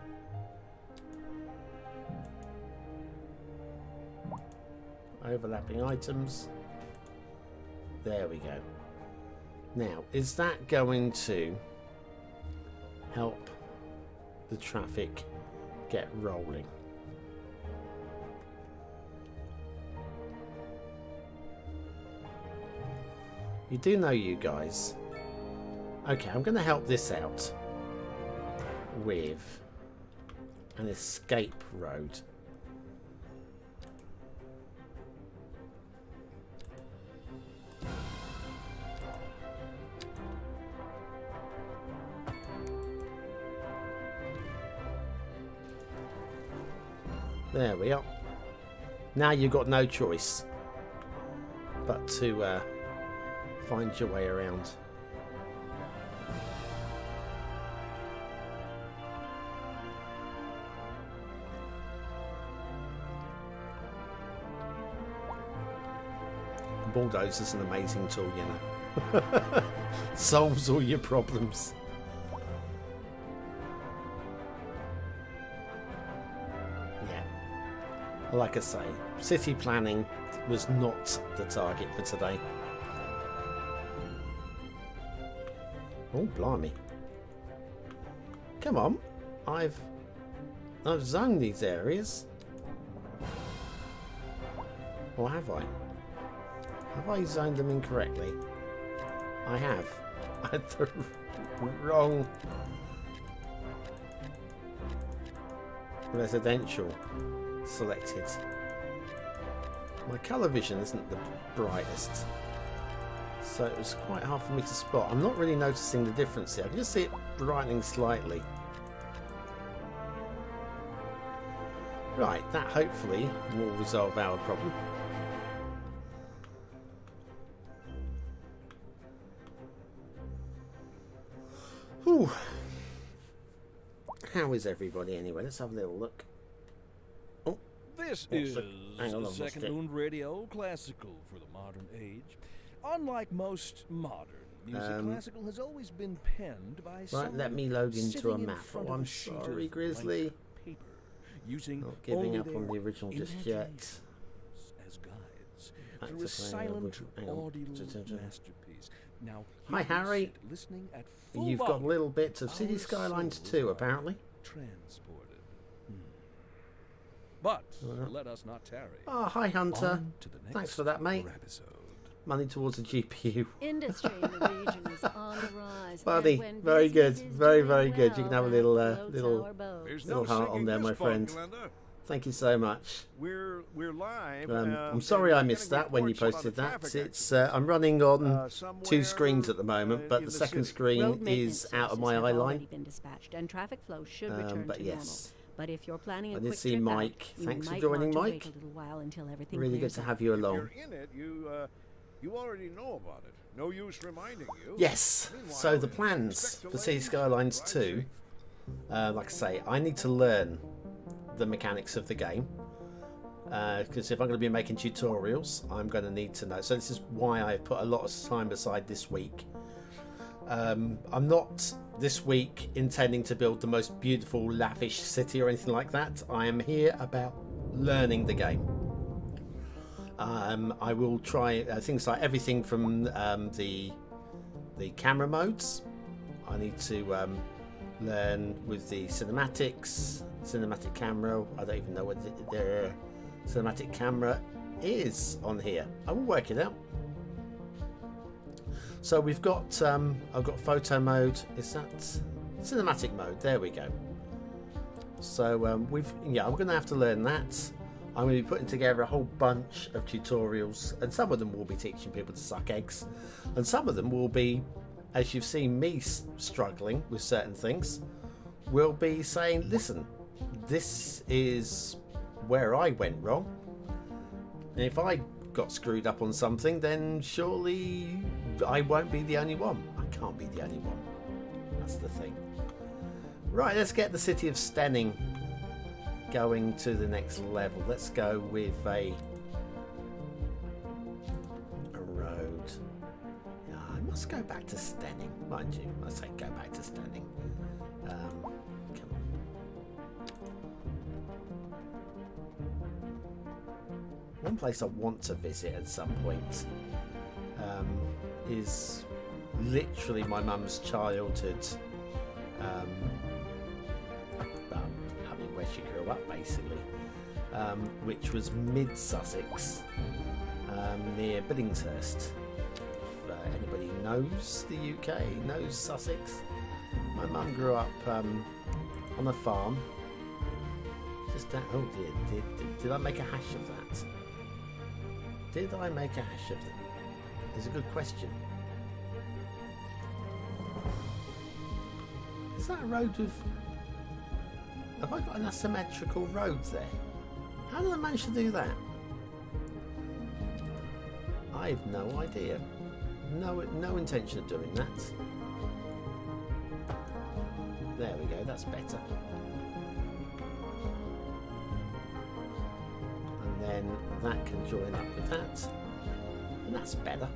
Speaker 1: Overlapping items. There we go. Now, is that going to help the traffic get rolling? You do know, you guys. Okay, I'm going to help this out with an escape road. There we are. Now you've got no choice but to find your way around. The bulldozer's an amazing tool, you know. Solves all your problems. Yeah. Like I say, city planning was not the target for today. Oh, blimey. Come on. I've zoned these areas. Or have I? Have I zoned them incorrectly? I have. I had the wrong residential selected. My colour vision isn't the brightest, so it was quite hard for me to spot. I'm not really noticing the difference here. I can just see it brightening slightly. Right, that hopefully will resolve our problem. Whew. How is everybody anyway? Let's have a little look. Oh,
Speaker 2: This
Speaker 1: What's
Speaker 2: is
Speaker 1: the- hang on,
Speaker 2: the
Speaker 1: I've lost
Speaker 2: second
Speaker 1: it.
Speaker 2: owned radio classical for the modern age. Unlike most modern music, classical has always been penned by someone
Speaker 1: let me load into
Speaker 2: sitting
Speaker 1: a
Speaker 2: in
Speaker 1: map.
Speaker 2: front
Speaker 1: Oh,
Speaker 2: of
Speaker 1: I'm
Speaker 2: a sheet of
Speaker 1: sorry,
Speaker 2: blank
Speaker 1: Grizzly.
Speaker 2: paper, using
Speaker 1: Not giving
Speaker 2: only
Speaker 1: up on the
Speaker 2: their
Speaker 1: original just yet.
Speaker 2: imaginations as guides
Speaker 1: Back
Speaker 2: through
Speaker 1: to
Speaker 2: a
Speaker 1: playing
Speaker 2: silent
Speaker 1: with- hang on.
Speaker 2: audio masterpiece. Now,
Speaker 1: Hi,
Speaker 2: here we
Speaker 1: Harry.
Speaker 2: sit, listening at full
Speaker 1: You've got
Speaker 2: volume.
Speaker 1: little bits of
Speaker 2: Our
Speaker 1: Cities Skylines
Speaker 2: souls
Speaker 1: 2,
Speaker 2: are
Speaker 1: apparently.
Speaker 2: transported. But
Speaker 1: Well,
Speaker 2: let us not tarry.
Speaker 1: Oh, hi, Hunter.
Speaker 2: On to the next
Speaker 1: Thanks for that, mate.
Speaker 2: episode.
Speaker 1: Money towards a GPU.
Speaker 3: Industry in the region is on the rise.
Speaker 1: Buddy,
Speaker 3: and when
Speaker 1: very good.
Speaker 3: business is
Speaker 1: Very,
Speaker 3: doing
Speaker 1: very good. You
Speaker 3: well,
Speaker 1: can have a
Speaker 3: that
Speaker 1: little,
Speaker 3: floats
Speaker 1: little-
Speaker 3: our boat.
Speaker 5: There's
Speaker 1: Little
Speaker 5: no
Speaker 1: heart on
Speaker 5: singing
Speaker 1: there,
Speaker 5: this
Speaker 1: my
Speaker 5: boat,
Speaker 1: friend.
Speaker 5: Glenda.
Speaker 1: Thank you so much.
Speaker 5: We're live.
Speaker 1: I'm sorry I missed that when you posted that. It's I'm running on two screens at the moment, but the second
Speaker 3: Road
Speaker 1: screen
Speaker 3: maintenance
Speaker 1: is out of
Speaker 3: services
Speaker 1: my
Speaker 3: have
Speaker 1: eye
Speaker 3: already
Speaker 1: line.
Speaker 3: been dispatched, and traffic flow should return
Speaker 1: But
Speaker 3: to
Speaker 1: yes.
Speaker 3: normal. But if you're planning a
Speaker 1: I did
Speaker 3: quick
Speaker 1: see
Speaker 3: trip
Speaker 1: Mike.
Speaker 3: out, you
Speaker 1: Thanks for
Speaker 3: might
Speaker 1: joining,
Speaker 3: want to
Speaker 1: Mike.
Speaker 3: wait a little while until everything
Speaker 1: Really good
Speaker 3: clears
Speaker 1: to
Speaker 3: up.
Speaker 1: have you
Speaker 5: If
Speaker 1: along.
Speaker 5: you're in it, you already know about it. No use reminding you.
Speaker 1: Yes. So the plans for Cities Skylines 2, like I say, I need to learn the mechanics of the game. Because if I'm going to be making tutorials, I'm going to need to know. So this is why I've put a lot of time aside this week I'm not this week intending to build the most beautiful, lavish city or anything like that. I am here about learning the game. I will try things like everything from the camera modes. I need to learn with the cinematic camera. I don't even know what the cinematic camera is on here. I will work it out. So we've got I've got photo mode. Is that cinematic mode? There we go. So I'm going to have to learn that. I'm going to be putting together a whole bunch of tutorials, and some of them will be teaching people to suck eggs, and some of them will be, as you've seen me struggling with certain things, will be saying, listen, this is where I went wrong, and if I got screwed up on something, then surely I won't be the only one. I can't be the only one. That's the thing. Right, let's get the city of Stenning going to the next level. Let's go with a road. Yeah, I must go back to Stenning, mind you. I say go back to Stenning. Come on. One place I want to visit at some point is literally my mum's childhood. Where she grew up, basically, which was mid Sussex, near Billingshurst. If anybody knows the UK, knows Sussex, my mum grew up on a farm. Just down. Oh dear, did I make a hash of that? Did I make a hash of it? It's a good question. Is that a road with... Have I got an asymmetrical road there? How did I manage to do that? I have no idea. No intention of doing that. There we go, that's better. And then that can join up with that. And that's better.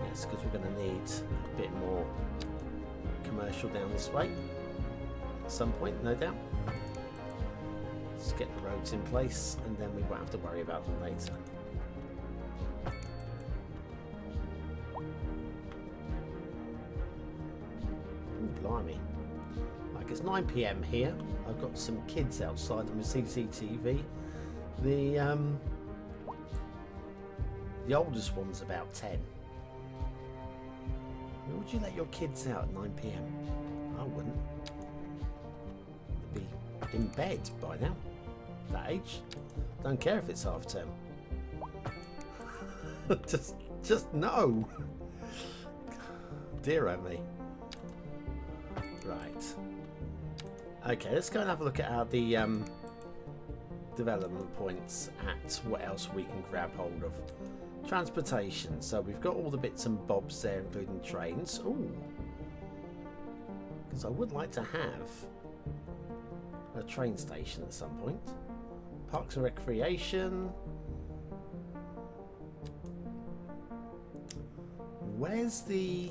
Speaker 1: Yes, because we're going to need a bit more commercial down this way. At some point, no doubt. Let's get the roads in place and then we won't have to worry about them later. Ooh, blimey. Like, it's 9 PM here. I've got some kids outside on the CCTV. The oldest one's about 10. Would you let your kids out at 9 PM? I wouldn't. Be in bed by now, that age. Don't care if it's half term. just no. Dear oh me. Right. Okay, let's go and have a look at how the development points at what else we can grab hold of. Transportation. So we've got all the bits and bobs there, including trains. Ooh. Because I would like to have a train station at some point. Parks and recreation. Where's the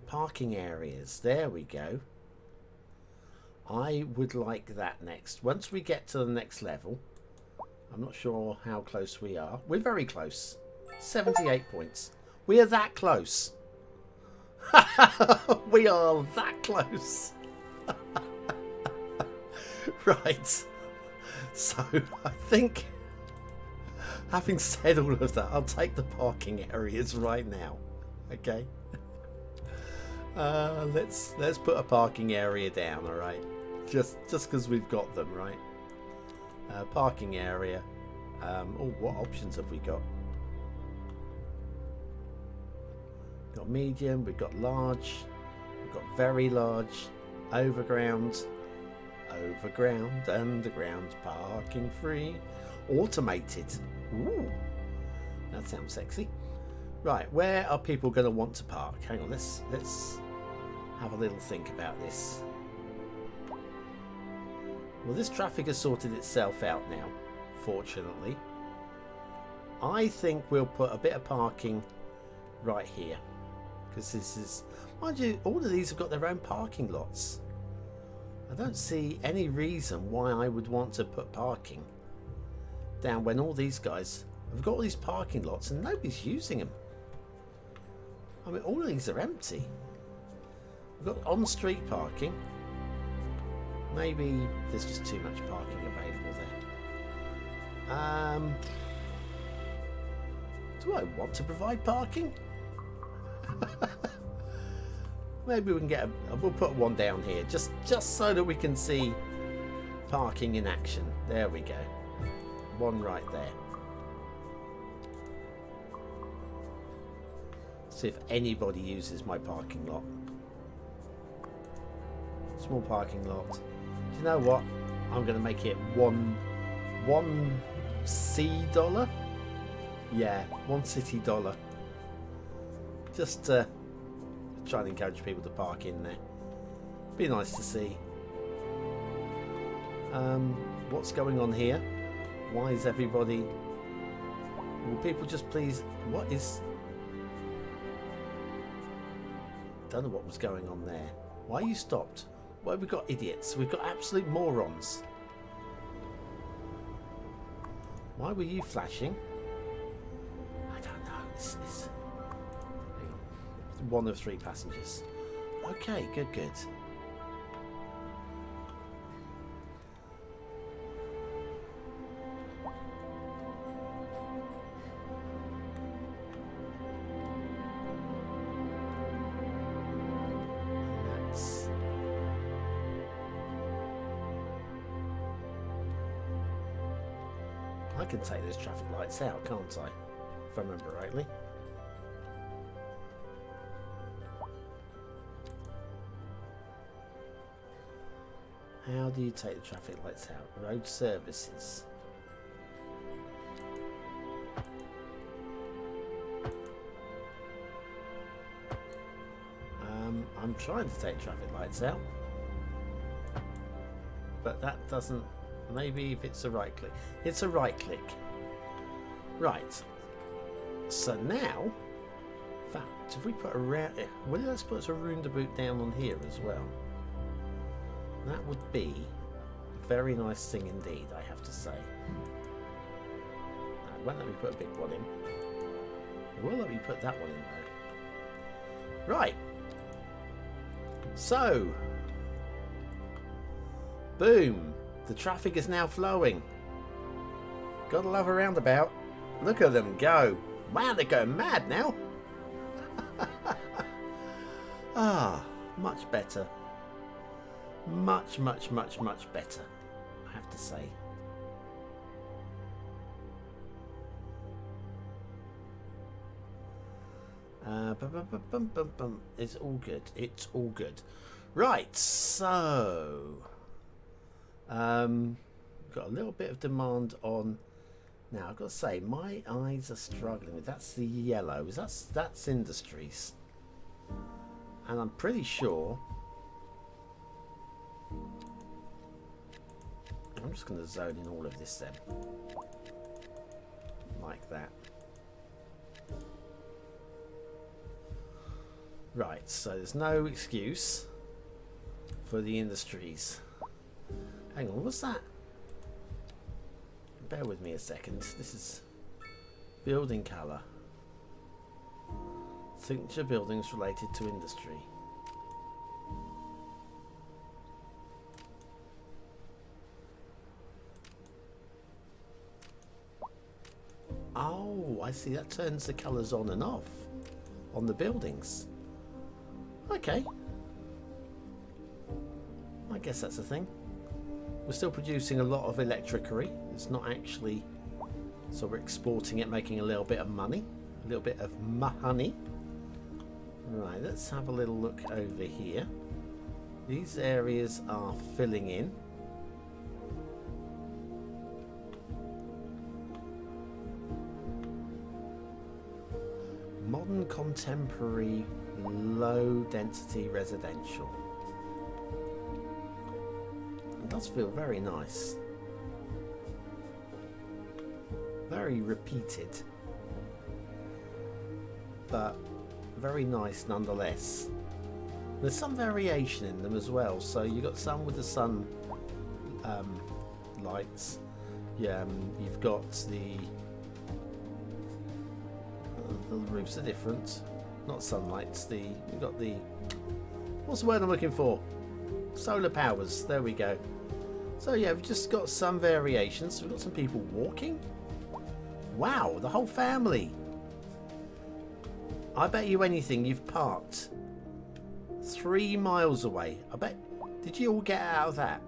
Speaker 1: parking areas? There we go. I would like that next. Once we get to the next level, I'm not sure how close we are. We're very close. 78 points. We are that close. We are that close. Right. So I think, having said all of that, I'll take the parking areas right now. Okay. Let's put a parking area down. All right. Just because we've got them, right. Parking area. Oh, what options have we got? We've got medium. We've got large. We've got very large. Overground. Overground, underground, parking free, automated. Ooh, that sounds sexy. Right, where are people going to want to park? Hang on, let's have a little think about this. Well, this traffic has sorted itself out now, fortunately. I think we'll put a bit of parking right here. Because this is, mind you, all of these have got their own parking lots. I don't see any reason why I would want to put parking down when all these guys have got all these parking lots and nobody's using them. I mean, all of these are empty. We've got on-street parking. Maybe there's just too much parking available there. Do I want to provide parking? Maybe we can get we'll put one down here just so that we can see parking in action. There we go. One right there. See if anybody uses my parking lot. Small parking lot. Do you know what? I'm going to make it one C dollar. Yeah, $1 city. Just try and encourage people to park in there. Be nice to see. What's going on here? Why is everybody... Will people just please... What is... Don't know what was going on there. Why are you stopped? Why have we got idiots? We've got absolute morons. Why were you flashing? I don't know. This is... Hang on. One of 3 passengers. Okay, good. I can take those traffic lights out, can't I? If I remember rightly. How do you take the traffic lights out? Road services. I'm trying to take traffic lights out, but that doesn't. Maybe if it's a right click. It's a right click. Right. So now, in fact, if we put a well, let's put a roundabout down on here as well. That would be a very nice thing indeed, I have to say. It won't let me put a big one in. It will let me put that one in though. Right. So, boom. The traffic is now flowing. Gotta love a roundabout. Look at them go. Wow, they're going mad now. Ah, much better. Much better, I have to say. It's all good. It's all good. Right, so... got a little bit of demand on. Now I've got to say my eyes are struggling with that's the yellow. That's industries, and I'm pretty sure. I'm just going to zone in all of this then, like that. Right, so there's no excuse for the industries. Hang on, what's that? Bear with me a second. This is building colour. Signature buildings related to industry. Oh, I see. That turns the colours on and off on the buildings. Okay. I guess that's a thing. We're still producing a lot of electricity. It's not actually... So we're exporting it, making a little bit of money. A little bit of honey. Right, let's have a little look over here. These areas are filling in. Modern, contemporary, low density residential. It does feel very nice. Very repeated. but very nice nonetheless. There's some variation in them as well. So you've got some with the sun lights. Yeah, you've got the roofs are different. Not sunlights. You've got the, what's the word I'm looking for? Solar powers. There we go. So yeah, we've just got some variations. We've got some people walking. Wow, the whole family. I bet you anything you've parked 3 miles away. I bet. Did you all get out of that?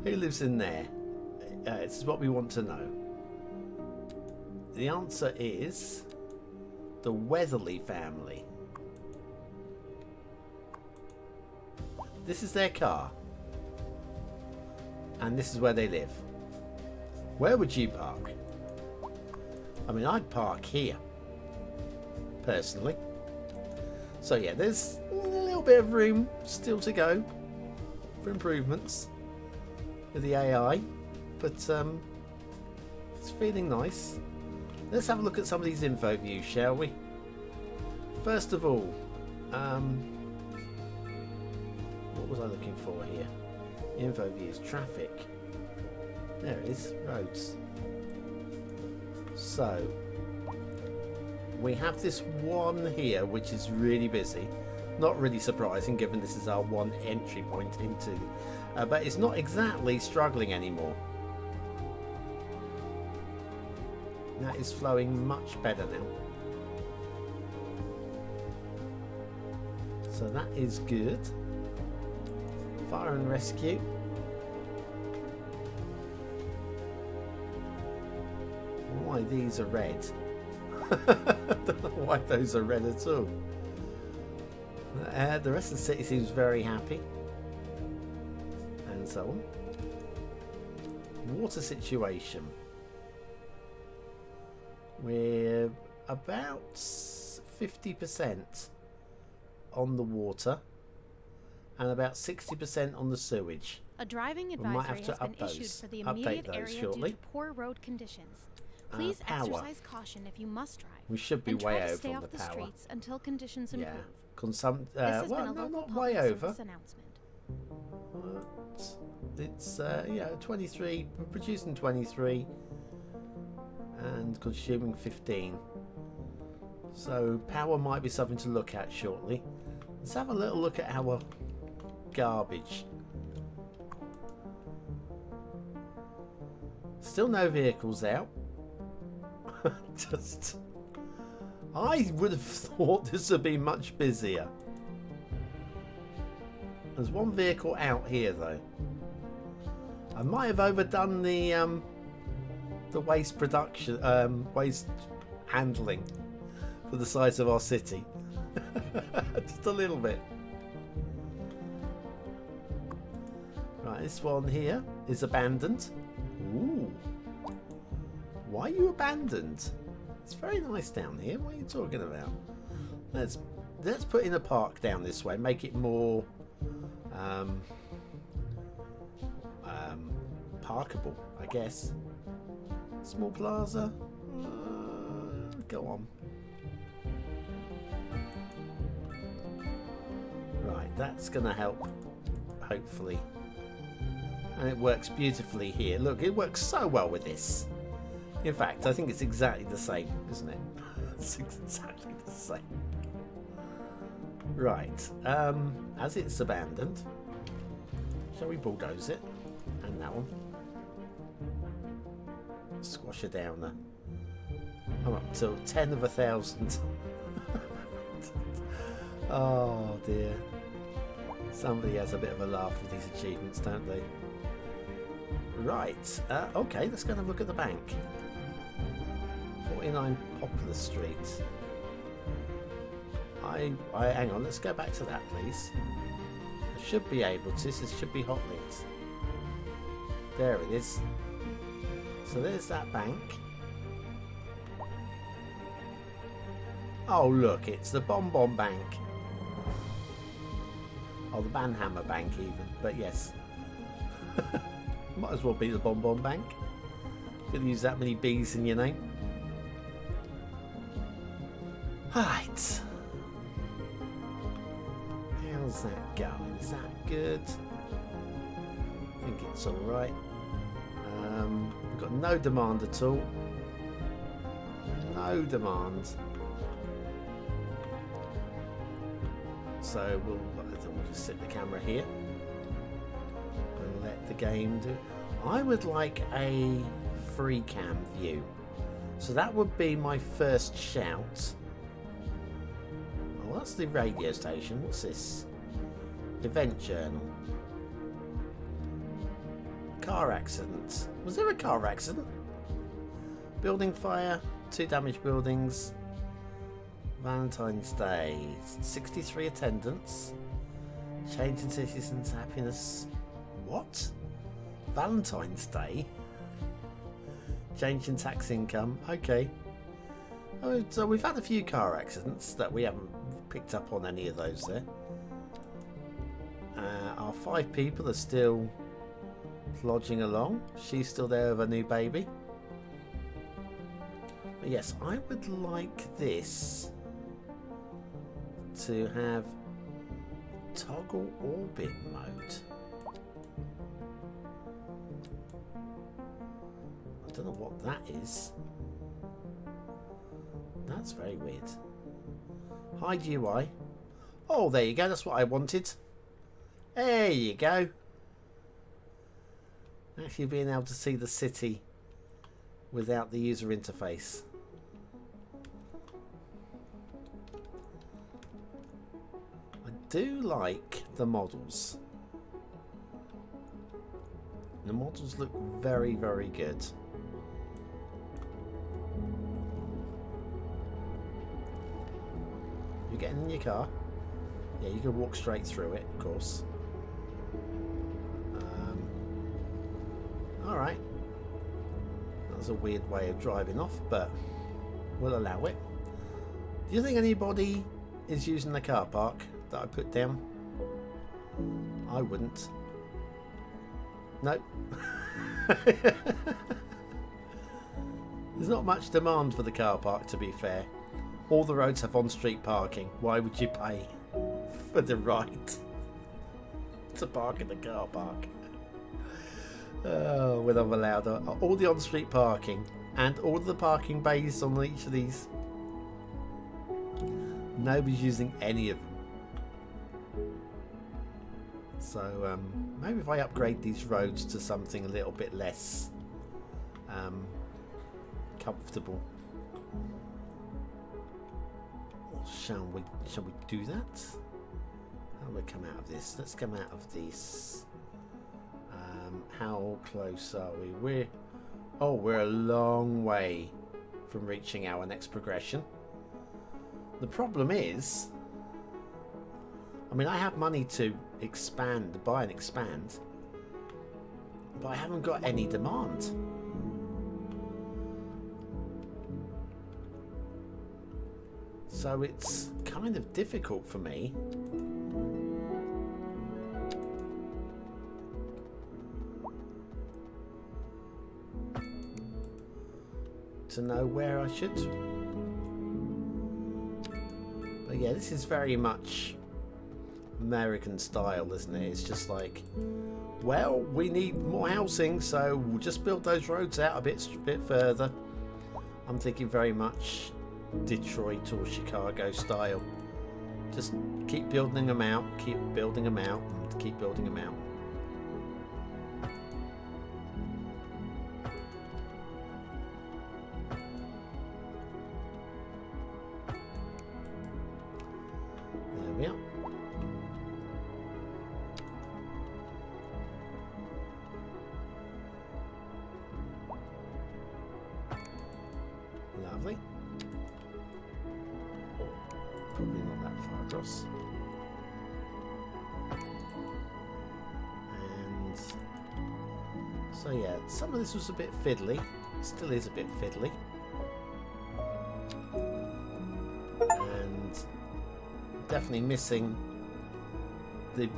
Speaker 1: Who lives in there? This is what we want to know. The answer is the Weatherly family. This is their car. And this is where they live. Where would you park? I mean, I'd park here. Personally. So yeah, there's a little bit of room still to go for improvements with the AI. But it's feeling nice. Let's have a look at some of these info views, shall we? First of all, what was I looking for here? Info views, traffic. There it is, roads. So, we have this one here which is really busy. Not really surprising given this is our one entry point into. But it's not exactly struggling anymore. That is flowing much better now. So that is good. Fire and rescue. Why these are red? I don't know why those are red at all. The rest of the city seems very happy. And so on. Water situation. We're about 50% on the water and about 60% on the sewage.
Speaker 8: A driving
Speaker 1: We might have
Speaker 8: advisory
Speaker 1: to
Speaker 8: has been issued for the immediate area
Speaker 1: shortly.
Speaker 8: due to poor road conditions. Please
Speaker 1: Power.
Speaker 8: exercise caution if you must drive.
Speaker 1: We should be
Speaker 8: and
Speaker 1: way
Speaker 8: try to
Speaker 1: over
Speaker 8: stay
Speaker 1: on
Speaker 8: off
Speaker 1: the
Speaker 8: the
Speaker 1: power.
Speaker 8: streets until conditions
Speaker 1: Yeah.
Speaker 8: improve. This has
Speaker 1: Well,
Speaker 8: been a
Speaker 1: no,
Speaker 8: local
Speaker 1: not
Speaker 8: public
Speaker 1: way over.
Speaker 8: service announcement.
Speaker 1: It's 23, we're producing 23 and consuming 15. So power might be something to look at shortly. Let's have a little look at our garbage. Still no vehicles out. I would have thought this would be much busier. There's one vehicle out here though. I might have overdone the waste production, waste handling for the size of our city. Just a little bit. Right, this one here is abandoned. Ooh. Why are you abandoned? It's very nice down here. What are you talking about? Let's put in a park down this way. Make it more parkable, I guess. Small plaza. Go on. Right, that's going to help, hopefully. And it works beautifully here. Look, it works so well with this. In fact, I think it's exactly the same, isn't it? It's exactly the same. Right, as it's abandoned, shall we bulldoze it? And that one. Squash her down there. I'm up to 10 of 1,000. Oh dear. Somebody has a bit of a laugh with these achievements, don't they? Right, okay, let's go and have a look at the bank. 49 Poplar Street. Hang on, let's go back to that, please. I should be able to. This should be hot lit. There it is. So there's that bank. Oh look, it's the BonBonB Bank. Oh, the Banhammer Bank even, but yes. Might as well be the BonBonB Bank. Could use that many B's in your name. Right. How's that going? Is that good? I think it's alright. We've got no demand at all. No demand. So we'll just sit the camera here and let the game do. I would like a free cam view. So that would be my first shout. Oh, that's the radio station. What's this? Event journal. Car accident. Was there a car accident? Building fire. 2 damaged buildings. Valentine's Day. 63 attendance. Change in citizens' happiness. What? Valentine's Day? Change in tax income. Okay. Oh, so we've had a few car accidents that we haven't picked up on any of those there. Our 5 people are still plodding along. She's still there with her new baby. But yes, I would like this to have toggle orbit mode. I don't know what that is. That's very weird. Hide UI. Oh, there you go. That's what I wanted. There you go. Actually being able to see the city without the user interface. I do like the models. The models look very, very good. You're getting in your car? Yeah, you can walk straight through it, of course. Alright. That was a weird way of driving off, but we'll allow it. Do you think anybody is using the car park that I put down? I wouldn't. Nope. There's not much demand for the car park, to be fair. All the roads have on-street parking. Why would you pay for the right to park in the car park? Oh, when I'm allowed all the on-street parking and all of the parking bays on each of these. Nobody's using any of them. So maybe if I upgrade these roads to something a little bit less comfortable. Shall we do that? How do we come out of this? Let's come out of this. How close are we? We're a long way from reaching our next progression. The problem is, I mean, I have money to expand, buy and expand, but I haven't got any demand. So it's kind of difficult for me to know where I should. But yeah, this is very much American style, isn't it? It's just like, well, we need more housing, so we'll just build those roads out a bit further. I'm thinking very much Detroit or Chicago style. Just keep building them out, keep building them out, and keep building them out. There we are. Lovely. Probably not that far across. And so yeah, some of this was a bit fiddly. Still is a bit fiddly. And definitely missing the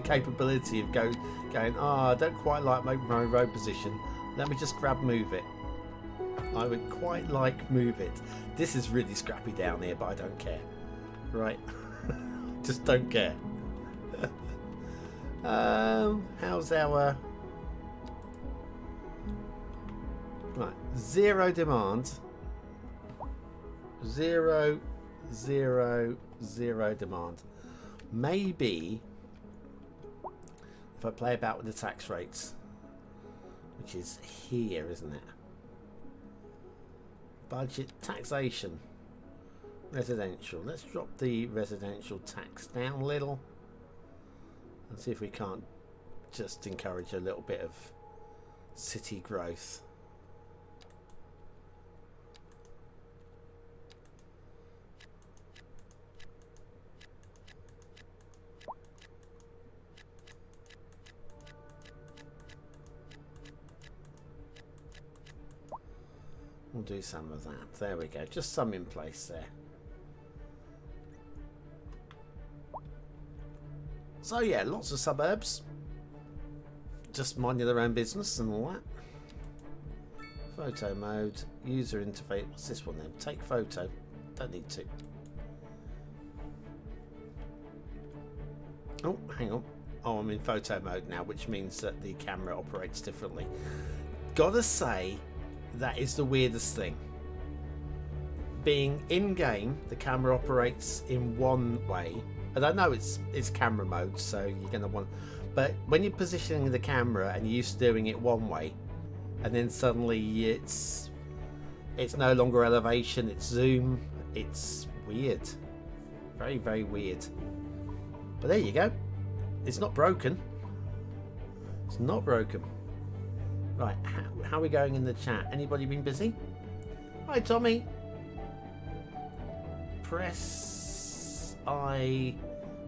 Speaker 1: capability of going, I don't quite like my road position. Let me just grab move it. I would quite like move it. This is really scrappy down here, but I don't care. Right. Just don't care. How's our... Right, 0 demand. 0, 0, 0 demand. Maybe if I play about with the tax rates, which is here, isn't it? Budget taxation. Residential. Let's drop the residential tax down a little and see if we can't just encourage a little bit of city growth. We'll do some of that. There we go. Just some in place there. So yeah, lots of suburbs. Just minding their own business and all that. Photo mode. User interface. What's this one then? Take photo. Don't need to. Oh, hang on. Oh, I'm in photo mode now, which means that the camera operates differently. Gotta say, that is the weirdest thing. Being in-game, the camera operates in one way. And I know it's camera mode, so you're going to want... But when you're positioning the camera and you're used to doing it one way, and then suddenly it's no longer elevation, it's zoom, it's weird. Very, very weird. But there you go. It's not broken. It's not broken. Right, how are we going in the chat? Anybody been busy? Hi, Tommy. Press I.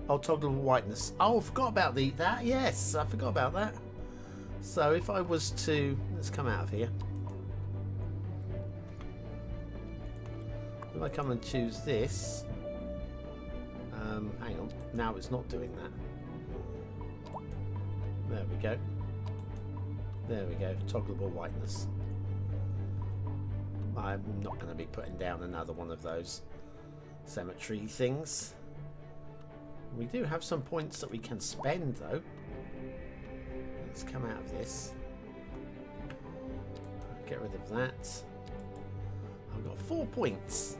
Speaker 1: Oh, toggle whiteness. Oh, I forgot about that. Yes, I forgot about that. So if I was to, let's come out of here. If I come and choose this, hang on. Now it's not doing that. There we go. There we go, toggleable whiteness. I'm not going to be putting down another one of those cemetery things. We do have some points that we can spend though. Let's come out of this. Get rid of that. I've got 4 points.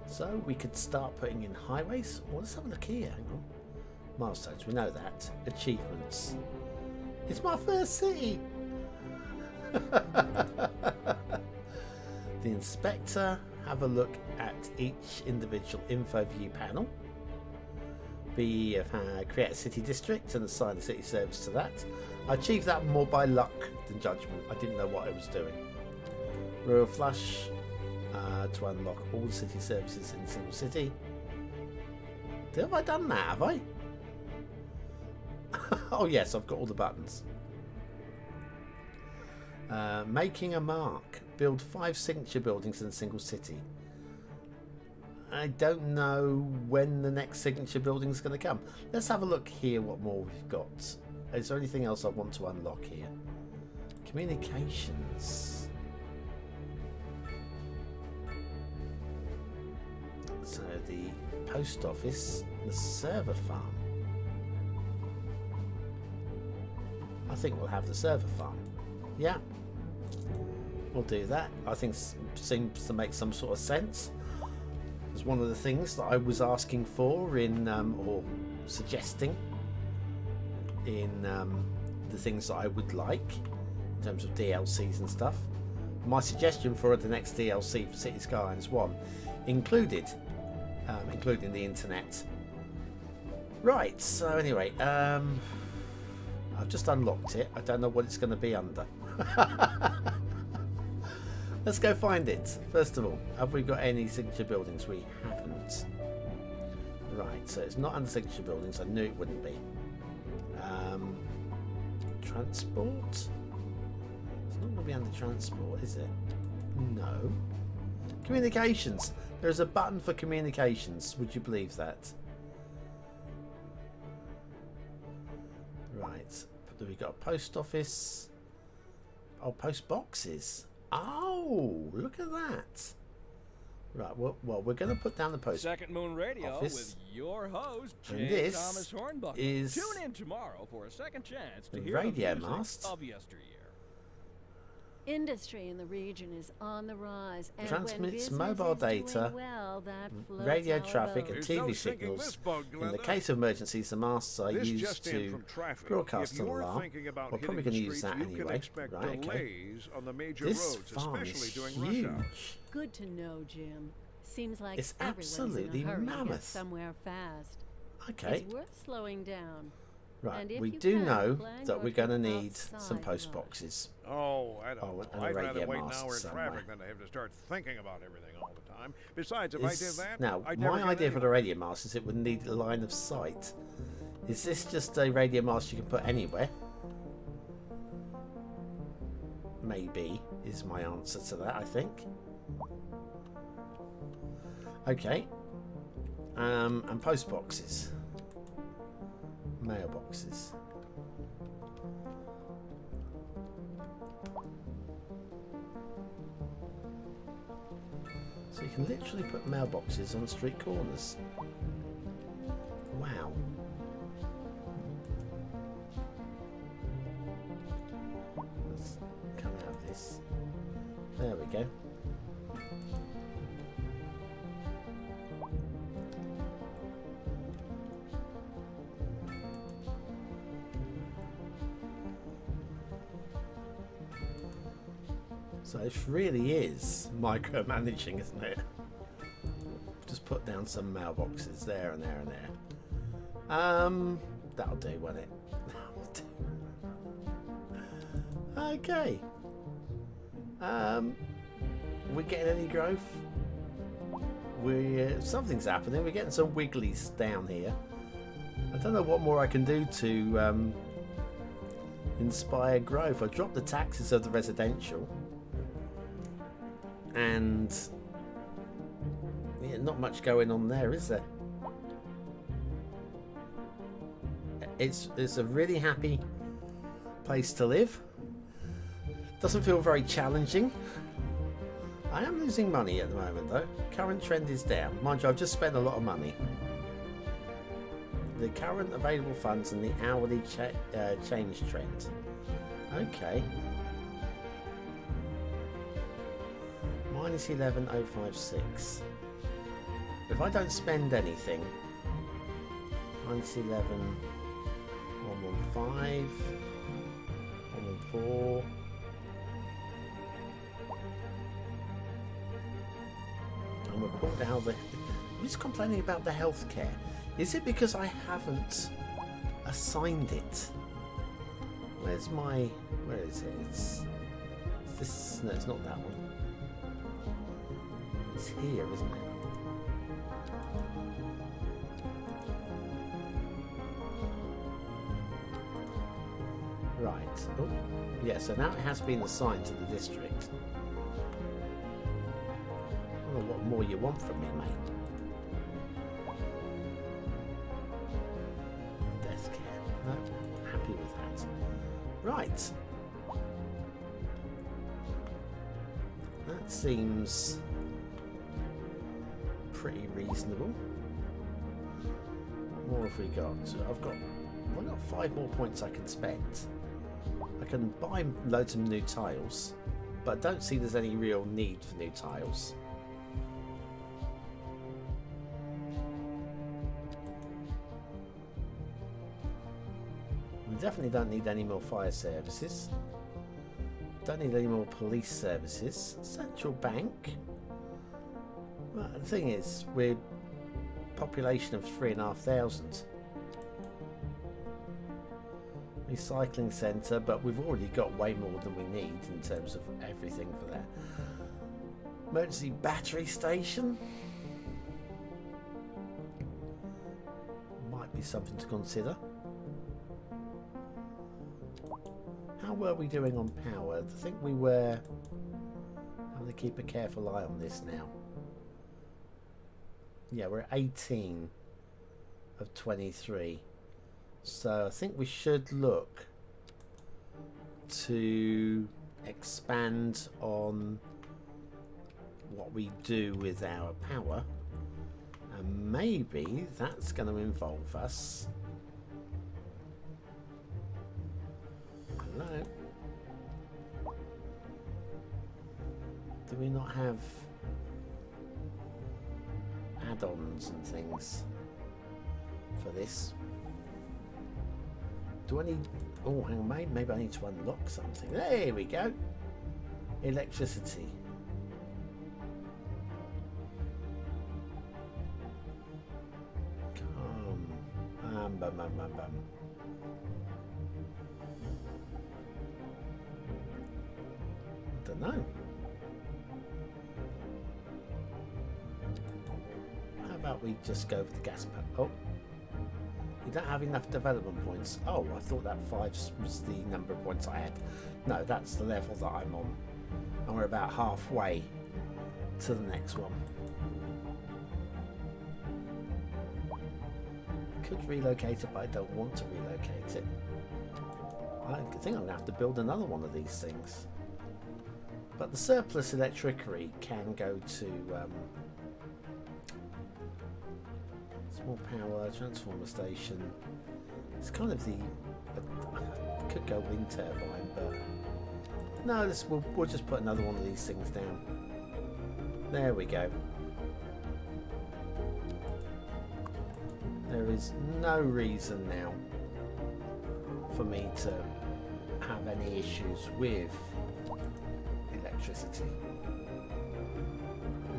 Speaker 1: So we could start putting in highways. Well, let's have a look here, hang on. Milestones, we know that. Achievements. It's my first city! The inspector, have a look at each individual info view panel. B, create a city district and assign a city service to that. I achieved that more by luck than judgment. I didn't know what I was doing. Rural flush to unlock all the city services in a single city. Have I done that, have I? Oh yes, I've got all the buttons. Making a mark. Build 5 signature buildings in a single city. I don't know when the next signature building is going to come. Let's have a look here what more we've got. Is there anything else I want to unlock here? Communications. So the post office, the server farm. I think we'll have the server farm. Yeah, we'll do that. I think seems to make some sort of sense. It's one of the things that I was asking for in, or suggesting in the things that I would like in terms of DLCs and stuff. My suggestion for the next DLC for Cities Skylines 1 included including the internet. Right, so anyway, I've just unlocked it. I don't know what it's going to be under. Let's go find it. First of all, have we got any signature buildings? We haven't. Right, so it's not under signature buildings. I knew it wouldn't be. Transport? It's not going to be under transport, is it? No. Communications. There's a button for communications. Would you believe that? Right. We've got a post office. Oh, post boxes. Oh, look at that. Right, well, we're going to put down the post
Speaker 2: Second Moon Radio
Speaker 1: office.
Speaker 2: with your host,
Speaker 1: And
Speaker 2: J.
Speaker 1: this
Speaker 2: Thomas Hornbuckle.
Speaker 1: is
Speaker 2: Tune in tomorrow for a second chance to
Speaker 1: the
Speaker 2: hear
Speaker 1: radio
Speaker 2: the music
Speaker 1: mast.
Speaker 2: of yesteryear.
Speaker 3: Industry in the region is on the rise, and
Speaker 1: Transmits
Speaker 3: when business
Speaker 1: mobile
Speaker 3: is doing
Speaker 1: data,
Speaker 3: well, that floats
Speaker 1: radio
Speaker 3: our
Speaker 1: traffic, and
Speaker 3: boat.
Speaker 5: There's no
Speaker 1: TV
Speaker 5: sinking
Speaker 1: signals.
Speaker 5: this boat,
Speaker 1: In the
Speaker 5: Glenda.
Speaker 1: case of emergencies, the masts are
Speaker 5: This
Speaker 1: used
Speaker 5: just in
Speaker 1: to
Speaker 5: from traffic.
Speaker 1: broadcast
Speaker 5: If
Speaker 1: an
Speaker 5: you're
Speaker 1: alarm.
Speaker 5: thinking about
Speaker 1: We're probably
Speaker 5: hitting
Speaker 1: going to
Speaker 5: the
Speaker 1: use that
Speaker 5: streets, you can
Speaker 1: anyway.
Speaker 5: expect
Speaker 1: Right, okay.
Speaker 5: delays on the major
Speaker 1: This
Speaker 5: roads,
Speaker 1: farm
Speaker 5: especially
Speaker 1: is
Speaker 5: during rush hours.
Speaker 1: huge.
Speaker 3: Good to know, Jim. Seems like
Speaker 1: It's
Speaker 3: everyone's
Speaker 1: absolutely
Speaker 3: in a hurry to get
Speaker 1: mammoth.
Speaker 3: somewhere fast.
Speaker 1: Okay,
Speaker 3: It's worth slowing down.
Speaker 1: right.
Speaker 3: and if
Speaker 1: We
Speaker 3: you
Speaker 1: do
Speaker 3: can,
Speaker 1: know
Speaker 3: plan
Speaker 1: that
Speaker 3: your
Speaker 1: we're going to
Speaker 3: trip
Speaker 1: need some
Speaker 3: outside
Speaker 1: post
Speaker 3: lunch.
Speaker 1: boxes.
Speaker 5: Oh, I don't
Speaker 1: Oh,
Speaker 5: know.
Speaker 1: and a
Speaker 5: I'd rather
Speaker 1: radio
Speaker 5: wait an
Speaker 1: mast
Speaker 5: hour in
Speaker 1: somewhere.
Speaker 5: traffic than to have to start thinking about everything all the time. Besides, if I did that,
Speaker 1: Now,
Speaker 5: I'd never
Speaker 1: my
Speaker 5: get
Speaker 1: idea for the
Speaker 5: anywhere.
Speaker 1: radio mast is it would need a line of sight. Is this just a radio mast you can put anywhere? Maybe is my answer to that, I think. Okay. And post boxes. Mailboxes. So you can literally put mailboxes on street corners. Wow. Let's come out of this. There we go. So this really is micromanaging, isn't it? Just put down some mailboxes there and there and there. That'll do, won't it? Okay. We getting any growth? Something's happening. We're getting some wigglies down here. I don't know what more I can do to inspire growth. I dropped the taxes of the residential. And yeah, not much going on there, is there? It's a really happy place to live. Doesn't feel very challenging. I am losing money at the moment though. Current trend is down. Mind you, I've just spent a lot of money. The current available funds and the hourly change trend. Okay. Minus 11,056. If I don't spend anything, minus 11, 115, 114. And we'll put down the. I'm just complaining about the healthcare. Is it because I haven't assigned it? Where's my. Where is it? It's this. No, it's not that one. It's here, isn't it? Right. Oh, yeah, so now it has been assigned to the district. I don't know what more you want from me, mate. Desk care. No, happy with that. Right. That seems pretty reasonable. What more have we got? So I've got 5 more points I can spend. I can buy loads of new tiles, but I don't see there's any real need for new tiles. We definitely don't need any more fire services. Don't need any more police services. Central bank. Well, the thing is, we're population of 3,500. Recycling centre, but we've already got way more than we need in terms of everything for that. Emergency battery station. Might be something to consider. How were we doing on power? I think we were having to keep a careful eye on this now. Yeah, we're at 18 of 23. So I think we should look to expand on what we do with our power, and maybe that's going to involve us. Hello? Do we not have add-ons and things for this? Do I need... Oh, hang on, maybe I need to unlock something. There we go. Electricity. Bum. I don't know. How about we just go for the gas pump? Oh, you don't have enough development points. Oh, I thought that 5 was the number of points I had. No, that's the level that I'm on. And we're about halfway to the next one. Could relocate it, but I don't want to relocate it. I think I'm going to have to build another one of these things. But the surplus electricity can go to small power, transformer station. It's kind of the... it could go wind turbine, but... No, we'll just put another one of these things down. There we go. There is no reason now for me to have any issues with electricity.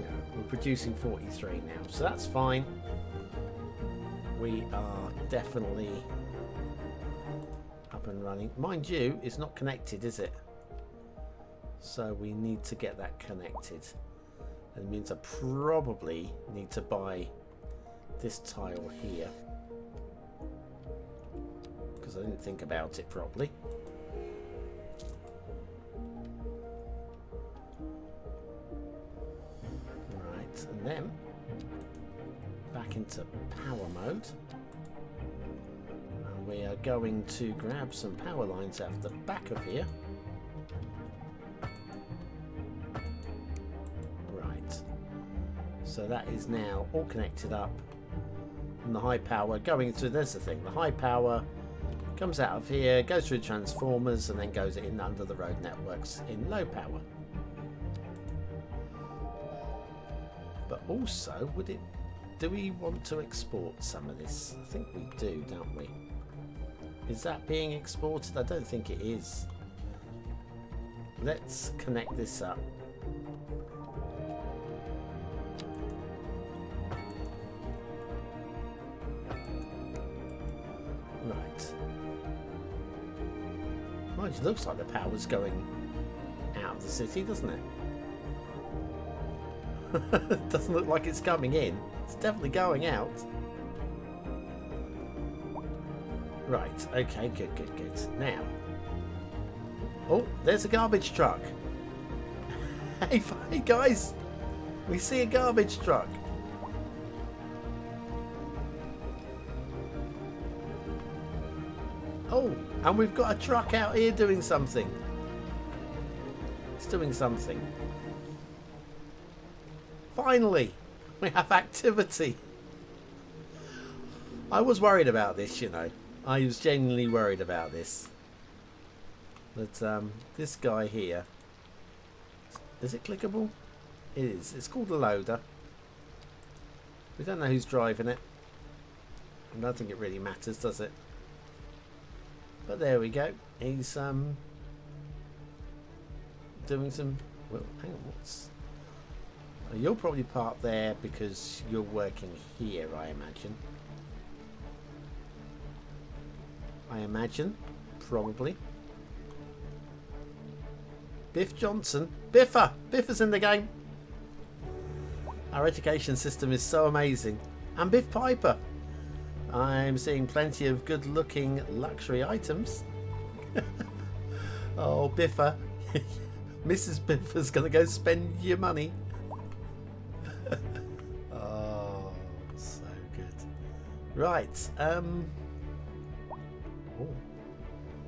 Speaker 1: Yeah, we're producing 43 now, so that's fine. We are definitely up and running. Mind you, it's not connected, is it? So we need to get that connected. It means I probably need to buy this tile here, because I didn't think about it properly. Right, and then back into power mode, and we are going to grab some power lines out of the back of here. Right, so that is now all connected up. And the high power going through, there's the thing, the high power comes out of here, goes through transformers, and then goes in under the road networks in low power. But also, do we want to export some of this? I think we do, don't we? Is that being exported? I don't think it is. Let's connect this up. Right. Well, it looks like the power's going out of the city, doesn't it? It doesn't look like it's coming in. It's definitely going out. Right, okay, good. Now. Oh, there's a garbage truck. Hey guys! We see a garbage truck. Oh, and we've got a truck out here doing something. It's doing something. Finally, we have activity. I was worried about this, you know. I was genuinely worried about this. But this guy here, is it clickable? It is. It's called a loader. We don't know who's driving it. I don't think it really matters, does it? But there we go. He's doing some... Well, hang on, what's... You'll probably park there because you're working here, I imagine. Probably. Biff Johnson. Biffer's in the game. Our education system is so amazing. And Biff Piper. I'm seeing plenty of good-looking luxury items. Oh, Biffer. Mrs. Biffer's going to go spend your money. Oh, so good. Right. Oh,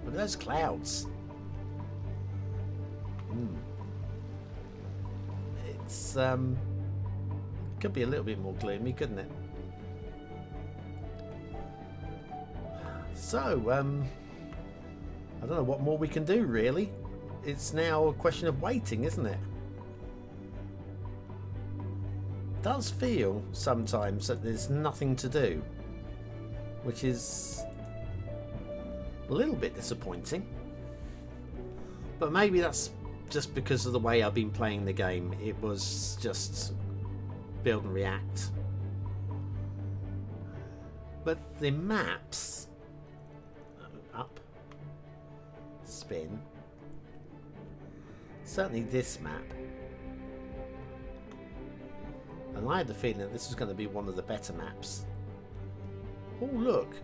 Speaker 1: look at those clouds. It's could be a little bit more gloomy, couldn't it? So, I don't know what more we can do, really. It's now a question of waiting, isn't it? It does feel sometimes that there's nothing to do, which is a little bit disappointing. But maybe that's just because of the way I've been playing the game. It was just build and react. But the maps, up, spin, certainly this map, and I had the feeling that this was going to be one of the better maps. Oh look,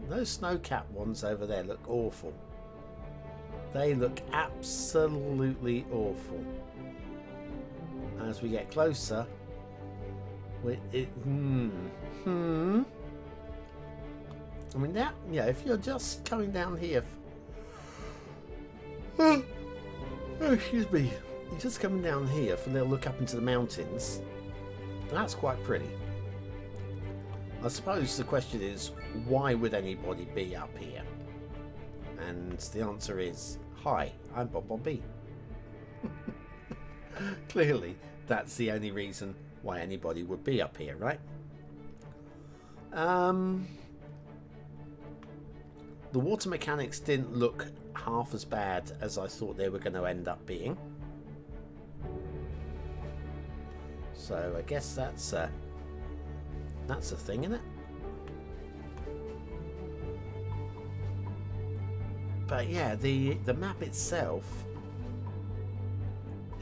Speaker 1: those snow-capped ones over there look awful. They look absolutely awful. As we get closer, I mean that, yeah, if you're just coming down here, excuse me, you're just coming down here for a little look up into the mountains, that's quite pretty. I suppose the question is, why would anybody be up here? And the answer is, hi, I'm BonBonB. Clearly, that's the only reason why anybody would be up here, right? The water mechanics didn't look half as bad as I thought they were going to end up being. So I guess that's a thing, isn't it? But yeah, the map itself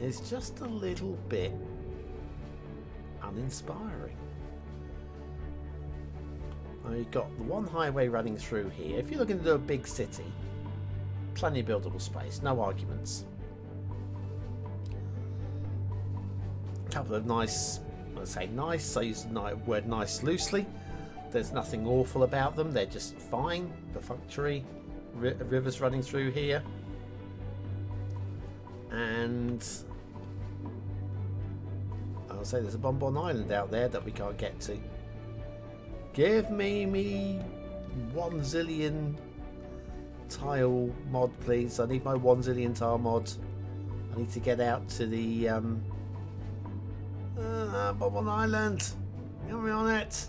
Speaker 1: is just a little bit uninspiring. You've got the one highway running through here. If you're looking to do a big city, plenty of buildable space, no arguments. A couple of nice, I say nice, I use the word nice loosely. There's nothing awful about them, they're just fine, perfunctory. Rivers running through here. And I'll say there's a Bonbon Island out there that we can't get to. Give me 1 zillion tile mod, please. I need my 1 zillion tile mod. I need to get out to the Bonbon Island. Get me on it.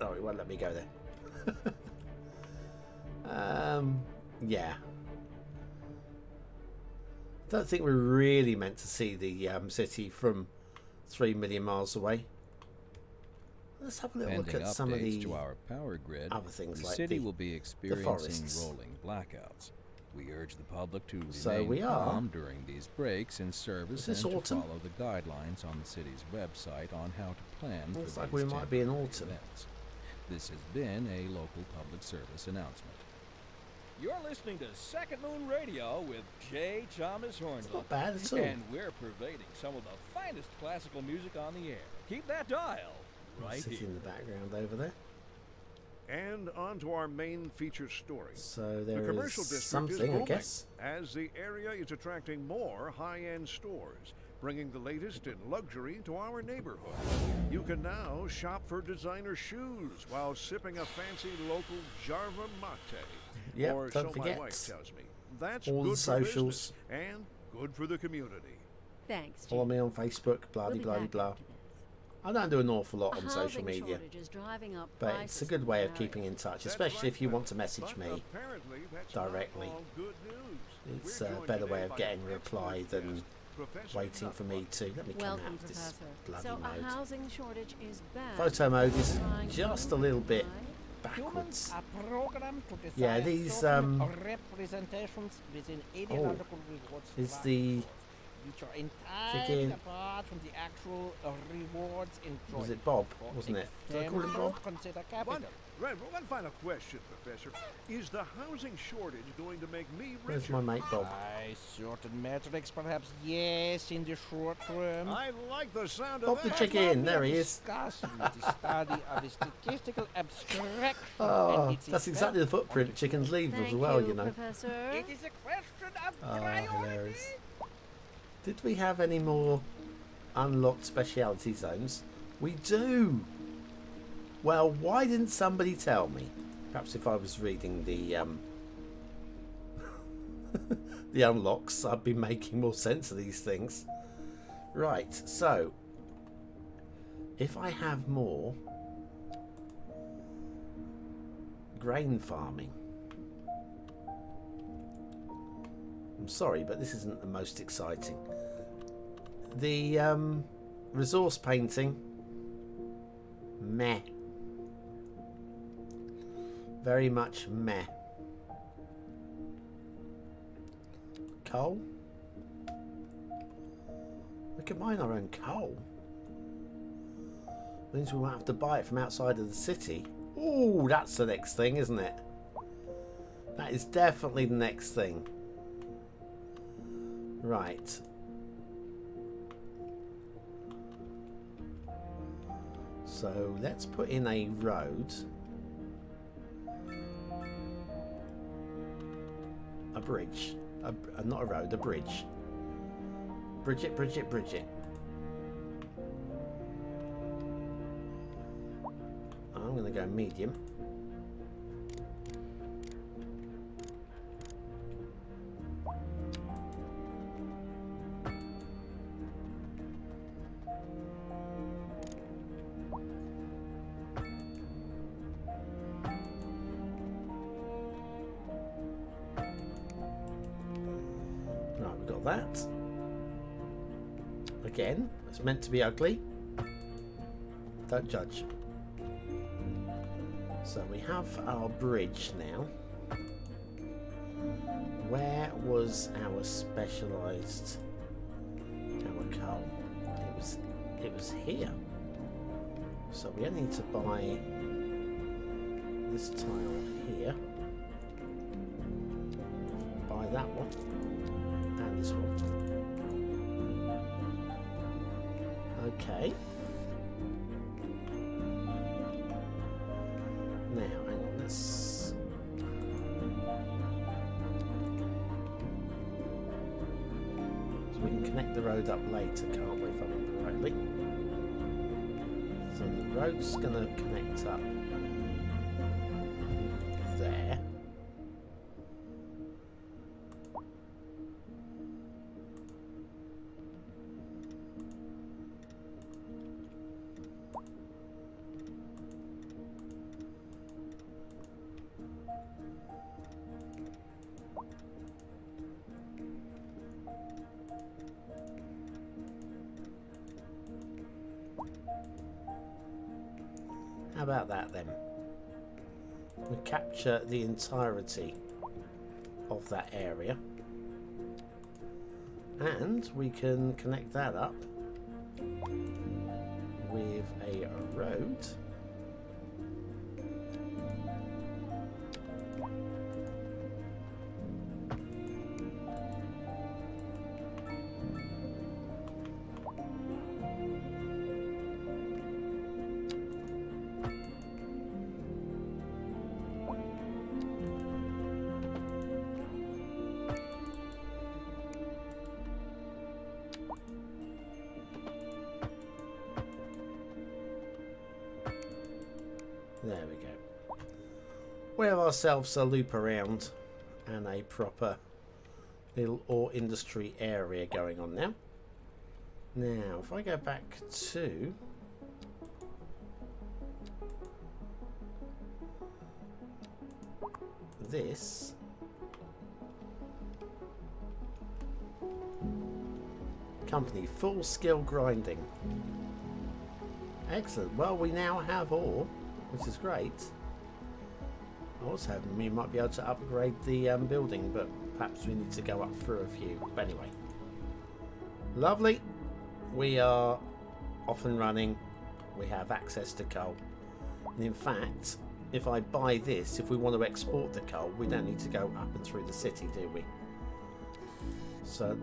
Speaker 1: Oh, it won't let me go there. Yeah. Don't think we're really meant to see the city from 3 million miles away. Let's have a little look at some of the
Speaker 7: to our power grid,
Speaker 1: other things
Speaker 7: the
Speaker 1: like
Speaker 7: city
Speaker 1: the,
Speaker 7: will be
Speaker 1: the
Speaker 7: experiencing
Speaker 1: forests.
Speaker 7: rolling blackouts. We urge the public to
Speaker 1: So
Speaker 7: remain
Speaker 1: we are.
Speaker 7: calm during these breaks in service and
Speaker 1: Is this
Speaker 7: to
Speaker 1: autumn?
Speaker 7: follow the guidelines on the city's website on how to plan
Speaker 1: Looks
Speaker 7: for
Speaker 1: like
Speaker 7: these
Speaker 1: we might be in
Speaker 7: temporary
Speaker 1: autumn.
Speaker 7: events. This has been a local public service announcement.
Speaker 2: You're listening to Second Moon Radio with J. Thomas Hornbuckle.
Speaker 1: Not bad at all.
Speaker 2: And we're pervading some of the finest classical music on the air. Keep that dial right
Speaker 1: City
Speaker 2: here.
Speaker 1: in the background over there.
Speaker 5: And on to our main feature story.
Speaker 1: So
Speaker 5: The
Speaker 1: there
Speaker 5: commercial
Speaker 1: is
Speaker 5: district is
Speaker 1: something, I
Speaker 5: booming,
Speaker 1: guess.
Speaker 5: as the area is attracting more high-end stores, bringing the latest in luxury to our neighborhood. You can now shop for designer shoes while sipping a fancy local Jarva mate.
Speaker 1: Yep,
Speaker 5: Or
Speaker 1: don't
Speaker 5: so
Speaker 1: forget
Speaker 5: my wife tells me. That's
Speaker 1: all
Speaker 5: good
Speaker 1: the
Speaker 5: for
Speaker 1: socials.
Speaker 5: business and good for the community.
Speaker 3: Thanks,
Speaker 1: Follow
Speaker 3: Jim.
Speaker 1: me on Facebook, blah
Speaker 3: We'll be
Speaker 1: blah
Speaker 3: back
Speaker 1: blah.
Speaker 3: after this.
Speaker 1: I don't do an awful lot
Speaker 3: A
Speaker 1: on social
Speaker 3: housing
Speaker 1: media,
Speaker 3: shortage is driving up
Speaker 1: but
Speaker 3: prices
Speaker 1: it's a good
Speaker 3: in
Speaker 1: way
Speaker 3: the
Speaker 1: of
Speaker 3: area.
Speaker 1: keeping in touch,
Speaker 5: That's
Speaker 1: especially
Speaker 5: right,
Speaker 1: if you
Speaker 5: Beth.
Speaker 1: want to message
Speaker 5: But
Speaker 1: me.
Speaker 5: apparently that's
Speaker 1: directly.
Speaker 5: not all good news.
Speaker 1: It's
Speaker 5: We're
Speaker 1: a
Speaker 5: joined
Speaker 1: better
Speaker 5: today
Speaker 1: way of
Speaker 5: by
Speaker 1: getting a
Speaker 5: an
Speaker 1: reply
Speaker 5: expert
Speaker 1: than
Speaker 5: guest, Professor
Speaker 1: waiting for me to. Let me come
Speaker 3: Welcome,
Speaker 1: out of this
Speaker 3: Professor.
Speaker 1: bloody
Speaker 3: So a
Speaker 1: mode.
Speaker 3: housing shortage is bad.
Speaker 1: Photo mode is
Speaker 3: Trying to
Speaker 1: just a little bit
Speaker 3: provide-
Speaker 6: Humans
Speaker 1: backwards.
Speaker 6: are programmed to desire
Speaker 1: Yeah, these,
Speaker 6: certain representations within ideological rewards.
Speaker 1: Is the
Speaker 6: which are entirely
Speaker 8: Chicken.
Speaker 6: apart from the actual rewards enjoyed.
Speaker 8: Was it Bob,
Speaker 6: For
Speaker 8: wasn't it? Did I call him
Speaker 6: example,
Speaker 8: Bob?
Speaker 6: consider capital.
Speaker 5: One final question, Professor. Is the housing shortage going to make me
Speaker 8: Where's
Speaker 5: richer?
Speaker 8: my mate Bob?
Speaker 6: By certain metrics, perhaps yes, in the short term.
Speaker 5: I like the sound
Speaker 8: Bob
Speaker 5: of
Speaker 8: the
Speaker 5: that.
Speaker 8: chicken, there he is.
Speaker 6: Discuss the study of a statistical abstraction.
Speaker 8: Oh,
Speaker 6: and its
Speaker 8: that's
Speaker 6: effect
Speaker 8: exactly the
Speaker 6: on
Speaker 8: footprint
Speaker 6: the
Speaker 8: chickens leave
Speaker 3: Thank
Speaker 8: as well,
Speaker 3: you,
Speaker 8: you know.
Speaker 3: Professor.
Speaker 6: It is a question of
Speaker 8: Oh,
Speaker 6: priority.
Speaker 8: hilarious. Did we have any more unlocked speciality zones? We do! Well, why didn't somebody tell me? Perhaps if I was reading the the unlocks, I'd be making more sense of these things. Right, so if I have more grain farming. I'm sorry, but this isn't the most exciting. The resource painting, meh. Very much meh. Coal? We can mine our own coal. Means we won't have to buy it from outside of the city. Ooh, that's the next thing, isn't it? That is definitely the next thing. Right. So let's put in a road. A bridge. Not a road, a bridge. Bridge it, bridge it, bridge it. I'm going to go medium. Right, we've got that. Again, it's meant to be ugly. Don't judge. So we have our bridge now. Where was our specialised coal? It was here. So we only need to buy this tile here. Buy that one and this one. Okay. Now, hang on, let's... So we can connect the road up later, can't we, if I remember rightly? So the road's going to connect up there. How about that then? We capture the entirety of that area and we can connect that up with a road. There we go. We have ourselves a loop around and a proper little ore industry area going on now. Now, if I go back to this, company, full skill grinding. Excellent. Well, we now have ore, which is great. I was hoping we might be able to upgrade the building, but perhaps we need to go up through a few. But anyway, Lovely. We are off and running. We have access to coal. And in fact, if I buy this, if we want to export the coal, we don't need to go up and through the city, do we? So,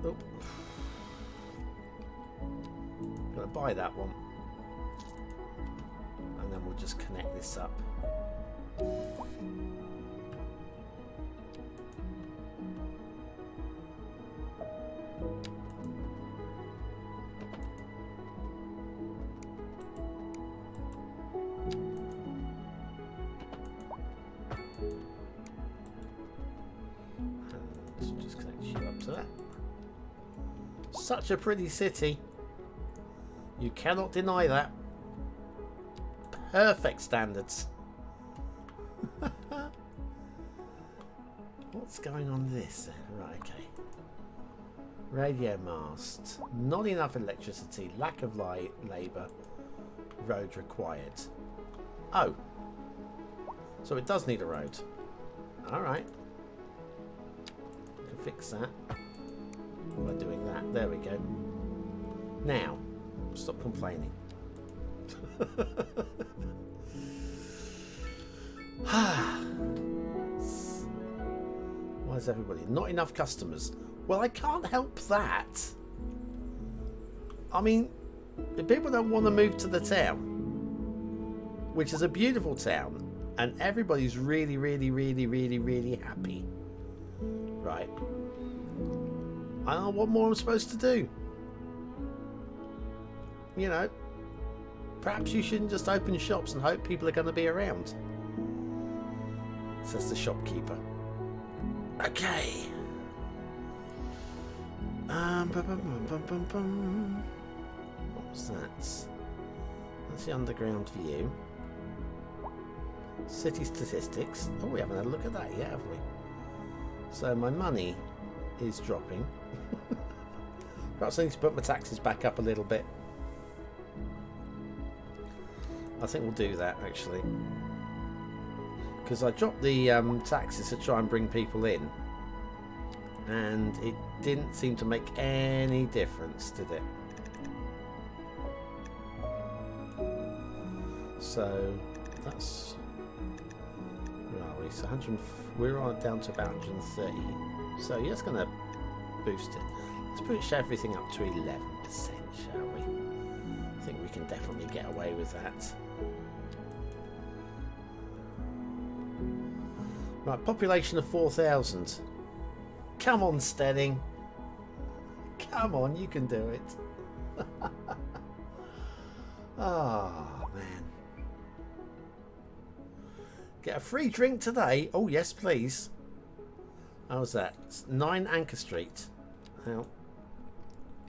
Speaker 8: gonna buy that one. And then we'll just connect this up. And just connect you up to that. Such a pretty city. You cannot deny that. Perfect standards. What's going on this then? Right, okay. Radio mast. Not enough electricity. Lack of labour. Road required. Oh. So it does need a road. Alright. Can fix that by doing that. There we go. Now, stop complaining. Why is everybody not enough customers? Well, I can't help that. I mean, if people don't want to move to the town, which is a beautiful town, and everybody's really, really, really, really, really happy, right? I don't know what more I'm supposed to do. You know, perhaps you shouldn't just open shops and hope people are going to be around, says the shopkeeper. Okay. What was that? That's the underground view. City statistics. Oh, we haven't had a look at that yet, have we? So my money is dropping. Perhaps I need to put my taxes back up a little bit. I think we'll do that actually, because I dropped the taxes to try and bring people in, and it didn't seem to make any difference, did it? So that's, where are we? So 100. We're on down to about 130. So yeah, it's going to boost it. Let's push everything up to 11%, shall we? I think we can definitely get away with that. Right, population of 4,000. Come on, Stenning. Come on, you can do it. Oh, man. Get a free drink today? Oh, yes, please. How's that? It's 9 Anchor Street. Now,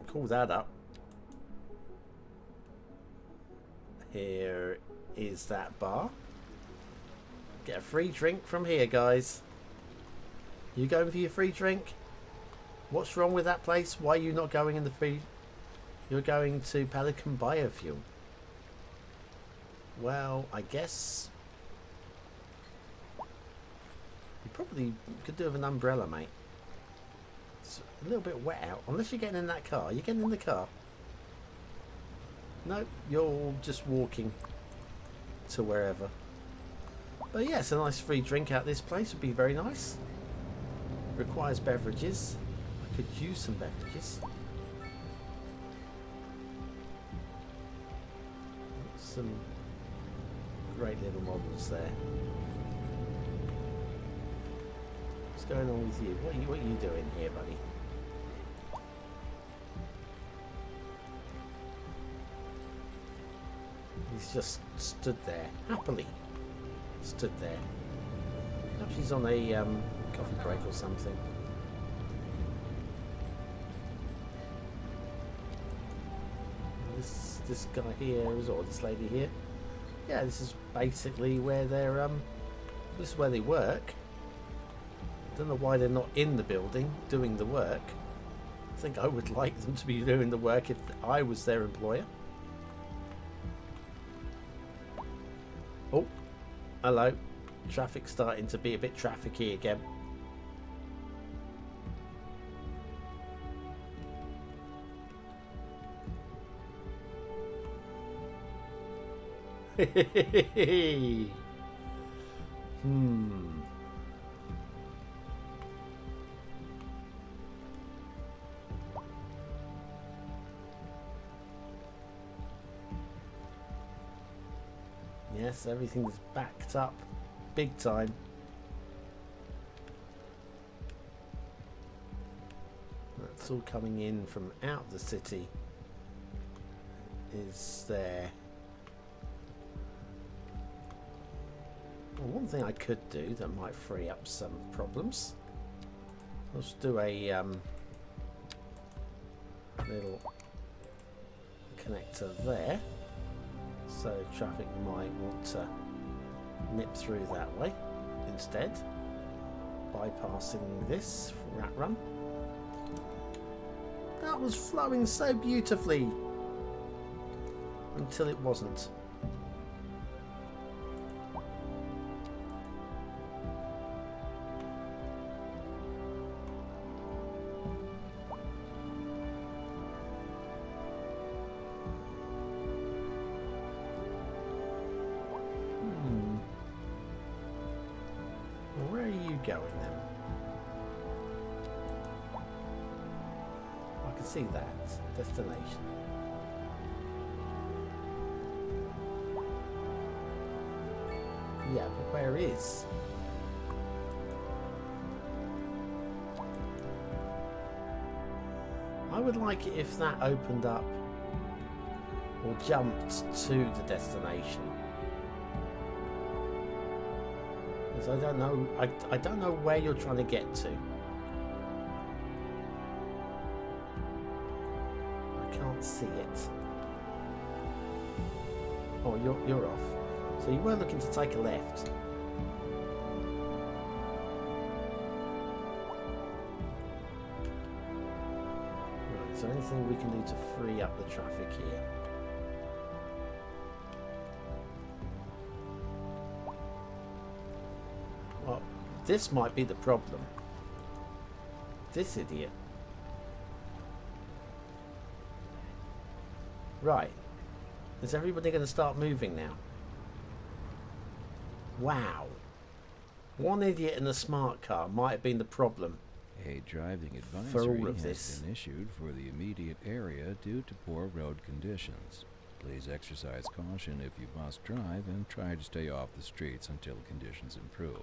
Speaker 8: call that up. Here is that bar. Get a free drink from here, guys. You going for your free drink? What's wrong with that place? Why are you not going in the free? You're going to Pelican Biofuel. Well, I guess you probably could do with an umbrella, mate. It's a little bit wet out. Unless you're getting in that car. You're getting in the car. No, you're just walking to wherever. But yes, a nice free drink out this place would be very nice. Requires beverages. I could use some beverages. Some great little models there. What's going on with you? What are you doing here, buddy? He's just stood there, happily. Stood there. Perhaps he's on a coffee break or something. This guy here, or this lady here. Yeah, this is basically where they're this is where they work. I don't know why they're not in the building doing the work. I think I would like them to be doing the work if I was their employer. Oh, hello. Traffic's starting to be a bit trafficky again. Yes, everything is backed up big time. That's all coming in from out of the city. Is there? Well, one thing I could do that might free up some problems. Let's do a little connector there, so traffic might want to nip through that way instead, bypassing this rat run. That was flowing so beautifully until it wasn't. Where are you going then? I can see that destination. Yeah, but where is? I would like it if that opened up or jumped to the destination. Because I don't know, I don't know where you're trying to get to. I can't see it. Oh, you're off. So you were looking to take a left. Right, is there anything we can do to free up the traffic here? Well, this might be the problem. This idiot. Right. Is everybody going to start moving now? Wow. One idiot in a smart car might have been the problem.
Speaker 7: A driving
Speaker 8: For
Speaker 7: advisory
Speaker 8: all of
Speaker 7: has
Speaker 8: this.
Speaker 7: been issued for the immediate area due to poor road conditions. Please exercise caution if you must drive and try to stay off the streets until conditions improve.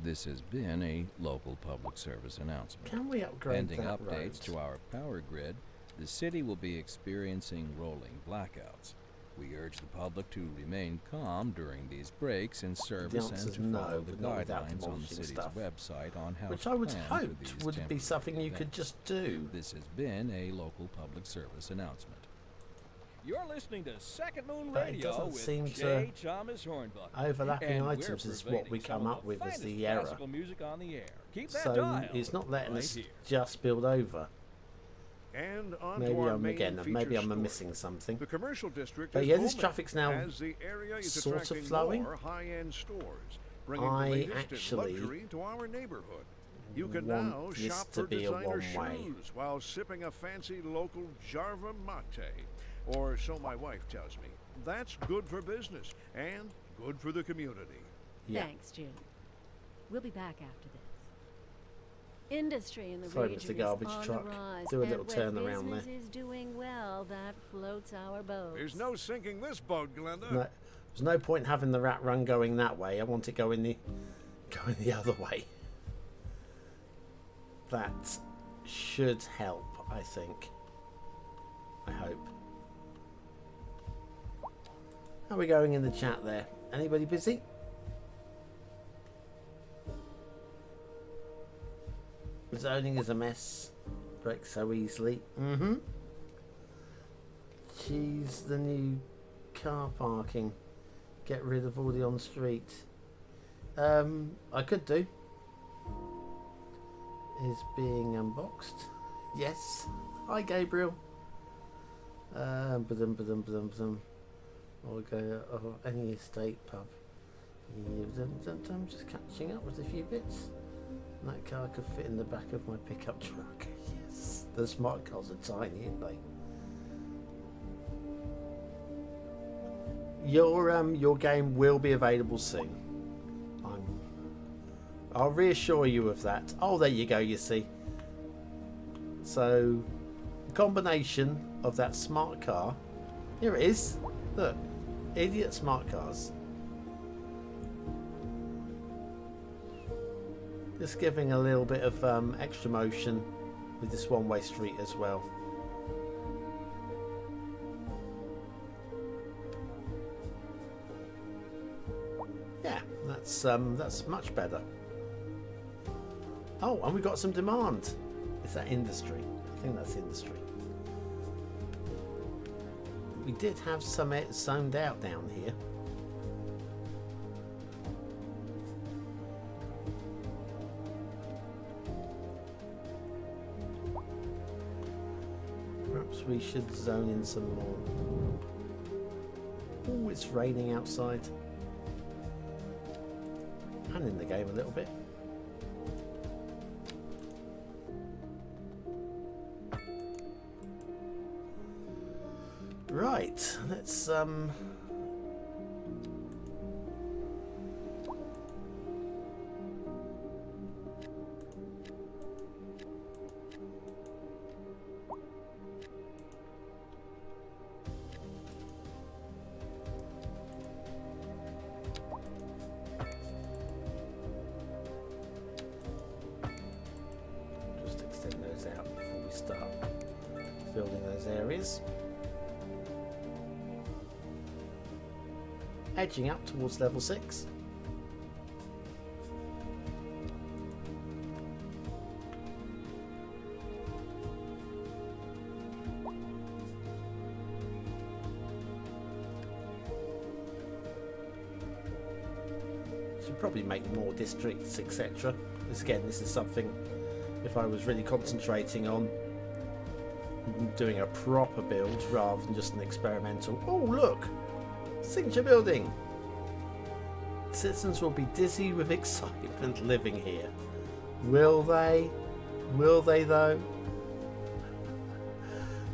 Speaker 7: This has been a local public service announcement.
Speaker 8: Can we upgrade
Speaker 7: Pending
Speaker 8: that
Speaker 7: updates to
Speaker 8: road?
Speaker 7: our power grid, the city will be experiencing rolling blackouts. We urge the public to remain calm during these breaks in service
Speaker 8: answer's
Speaker 7: and to
Speaker 8: no,
Speaker 7: follow the
Speaker 8: but not without
Speaker 7: guidelines on the
Speaker 8: demolishing
Speaker 7: city's
Speaker 8: stuff.
Speaker 7: website on how
Speaker 8: Which
Speaker 7: to
Speaker 8: I would
Speaker 7: plan for
Speaker 8: hope
Speaker 7: these
Speaker 8: would be
Speaker 7: temporary
Speaker 8: something you could
Speaker 7: events.
Speaker 8: just do.
Speaker 7: This has been a local public service announcement.
Speaker 2: You're listening to Second Moon
Speaker 8: But it
Speaker 2: Radio
Speaker 8: doesn't
Speaker 2: with
Speaker 8: seem
Speaker 2: J. Thomas Hornbuckle.
Speaker 8: Overlapping
Speaker 2: And we're
Speaker 8: items is what we
Speaker 2: pervading
Speaker 8: come
Speaker 2: some
Speaker 8: up
Speaker 2: of
Speaker 8: with as
Speaker 2: finest
Speaker 8: the error.
Speaker 2: classical music on the air. Keep that
Speaker 8: So
Speaker 2: dial
Speaker 8: it's not letting
Speaker 2: right
Speaker 8: us
Speaker 2: here.
Speaker 8: just build over.
Speaker 5: And on
Speaker 8: Maybe
Speaker 5: to our
Speaker 8: I'm
Speaker 5: main
Speaker 8: again.
Speaker 5: feature
Speaker 8: Maybe I'm
Speaker 5: story.
Speaker 8: missing something.
Speaker 5: The commercial district
Speaker 8: But
Speaker 5: is
Speaker 8: yeah, this
Speaker 5: booming
Speaker 8: traffic's now
Speaker 5: as the area is
Speaker 8: sort of
Speaker 5: attracting
Speaker 8: flowing.
Speaker 5: more high-end stores, bringing
Speaker 8: I
Speaker 5: the latest
Speaker 8: actually
Speaker 5: in luxury to our neighborhood. You can
Speaker 8: want
Speaker 5: now
Speaker 8: this
Speaker 5: shop
Speaker 8: to
Speaker 5: for
Speaker 8: be a
Speaker 5: designer
Speaker 8: one-way.
Speaker 5: shoes while sipping a fancy local Jarva mate, or so my wife tells me. That's good for business and good for the community.
Speaker 8: Yeah.
Speaker 3: Thanks, Jim. We'll be back after this. Industry in the
Speaker 8: Sorry,
Speaker 3: region
Speaker 8: Mr. Garbage
Speaker 3: is on
Speaker 8: Truck.
Speaker 3: the rise,
Speaker 8: Do a
Speaker 3: and
Speaker 8: little
Speaker 3: when
Speaker 8: turn around there.
Speaker 3: business is doing well, that floats our boat.
Speaker 5: There's no sinking this boat, Glenda.
Speaker 8: No, there's no point having the rat run going that way. I want it going the other way. That should help, I think. I hope. How are we going in the chat there? Anybody busy? Zoning is a mess. Breaks so easily. Mm-hmm. She's the new car parking. Get rid of all the on-street. I could do. Is being unboxed. Yes. Hi, Gabriel. Ba-dum. Or go any estate pub. Just catching up with a few bits. That car could fit in the back of my pickup truck. Yes. The smart cars are tiny, aren't they? your game will be available soon. I'll reassure you of that. Oh, there you go, you see. So, the combination of that smart car. Here it is. Look. Idiot smart cars. Just giving a little bit of extra motion with this one-way street as well. Yeah, that's much better. Oh, and we got some demand. Is that industry? I think that's industry. We did have some zoned out down here. Perhaps we should zone in some more. Oh, it's raining outside. And in the game a little bit. Right, let's just extend those out before we start building those areas. Edging up towards level 6. Should probably make more districts, etc. Again, this is something, if I was really concentrating on doing a proper build rather than just an experimental. Oh, look! Signature building! Citizens will be dizzy with excitement living here. Will they? Will they though?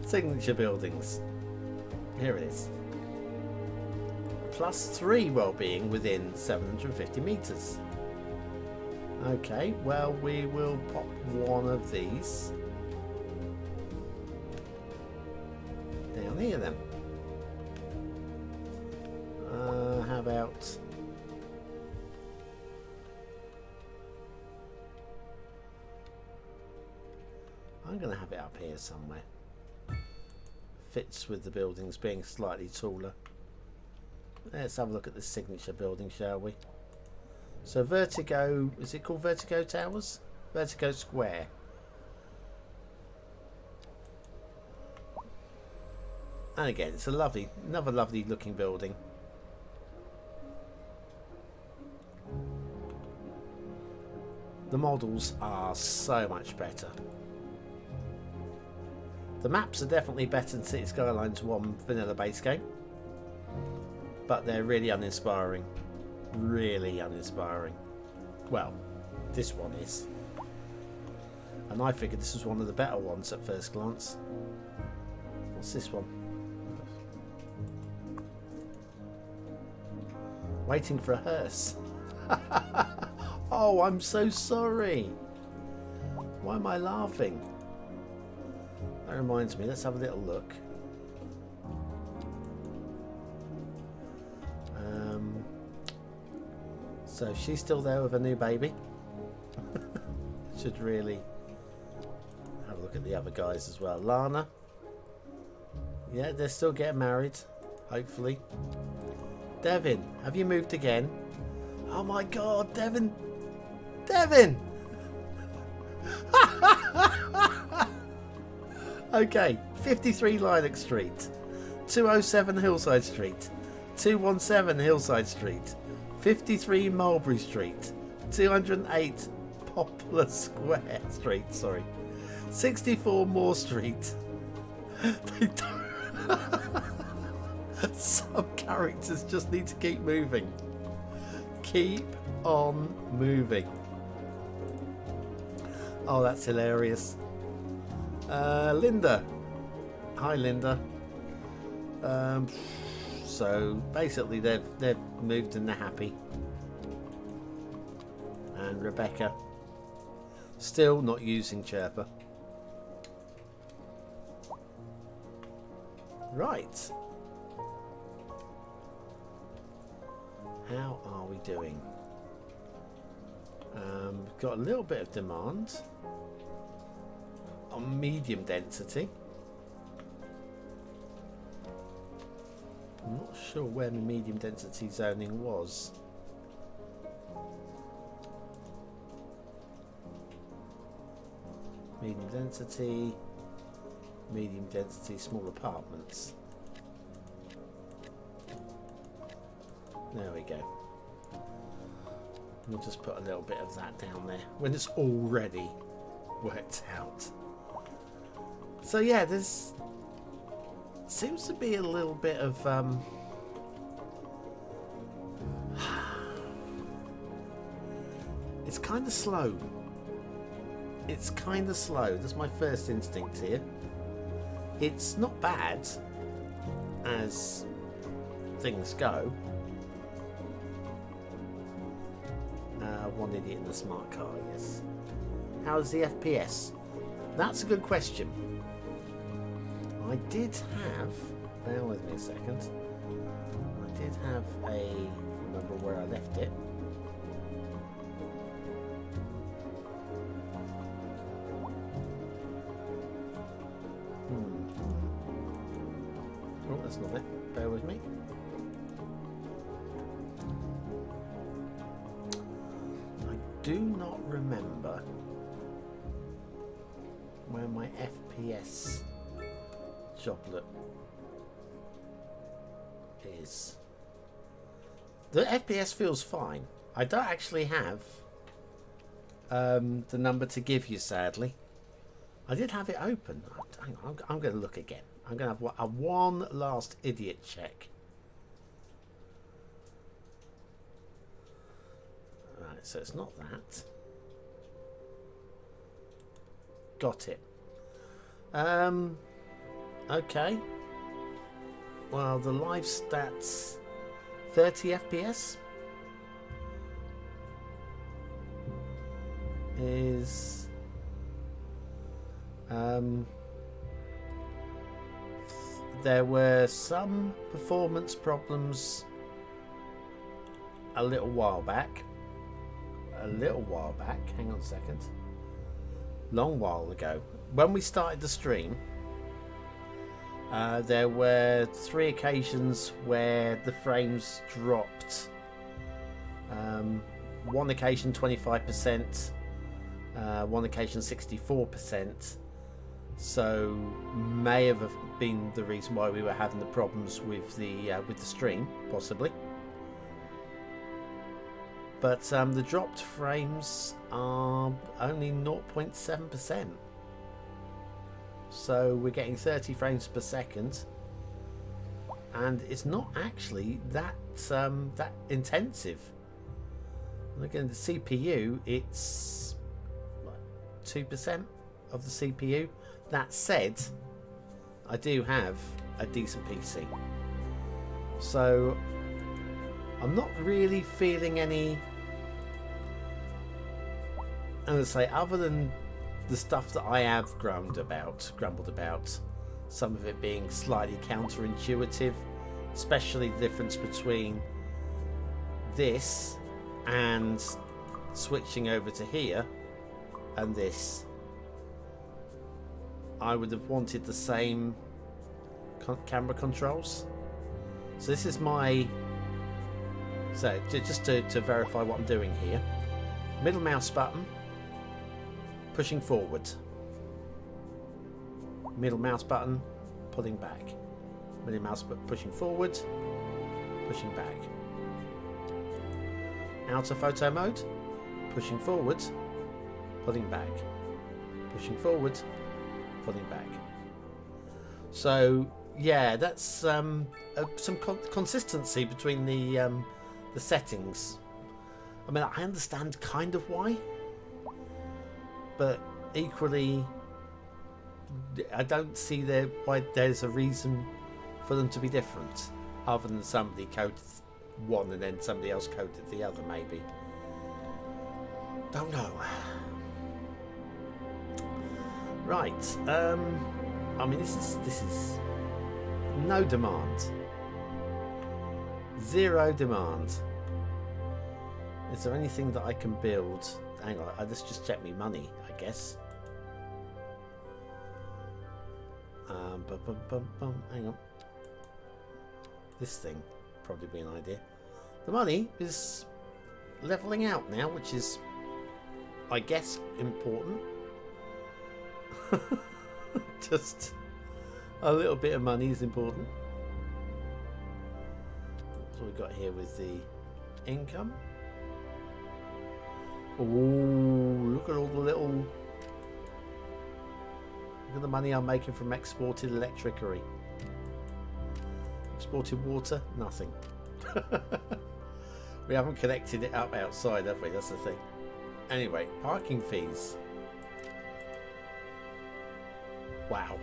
Speaker 8: Signature buildings. Here it is. +3 well-being within 750 meters. Okay, well, we will pop one of these down here then. How about I'm going to have it up here somewhere. Fits with the buildings being slightly taller. Let's have a look at the signature building, shall we? So Vertigo, is it called Vertigo Towers? Vertigo Square. And again, it's a lovely, another lovely looking building. The models are so much better. The maps are definitely better than Cities Skylines 1 vanilla base game, but they're really uninspiring. Really uninspiring. Well, this one is. And I figured this was one of the better ones at first glance. What's this one? Waiting for a hearse. Oh, I'm so sorry. Why am I laughing? That reminds me, let's have a little look. So she's still there with a new baby. Should really have a look at the other guys as well. Lana. Yeah, they're still getting married. Hopefully. Devin, have you moved again? Oh my god, Devin! Devin! Okay, 53 Lilac Street, 207 Hillside Street, 217 Hillside Street, 53 Mulberry Street, 208 Poplar Square Street, sorry, 64 Moore Street. They don't... Some characters just need to keep moving. Keep on moving. Oh, that's hilarious. Linda. Hi, Linda. So basically they've moved and they're happy. And Rebecca still not using Chirper. Right. How are we doing? Got a little bit of demand on medium density. I'm not sure where the medium density zoning was. Medium density, small apartments. There we go. We'll just put a little bit of that down there when it's already worked out. So yeah, there's seems to be a little bit of it's kind of slow. It's kind of slow. That's my first instinct here. It's not bad as things go. One idiot in the smart car, yes. How's the FPS? That's a good question. I did have, bear with me a second. I did have remember where I left it. Oh, that's not it. Bear with me. I do not remember where my FPS joblet is. The FPS feels fine. I don't actually have the number to give you, sadly. I did have it open. Hang on, I'm going to look again. I'm going to have one last idiot check. Right, so it's not that. Got it. Okay. Well, the live stats 30 FPS is there were some performance problems a little while back. Hang on a second. Long while ago. When we started the stream, there were 3 occasions where the frames dropped. One occasion 25%, one occasion 64%. So may have been the reason why we were having the problems with the stream, possibly. But the dropped frames are only 0.7%. So we're getting 30 frames per second, and it's not actually that that intensive. Looking at the CPU, it's 2% of the CPU. That said, I do have a decent PC, so I'm not really feeling any. I'm gonna say, other than the stuff that I have grumbled about, some of it being slightly counterintuitive, especially the difference between this and switching over to here and this. I would have wanted the same camera controls. So this is my... So just to verify what I'm doing here. Middle mouse button, pushing forward. Middle mouse button, pulling back. Middle mouse button, pushing forward, pushing back. Outer photo mode, pushing forward, pulling back. Pushing forward, pulling back. So yeah, that's some consistency between the settings. I mean, I understand kind of why, but equally, I don't see why there's a reason for them to be different. Other than somebody coded one and then somebody else coded the other, maybe. Don't know. Right. I mean, this is no demand. Zero demand. Is there anything that I can build? Hang on, let's just check me money, I guess. Hang on. This thing probably be an idea. The money is leveling out now, which is, I guess, important. Just a little bit of money is important. That's what we've got here with the income. Oh, look at all the little... Look at the money I'm making from exported electricity. Exported water? Nothing. We haven't connected it up outside, have we? That's the thing. Anyway, parking fees. Wow.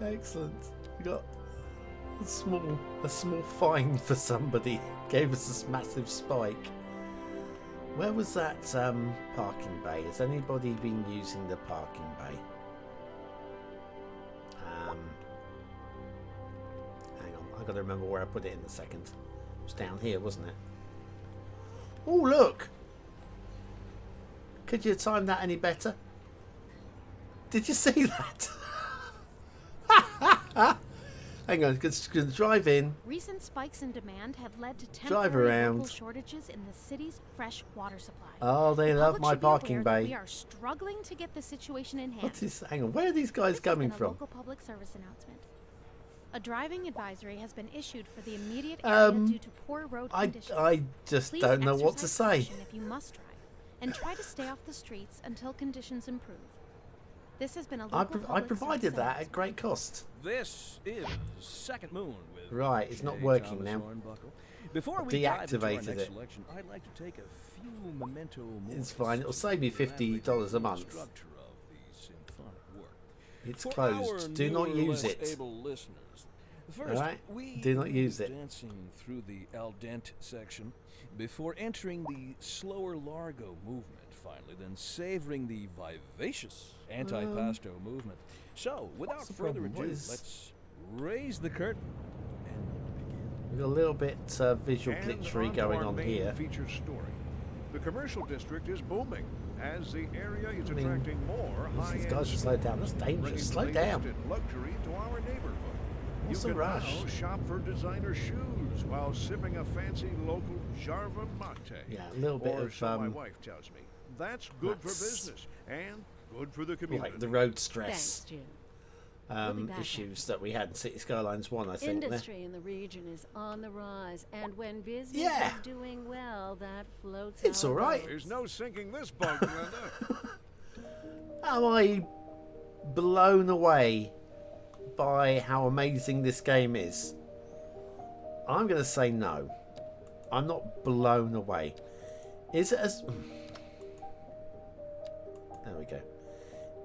Speaker 8: Excellent. We got a small fine for somebody. Gave us this massive spike. Where was that parking bay? Has anybody been using the parking bay? Hang on, I've got to remember where I put it in a second. It was down here, wasn't it? Oh, look! Could you have timed that any better? Did you see that? Hang on, gonna drive in.
Speaker 9: Recent spikes in demand have led to
Speaker 8: Drive
Speaker 9: temporary
Speaker 8: around.
Speaker 9: local shortages in the city's fresh water supply.
Speaker 8: Oh, they
Speaker 9: The
Speaker 8: love
Speaker 9: public
Speaker 8: my
Speaker 9: should be
Speaker 8: parking
Speaker 9: aware that
Speaker 8: bay.
Speaker 9: We are struggling to get the situation in hand.
Speaker 8: What is? Hang on, where are these guys
Speaker 9: This
Speaker 8: coming
Speaker 9: has been a
Speaker 8: from?
Speaker 9: local public service announcement. A driving advisory has been issued for the immediate area due to poor road conditions.
Speaker 8: I just
Speaker 9: Please
Speaker 8: don't know what to
Speaker 9: exercise
Speaker 8: say.
Speaker 9: caution if you must drive, and try to stay off the streets until conditions improve. This has been a local
Speaker 8: I
Speaker 9: public
Speaker 8: provided
Speaker 9: service
Speaker 8: that at
Speaker 9: announcement.
Speaker 8: great cost.
Speaker 2: This is Second Moon with
Speaker 8: Right, it's not
Speaker 2: J.
Speaker 8: working
Speaker 2: Thomas
Speaker 8: now.
Speaker 2: Hornbuckle. Before we dive into our
Speaker 8: Deactivated
Speaker 2: next
Speaker 8: it.
Speaker 2: selection, I'd like to take a few memento
Speaker 8: It's
Speaker 2: moments
Speaker 8: fine. It'll
Speaker 2: to
Speaker 8: save me
Speaker 2: elaborate
Speaker 8: $50 a
Speaker 2: on the
Speaker 8: month.
Speaker 2: structure of the symphonic work.
Speaker 8: It's
Speaker 2: For
Speaker 8: closed.
Speaker 2: our
Speaker 8: Do not
Speaker 2: newer,
Speaker 8: use
Speaker 2: less
Speaker 8: it.
Speaker 2: able listeners, first,
Speaker 8: Alright?
Speaker 2: we
Speaker 8: Do not
Speaker 2: will be
Speaker 8: use it.
Speaker 2: dancing through the al dente section before entering the slower largo movement, finally, then savoring the vivacious anti-pasto movement. So, without
Speaker 8: what's the
Speaker 2: further
Speaker 8: problem? What
Speaker 2: ado,
Speaker 8: is-
Speaker 2: let's raise the curtain and begin.
Speaker 8: We've got a little bit visual
Speaker 5: And
Speaker 8: glitchery
Speaker 5: onto
Speaker 8: going
Speaker 5: our
Speaker 8: on
Speaker 5: main
Speaker 8: here.
Speaker 5: feature story. The commercial district is booming as the area is
Speaker 8: mean,
Speaker 5: attracting more
Speaker 8: These
Speaker 5: high-end
Speaker 8: guys should slow down. That's
Speaker 5: bringing
Speaker 8: dangerous.
Speaker 5: the
Speaker 8: Slow
Speaker 5: latest
Speaker 8: down.
Speaker 5: in luxury to our neighborhood.
Speaker 8: What's
Speaker 5: You
Speaker 8: the
Speaker 5: can
Speaker 8: rush?
Speaker 5: now shop for designer shoes while sipping a fancy local Jarva mate.
Speaker 8: Yeah, a little bit
Speaker 5: or
Speaker 8: of
Speaker 5: so my wife tells me. That's good for
Speaker 8: that's-
Speaker 5: business and good for the community.
Speaker 8: like the road
Speaker 3: Thanks,
Speaker 8: stress
Speaker 3: Jim. We'll be back
Speaker 8: issues that we had in Cities Skylines 1, I think.
Speaker 3: Industry in the region is on the rise, and when business
Speaker 8: Yeah.
Speaker 3: is doing well, that floats
Speaker 8: It's
Speaker 3: our
Speaker 8: all right.
Speaker 3: boats.
Speaker 5: There's no sinking this boat, Glenda.
Speaker 8: Am I blown away by how amazing this game is? I'm going to say no. I'm not blown away. Is it as... There we go.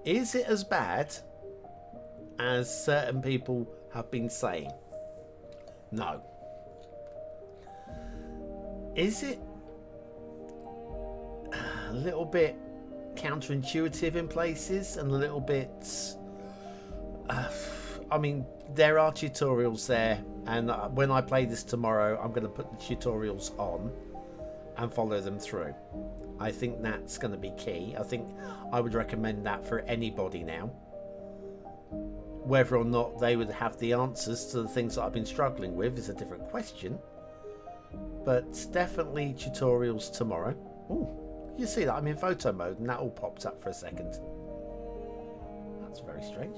Speaker 8: Is it as bad as certain people have been saying? No. Is it a little bit counterintuitive in places and a little bit... I mean, there are tutorials there, and when I play this tomorrow, I'm going to put the tutorials on and follow them through. I think that's going to be key. I think I would recommend that for anybody now. Whether or not they would have the answers to the things that I've been struggling with is a different question. But definitely tutorials tomorrow. Ooh, you see that? I'm in photo mode and that all popped up for a second. That's very strange.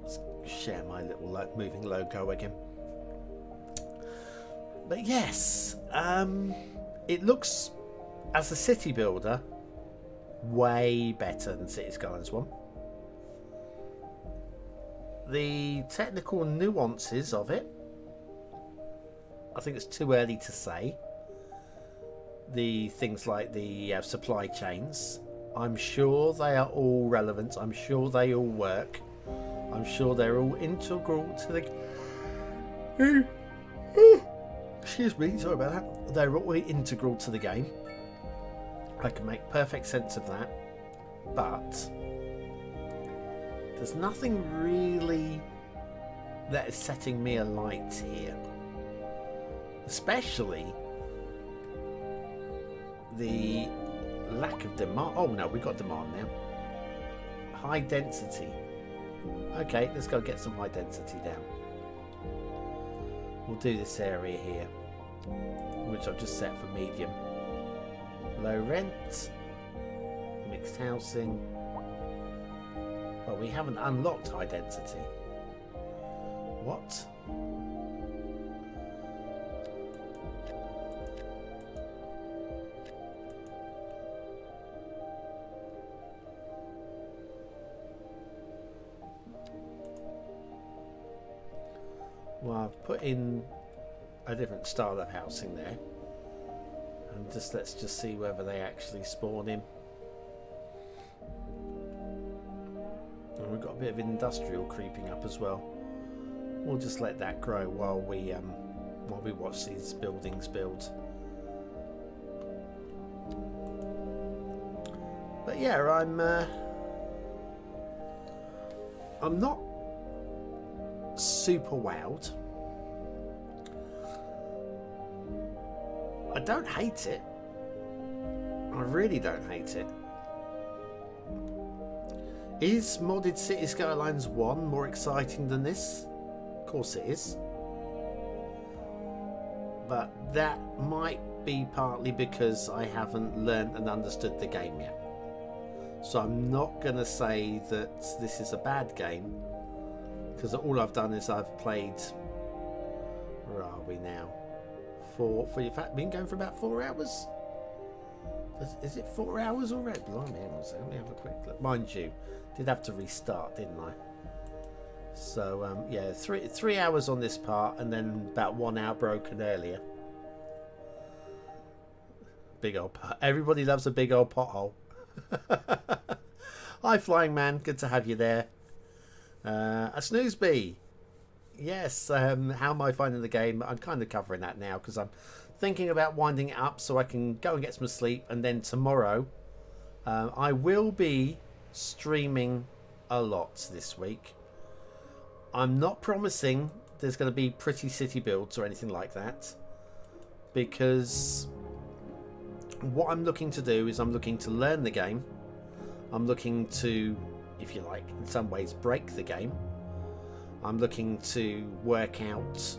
Speaker 8: Let's share my little moving logo again. But yes, it looks, as a city builder, way better than Cities Skylines 1. The technical nuances of it, I think it's too early to say. The things like the supply chains, I'm sure they are all relevant. I'm sure they all work. I'm sure they're all integral to the... Excuse me, sorry about that. They're all integral to the game. I can make perfect sense of that. But there's nothing really that is setting me alight here. Especially the lack of demand. Oh no, we've got demand now. High density. Okay, let's go get some high density down. We'll do this area here, which I've just set for medium. Low rent, mixed housing. Well, we haven't unlocked high density. What? Well, I've put in a different style of housing there, and let's just see whether they actually spawn in. And we've got a bit of industrial creeping up as well. We'll just let that grow while we watch these buildings build. But yeah, I'm not super wowed. I don't hate it. I really don't hate it. Is modded Cities Skylines 1 more exciting than this? Of course it is. But that might be partly because I haven't learned and understood the game yet. So I'm not going to say that this is a bad game, because all I've done is I've played, where are we now? In fact, been going for about 4 hours. Is it 4 hours already? Blimey, let me have a quick look. Mind you, did have to restart, didn't I? So yeah, three hours on this part, and then about 1 hour broken earlier. Big old pot. Everybody loves a big old pothole. Hi, Flying Man. Good to have you there. A snooze bee. Yes, how am I finding the game? I'm kind of covering that now because I'm thinking about winding it up so I can go and get some sleep, and then tomorrow I will be streaming a lot this week. I'm not promising there's going to be pretty city builds or anything like that, because what I'm looking to do is I'm looking to learn the game. I'm looking to, if you like, in some ways break the game. I'm looking to work out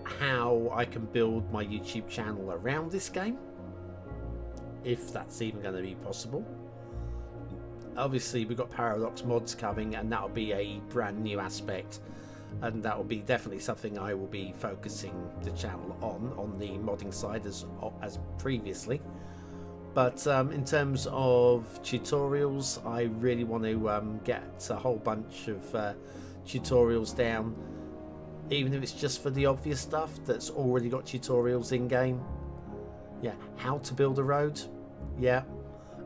Speaker 8: how I can build my YouTube channel around this game, if that's even going to be possible. Obviously we've got Paradox mods coming, and that'll be a brand new aspect, and that will be definitely something I will be focusing the channel on the modding side as previously. But in terms of tutorials, I really want to get a whole bunch of tutorials down, even if it's just for the obvious stuff that's already got tutorials in game. Yeah, how to build a road, yeah,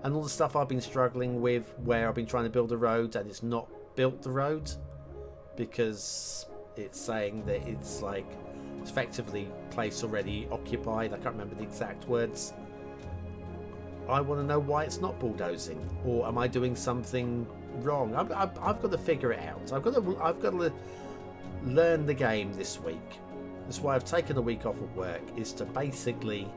Speaker 8: and all the stuff I've been struggling with where I've been trying to build a road and it's not built the road because it's saying that it's like it's effectively place already occupied. I can't remember the exact words. I want to know why it's not bulldozing, or am I doing something wrong? I've got to figure it out. I've got to learn the game this week. That's why I've taken a week off of work, is to basically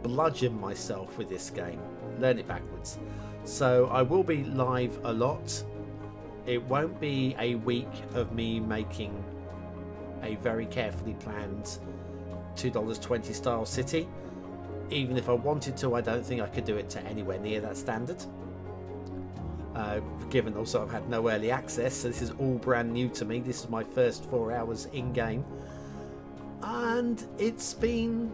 Speaker 8: bludgeon myself with this game, learn it backwards. So I will be live a lot. It won't be a week of me making a very carefully planned $2.20 style city. Even if I wanted to, I don't think I could do it to anywhere near that standard. Given also I've had no early access, so this is all brand new to me. This is my first 4 hours in game, and it's been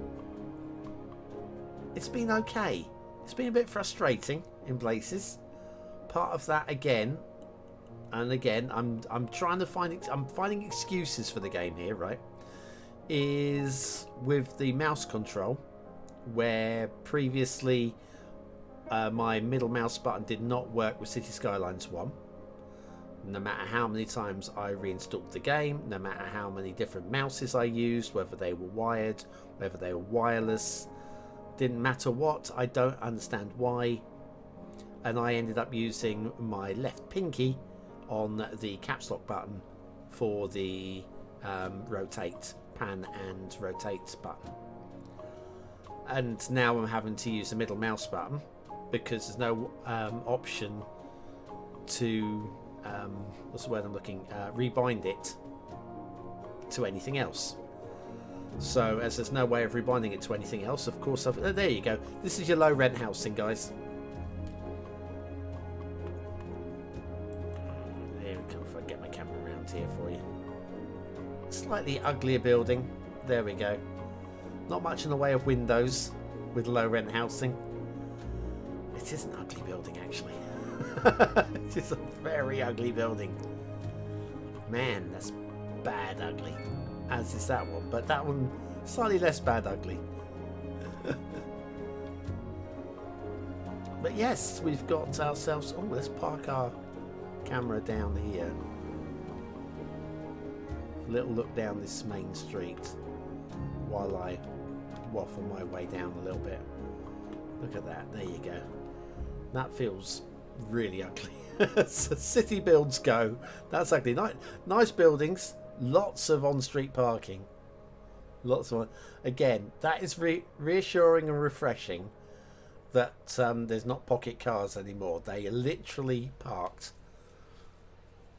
Speaker 8: okay. It's been a bit frustrating in places. Part of that again, and again, I'm trying to I'm finding excuses for the game here, right? Is with the mouse control, where previously my middle mouse button did not work with Cities Skylines 1. No matter how many times I reinstalled the game, no matter how many different mouses I used, whether they were wired, whether they were wireless, didn't matter what, I don't understand why. And I ended up using my left pinky on the caps lock button for the rotate, pan and rotate button. And now I'm having to use the middle mouse button because there's no option to what's the word I'm looking, rebind it to anything else. So as there's no way of rebinding it to anything else, of course there you go. This is your low rent housing, guys. Here we go. If I get my camera around here for you. Slightly uglier building. There we go. Not much in the way of windows with low rent housing. It is an ugly building, actually. It is a very ugly building. Man, that's bad ugly. As is that one, but that one slightly less bad ugly. But yes, we've got ourselves. Oh, let's park our camera down here. A little look down this main street while I waffle my way down a little bit. Look at that. There you go. That feels really ugly. So city builds go. That's ugly. Nice buildings. Lots of on-street parking. Lots of. Again, that is reassuring and refreshing that there's not pocket cars anymore. They are literally parked.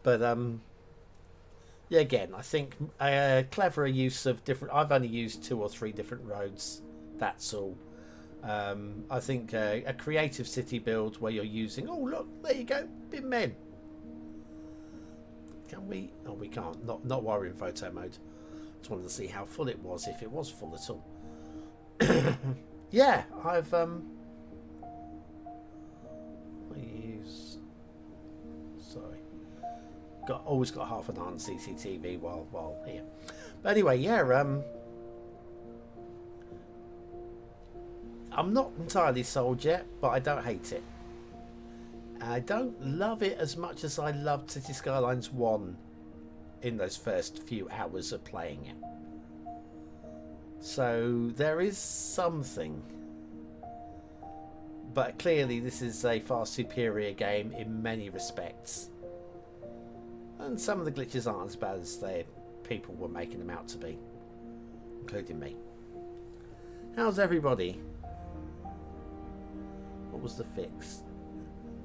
Speaker 8: But yeah, again, I think a cleverer use of different. I've only used 2 or 3 different roads. That's all. I think a creative city build where you're using. Oh look, there you go, bin men. Can we? Oh, we can't. Not while we're in photo mode. Just wanted to see how full it was, if it was full at all. Yeah, I've I use. Sorry, always got half an eye on CCTV while here. But anyway, yeah. I'm not entirely sold yet, but I don't hate it. I don't love it as much as I loved Cities Skylines 1 in those first few hours of playing it. So there is something. But clearly this is a far superior game in many respects. And some of the glitches aren't as bad as people were making them out to be. Including me. How's everybody? What was the fix?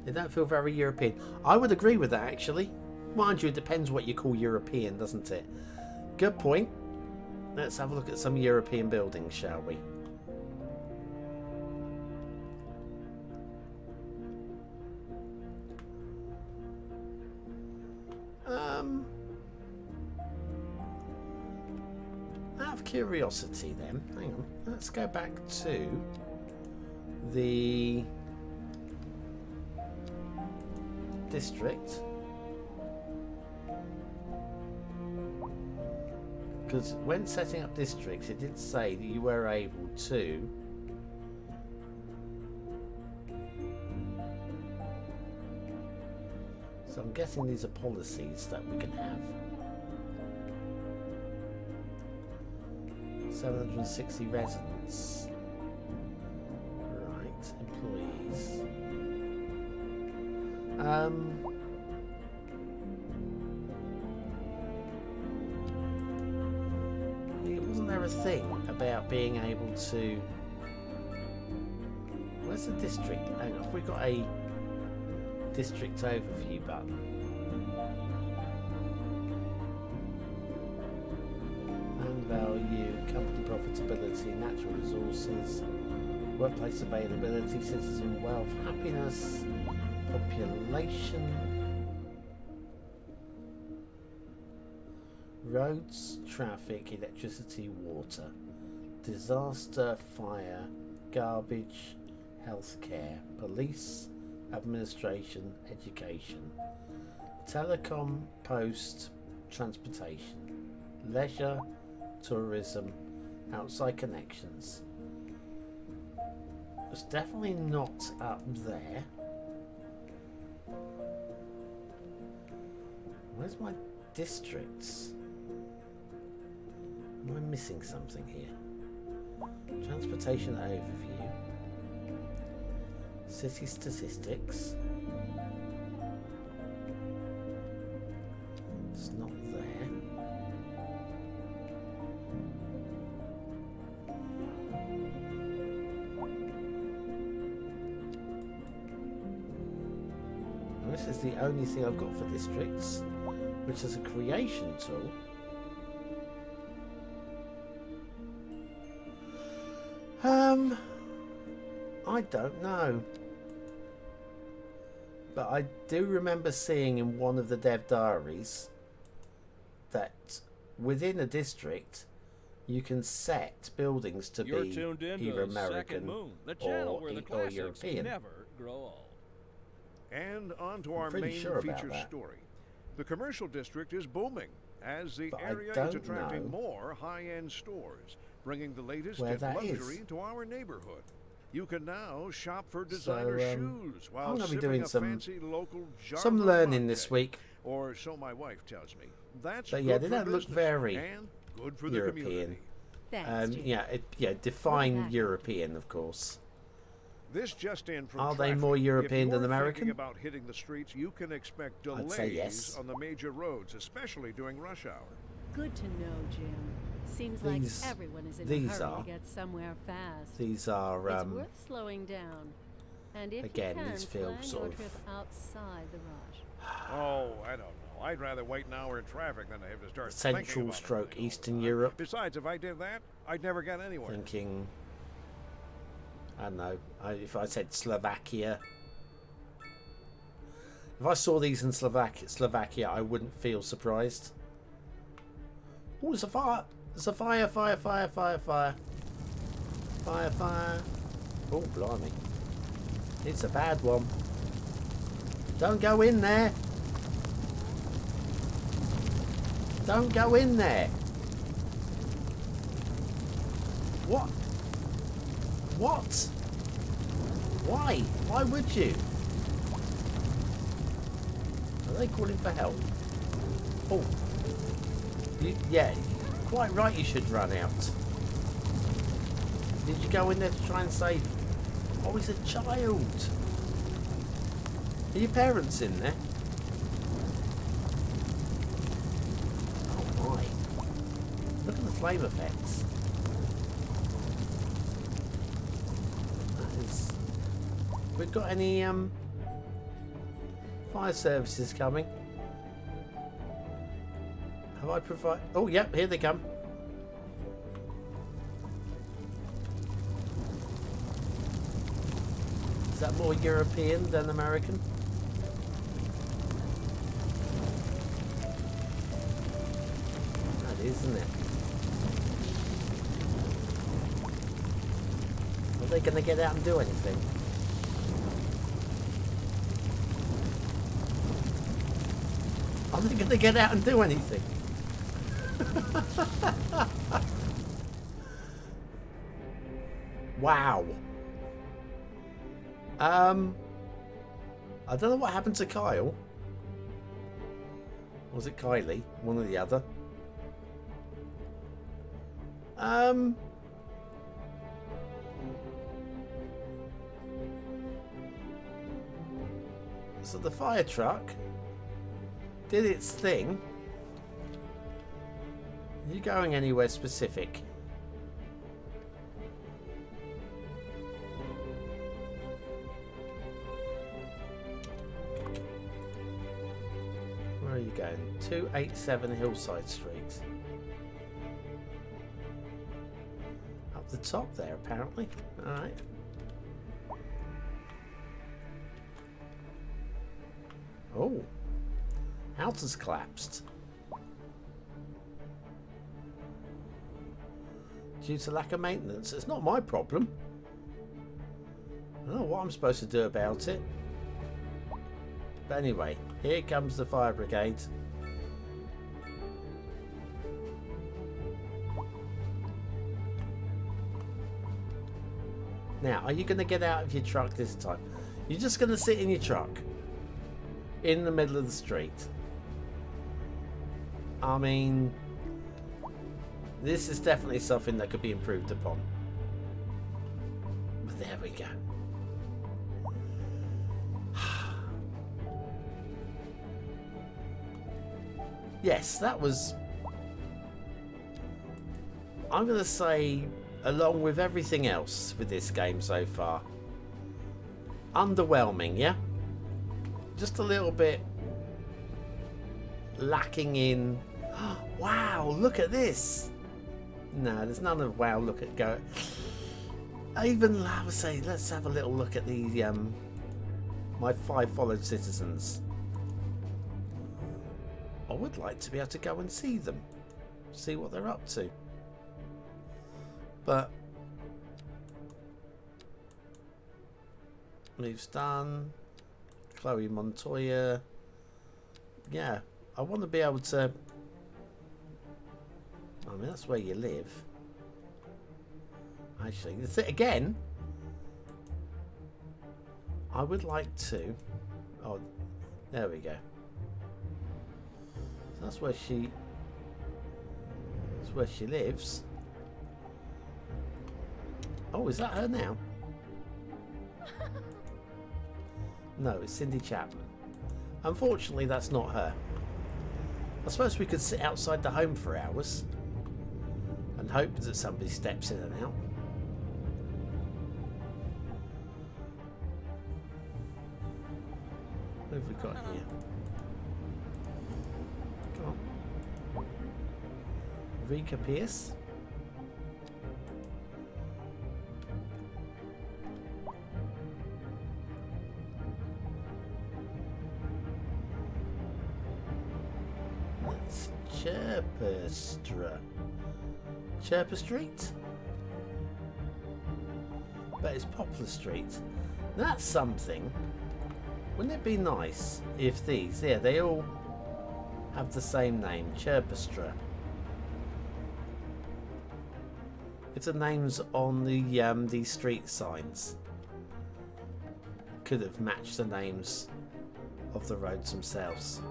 Speaker 8: They don't feel very European. I would agree with that, actually. Mind you, it depends what you call European, doesn't it? Good point. Let's have a look at some European buildings, shall we? Out of curiosity then, hang on. Let's go back to the district, because when setting up districts it did say that you were able to so I'm guessing these are policies that we can have. 760 residents, right, employees. Wasn't there a thing about being able to? Where's the district? Hang on, have we got a district overview button? Land value, company profitability, natural resources, workplace availability, citizen wealth, happiness, population, roads, traffic, electricity, water, disaster, fire, garbage, healthcare, police, administration, education, telecom, post, transportation, leisure, tourism, outside connections. It's definitely not up there. Where's my districts? Am I missing something here? Transportation overview. City statistics. It's not there. And this is the only thing I've got for districts, which is a creation tool. I don't know. But I do remember seeing in one of the dev diaries that within a district you can set buildings to
Speaker 2: You're
Speaker 8: be
Speaker 2: tuned in
Speaker 8: either
Speaker 2: to
Speaker 8: American
Speaker 2: Second Moon, the channel where the
Speaker 8: or
Speaker 2: classics
Speaker 8: European.
Speaker 2: never grow old.
Speaker 5: And on to our
Speaker 8: pretty
Speaker 5: main
Speaker 8: sure about
Speaker 5: feature
Speaker 8: that.
Speaker 5: story. The commercial district is booming as the
Speaker 8: But I
Speaker 5: area is
Speaker 8: don't
Speaker 5: attracting
Speaker 8: know
Speaker 5: more high-end stores, bringing the latest
Speaker 8: where
Speaker 5: in
Speaker 8: that
Speaker 5: luxury
Speaker 8: is.
Speaker 5: to our neighborhood. You can now shop for designer shoes
Speaker 8: I'm
Speaker 5: while
Speaker 8: gonna be
Speaker 5: sipping
Speaker 8: doing
Speaker 5: a
Speaker 8: some
Speaker 5: fancy local jar
Speaker 8: some
Speaker 5: of
Speaker 8: learning
Speaker 5: latte.
Speaker 8: this week.
Speaker 5: Or so my wife tells me. That's
Speaker 8: But
Speaker 5: good
Speaker 8: yeah, they
Speaker 5: for
Speaker 8: don't look
Speaker 5: business
Speaker 8: very
Speaker 5: and good for the
Speaker 8: European.
Speaker 5: community.
Speaker 3: Thanks, Jim.
Speaker 8: Yeah, define
Speaker 3: back.
Speaker 8: European, of course.
Speaker 5: This just in from
Speaker 8: Are they
Speaker 5: traffic.
Speaker 8: more European
Speaker 5: If
Speaker 8: than
Speaker 5: you're
Speaker 8: American?
Speaker 5: thinking about hitting the streets, you can expect
Speaker 8: I'd say
Speaker 5: delays
Speaker 8: yes.
Speaker 5: on the major roads, especially during rush hour.
Speaker 3: Good to know, Jim. Seems
Speaker 8: These-
Speaker 3: like everyone is in a
Speaker 8: these
Speaker 3: hurry
Speaker 8: are-
Speaker 3: to get somewhere fast.
Speaker 8: These are
Speaker 3: It's worth slowing down. And if
Speaker 8: again,
Speaker 3: you can,
Speaker 8: these feel
Speaker 3: plan
Speaker 8: sort
Speaker 3: your
Speaker 8: of-
Speaker 3: trip outside the rush.
Speaker 5: Oh, I don't know. I'd rather wait an hour in traffic than to have to start thinking
Speaker 8: Central
Speaker 5: about
Speaker 8: stroke
Speaker 5: everything all the
Speaker 8: Eastern
Speaker 5: time.
Speaker 8: Europe.
Speaker 5: Besides, if I did that, I'd never get anywhere.
Speaker 8: thinking, I don't know, if I said Slovakia. If I saw these in Slovakia, I wouldn't feel surprised. Oh, it's a fire! It's a fire, fire, fire, fire, fire. Fire, fire. Oh, blimey. It's a bad one. Don't go in there. Don't go in there. What? What? Why? Why would you? Are they calling for help? Oh. Yeah, quite right you should run out. Did you go in there to try and save? Oh, he's a child. Are your parents in there? Oh my. Look at the flame effects. That is... We've got any fire services coming? Have I provided... Oh, yep, here they come. Is that more European than American? That is, isn't it? Are they going to get out and do anything? Are they going to get out and do anything? Wow. I don't know what happened to Kyle. Was it Kylie? One or the other. So the fire truck did its thing. Are you going anywhere specific? Where are you going? 287 Hillside Street. Up the top there, apparently. Alright. Oh. House has collapsed. Due to lack of maintenance. It's not my problem. I don't know what I'm supposed to do about it. But anyway, here comes the fire brigade. Now, are you going to get out of your truck this time? You're just going to sit in your truck in the middle of the street. I mean, this is definitely something that could be improved upon. But there we go. Yes, that was, I'm going to say, along with everything else with this game so far, underwhelming, yeah? Just a little bit lacking in, wow, look at this. No, there's none of wow, look at go. I would say, let's have a little look at the my 5 followed citizens. I would like to be able to go and see them, see what they're up to. But moves done. Chloe Montoya. Yeah, I want to be able to. I mean, that's where you live. Actually, again, I would like to. Oh, there we go. So that's where she. That's where she lives. Oh, is that her now? No, it's Cindy Chapman. Unfortunately, that's not her. I suppose we could sit outside the home for hours and hope that somebody steps in and out. What have we got here? Come on. Rika Pierce. Chirper Street? But it's Poplar Street. That's something. Wouldn't it be nice if these, yeah, they all have the same name, Chirpestra. If the names on the street signs could have matched the names of the roads themselves.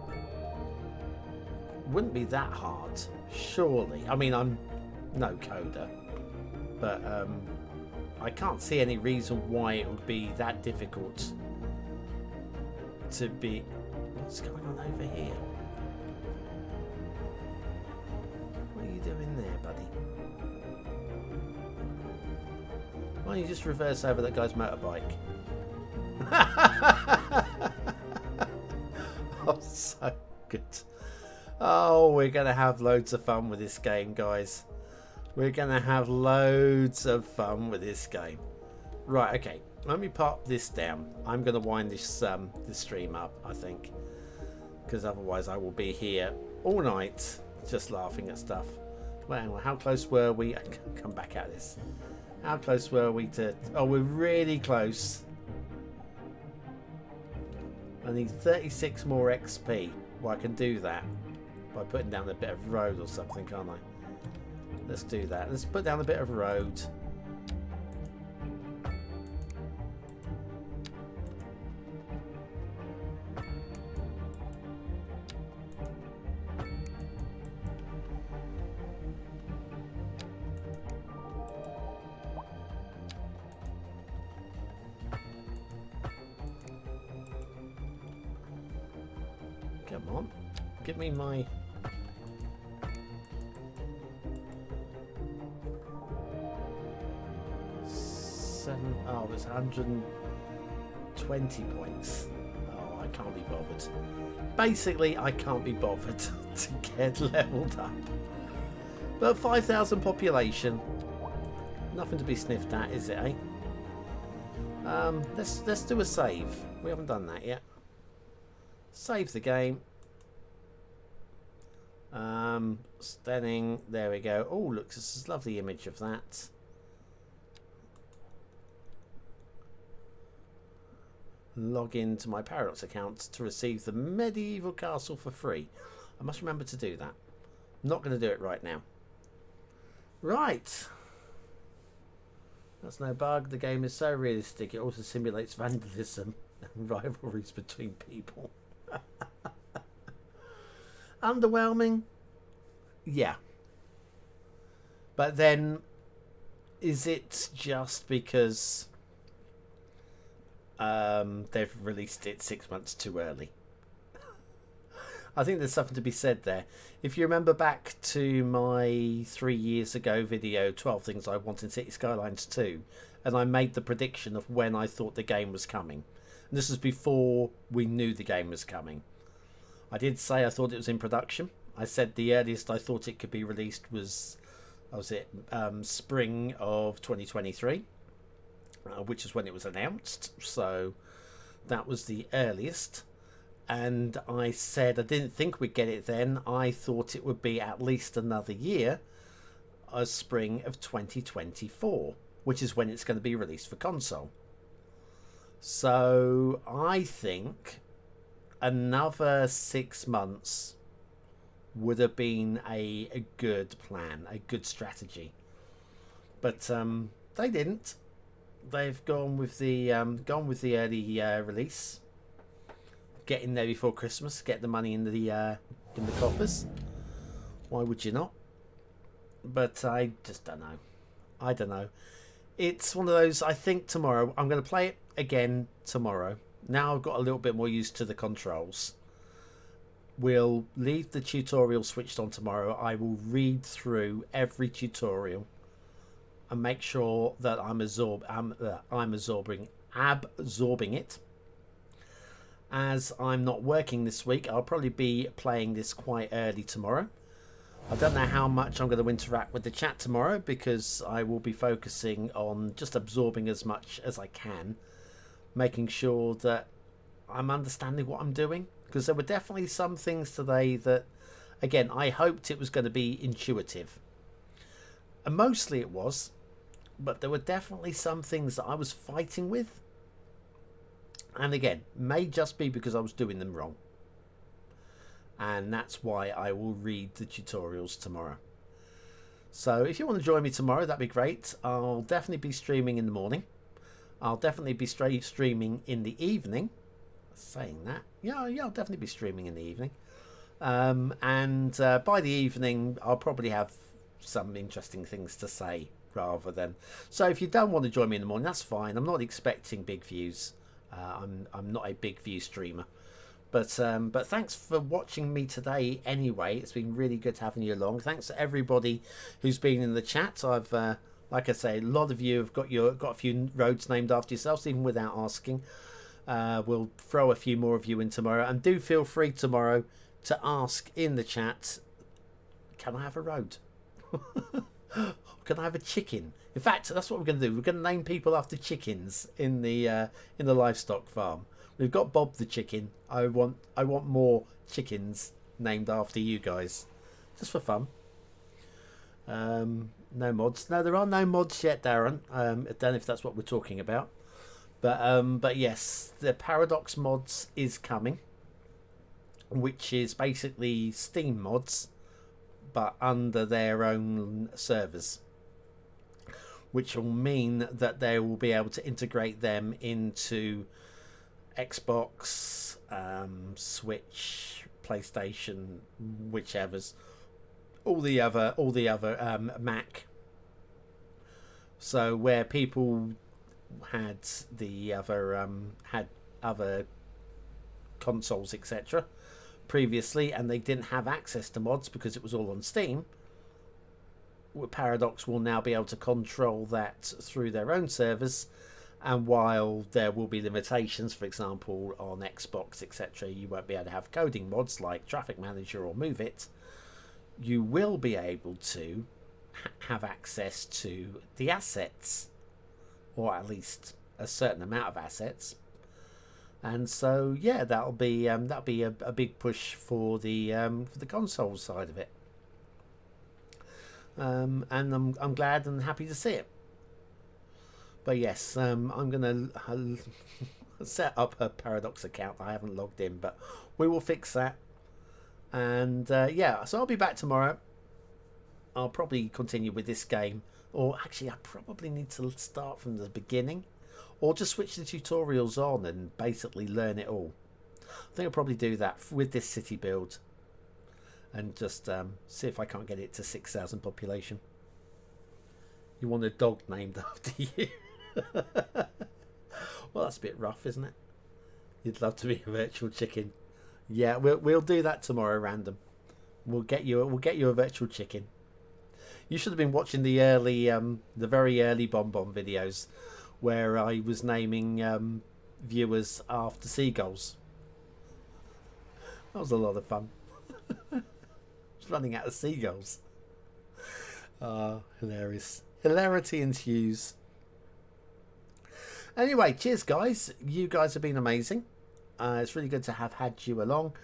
Speaker 8: Wouldn't be that hard, surely. I mean, I'm no coder, but I can't see any reason why it would be that difficult to be. What's going on over here? What are you doing there, buddy? Why don't you just reverse over that guy's motorbike? Oh, so good. Oh, we're going to have loads of fun with this game, guys. We're going to have loads of fun with this game. Right, okay. Let me pop this down. I'm going to wind this this stream up, I think. Because otherwise I will be here all night just laughing at stuff. Well, how close were we? I can come back at this. How close were we to... Oh, we're really close. I need 36 more XP. Well, I can do that by putting down a bit of road or something, can't I? Let's do that. Let's put down a bit of road. Come on. Give me my... Oh, it's 120 points. Oh, I can't be bothered. Basically, I can't be bothered to get leveled up. But 5,000 population. Nothing to be sniffed at, is it, eh? Let's do a save. We haven't done that yet. Save the game. Stunning. There we go. Oh, look, this is a lovely image of that. Log into my Paradox account to receive the medieval castle for free. I must remember to do that. I'm not going to do it right now. Right. That's no bug. The game is so realistic. It also simulates vandalism and rivalries between people. Underwhelming? Yeah. But then, is it just because they've released it 6 months too early? I think there's something to be said there. If you remember back to my 3 years ago video, 12 Things I Want in Cities Skylines II, and I made the prediction of when I thought the game was coming. And this was before we knew the game was coming. I did say I thought it was in production. I said the earliest I thought it could be released was spring of 2023, which is when it was announced. So that was the earliest. And I said I didn't think we'd get it then. I thought it would be at least another year, spring of 2024, which is when it's going to be released for console. So I think another 6 months would have been a good plan, a good strategy. But they didn't. They've gone with the early release. Get in there before Christmas, get the money in the coffers. Why would you not? But I just don't know. I don't know. It's one of those. I think tomorrow I'm going to play it again tomorrow. Now I've got a little bit more used to the controls. We'll leave the tutorial switched on tomorrow. I will read through every tutorial and make sure that I'm absorbing it. As I'm not working this week, I'll probably be playing this quite early tomorrow. I don't know how much I'm going to interact with the chat tomorrow because I will be focusing on just absorbing as much as I can, making sure that I'm understanding what I'm doing. Because there were definitely some things today that, again, I hoped it was going to be intuitive. And mostly it was, but there were definitely some things that I was fighting with. And again, may just be because I was doing them wrong. And that's why I will read the tutorials tomorrow. So if you want to join me tomorrow, that'd be great. I'll definitely be streaming in the morning. I'll definitely be streaming in the evening. Saying that, yeah, I'll definitely be streaming in the evening. And by the evening, I'll probably have some interesting things to say rather than... So if you don't want to join me in the morning, that's fine. I'm not expecting big views. I'm not a big view streamer, but thanks for watching me today anyway. It's been really good having you along. Thanks to everybody who's been in the chat. I've like I say, a lot of you have got a few roads named after yourselves even without asking. We'll throw a few more of you in tomorrow, and do feel free tomorrow to ask in the chat, can I have a road? Can I have a chicken? In fact, that's what we're going to do. We're going to name people after chickens in the livestock farm. We've got Bob the chicken. I want more chickens named after you guys, just for fun. No mods. No, there are no mods yet, Darren. I don't know if that's what we're talking about, but yes, the Paradox mods is coming, which is basically Steam mods, but under their own servers, which will mean that they will be able to integrate them into Xbox, Switch, PlayStation, whichever's, all the other Mac. So where people had the other consoles, etc., previously, and they didn't have access to mods because it was all on Steam, Paradox will now be able to control that through their own servers. And while there will be limitations, for example on Xbox, etc., you won't be able to have coding mods like Traffic Manager or Move It, you will be able to have access to the assets, or at least a certain amount of assets. And so yeah, that'll be a big push for the console side of it. And I'm glad and happy to see it. But yes, I'm gonna set up a Paradox account. I haven't logged in, but we will fix that. And yeah, so I'll be back tomorrow. I'll probably continue with this game Or actually, I probably need to start from the beginning, or just switch the tutorials on and basically learn it all. I think I'll probably do that with this city build, and just see if I can't get it to 6,000 population. You want a dog named after you? Well, that's a bit rough, isn't it? You'd love to be a virtual chicken. Yeah, we'll do that tomorrow, random. We'll get you a virtual chicken. You should have been watching the very early BonBon videos, where I was naming viewers after seagulls. That was a lot of fun. Just running out of seagulls. Hilarious. Hilarity ensues. Anyway, cheers guys. You guys have been amazing. It's really good to have had you along.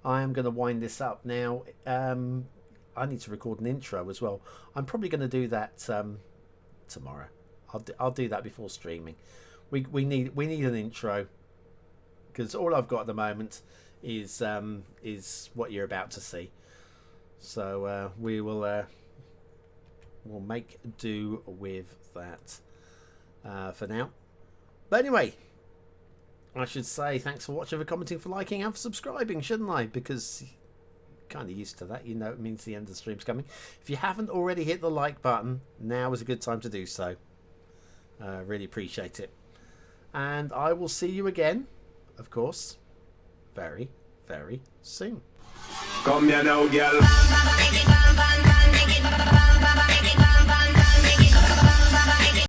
Speaker 8: I am going to wind this up now. I need to record an intro as well. I'm probably going to do that tomorrow. I'll do that before streaming. We need an intro, because all I've got at the moment is what you're about to see. So we'll make do with that for now. But anyway, I should say thanks for watching, for commenting, for liking, and for subscribing, shouldn't I? Because you're kind of used to that. You know it means the end of the stream's coming. If you haven't already hit the like button, now is a good time to do so. Really appreciate it. And I will see you again, of course, very, very soon.
Speaker 10: Come here now, girl.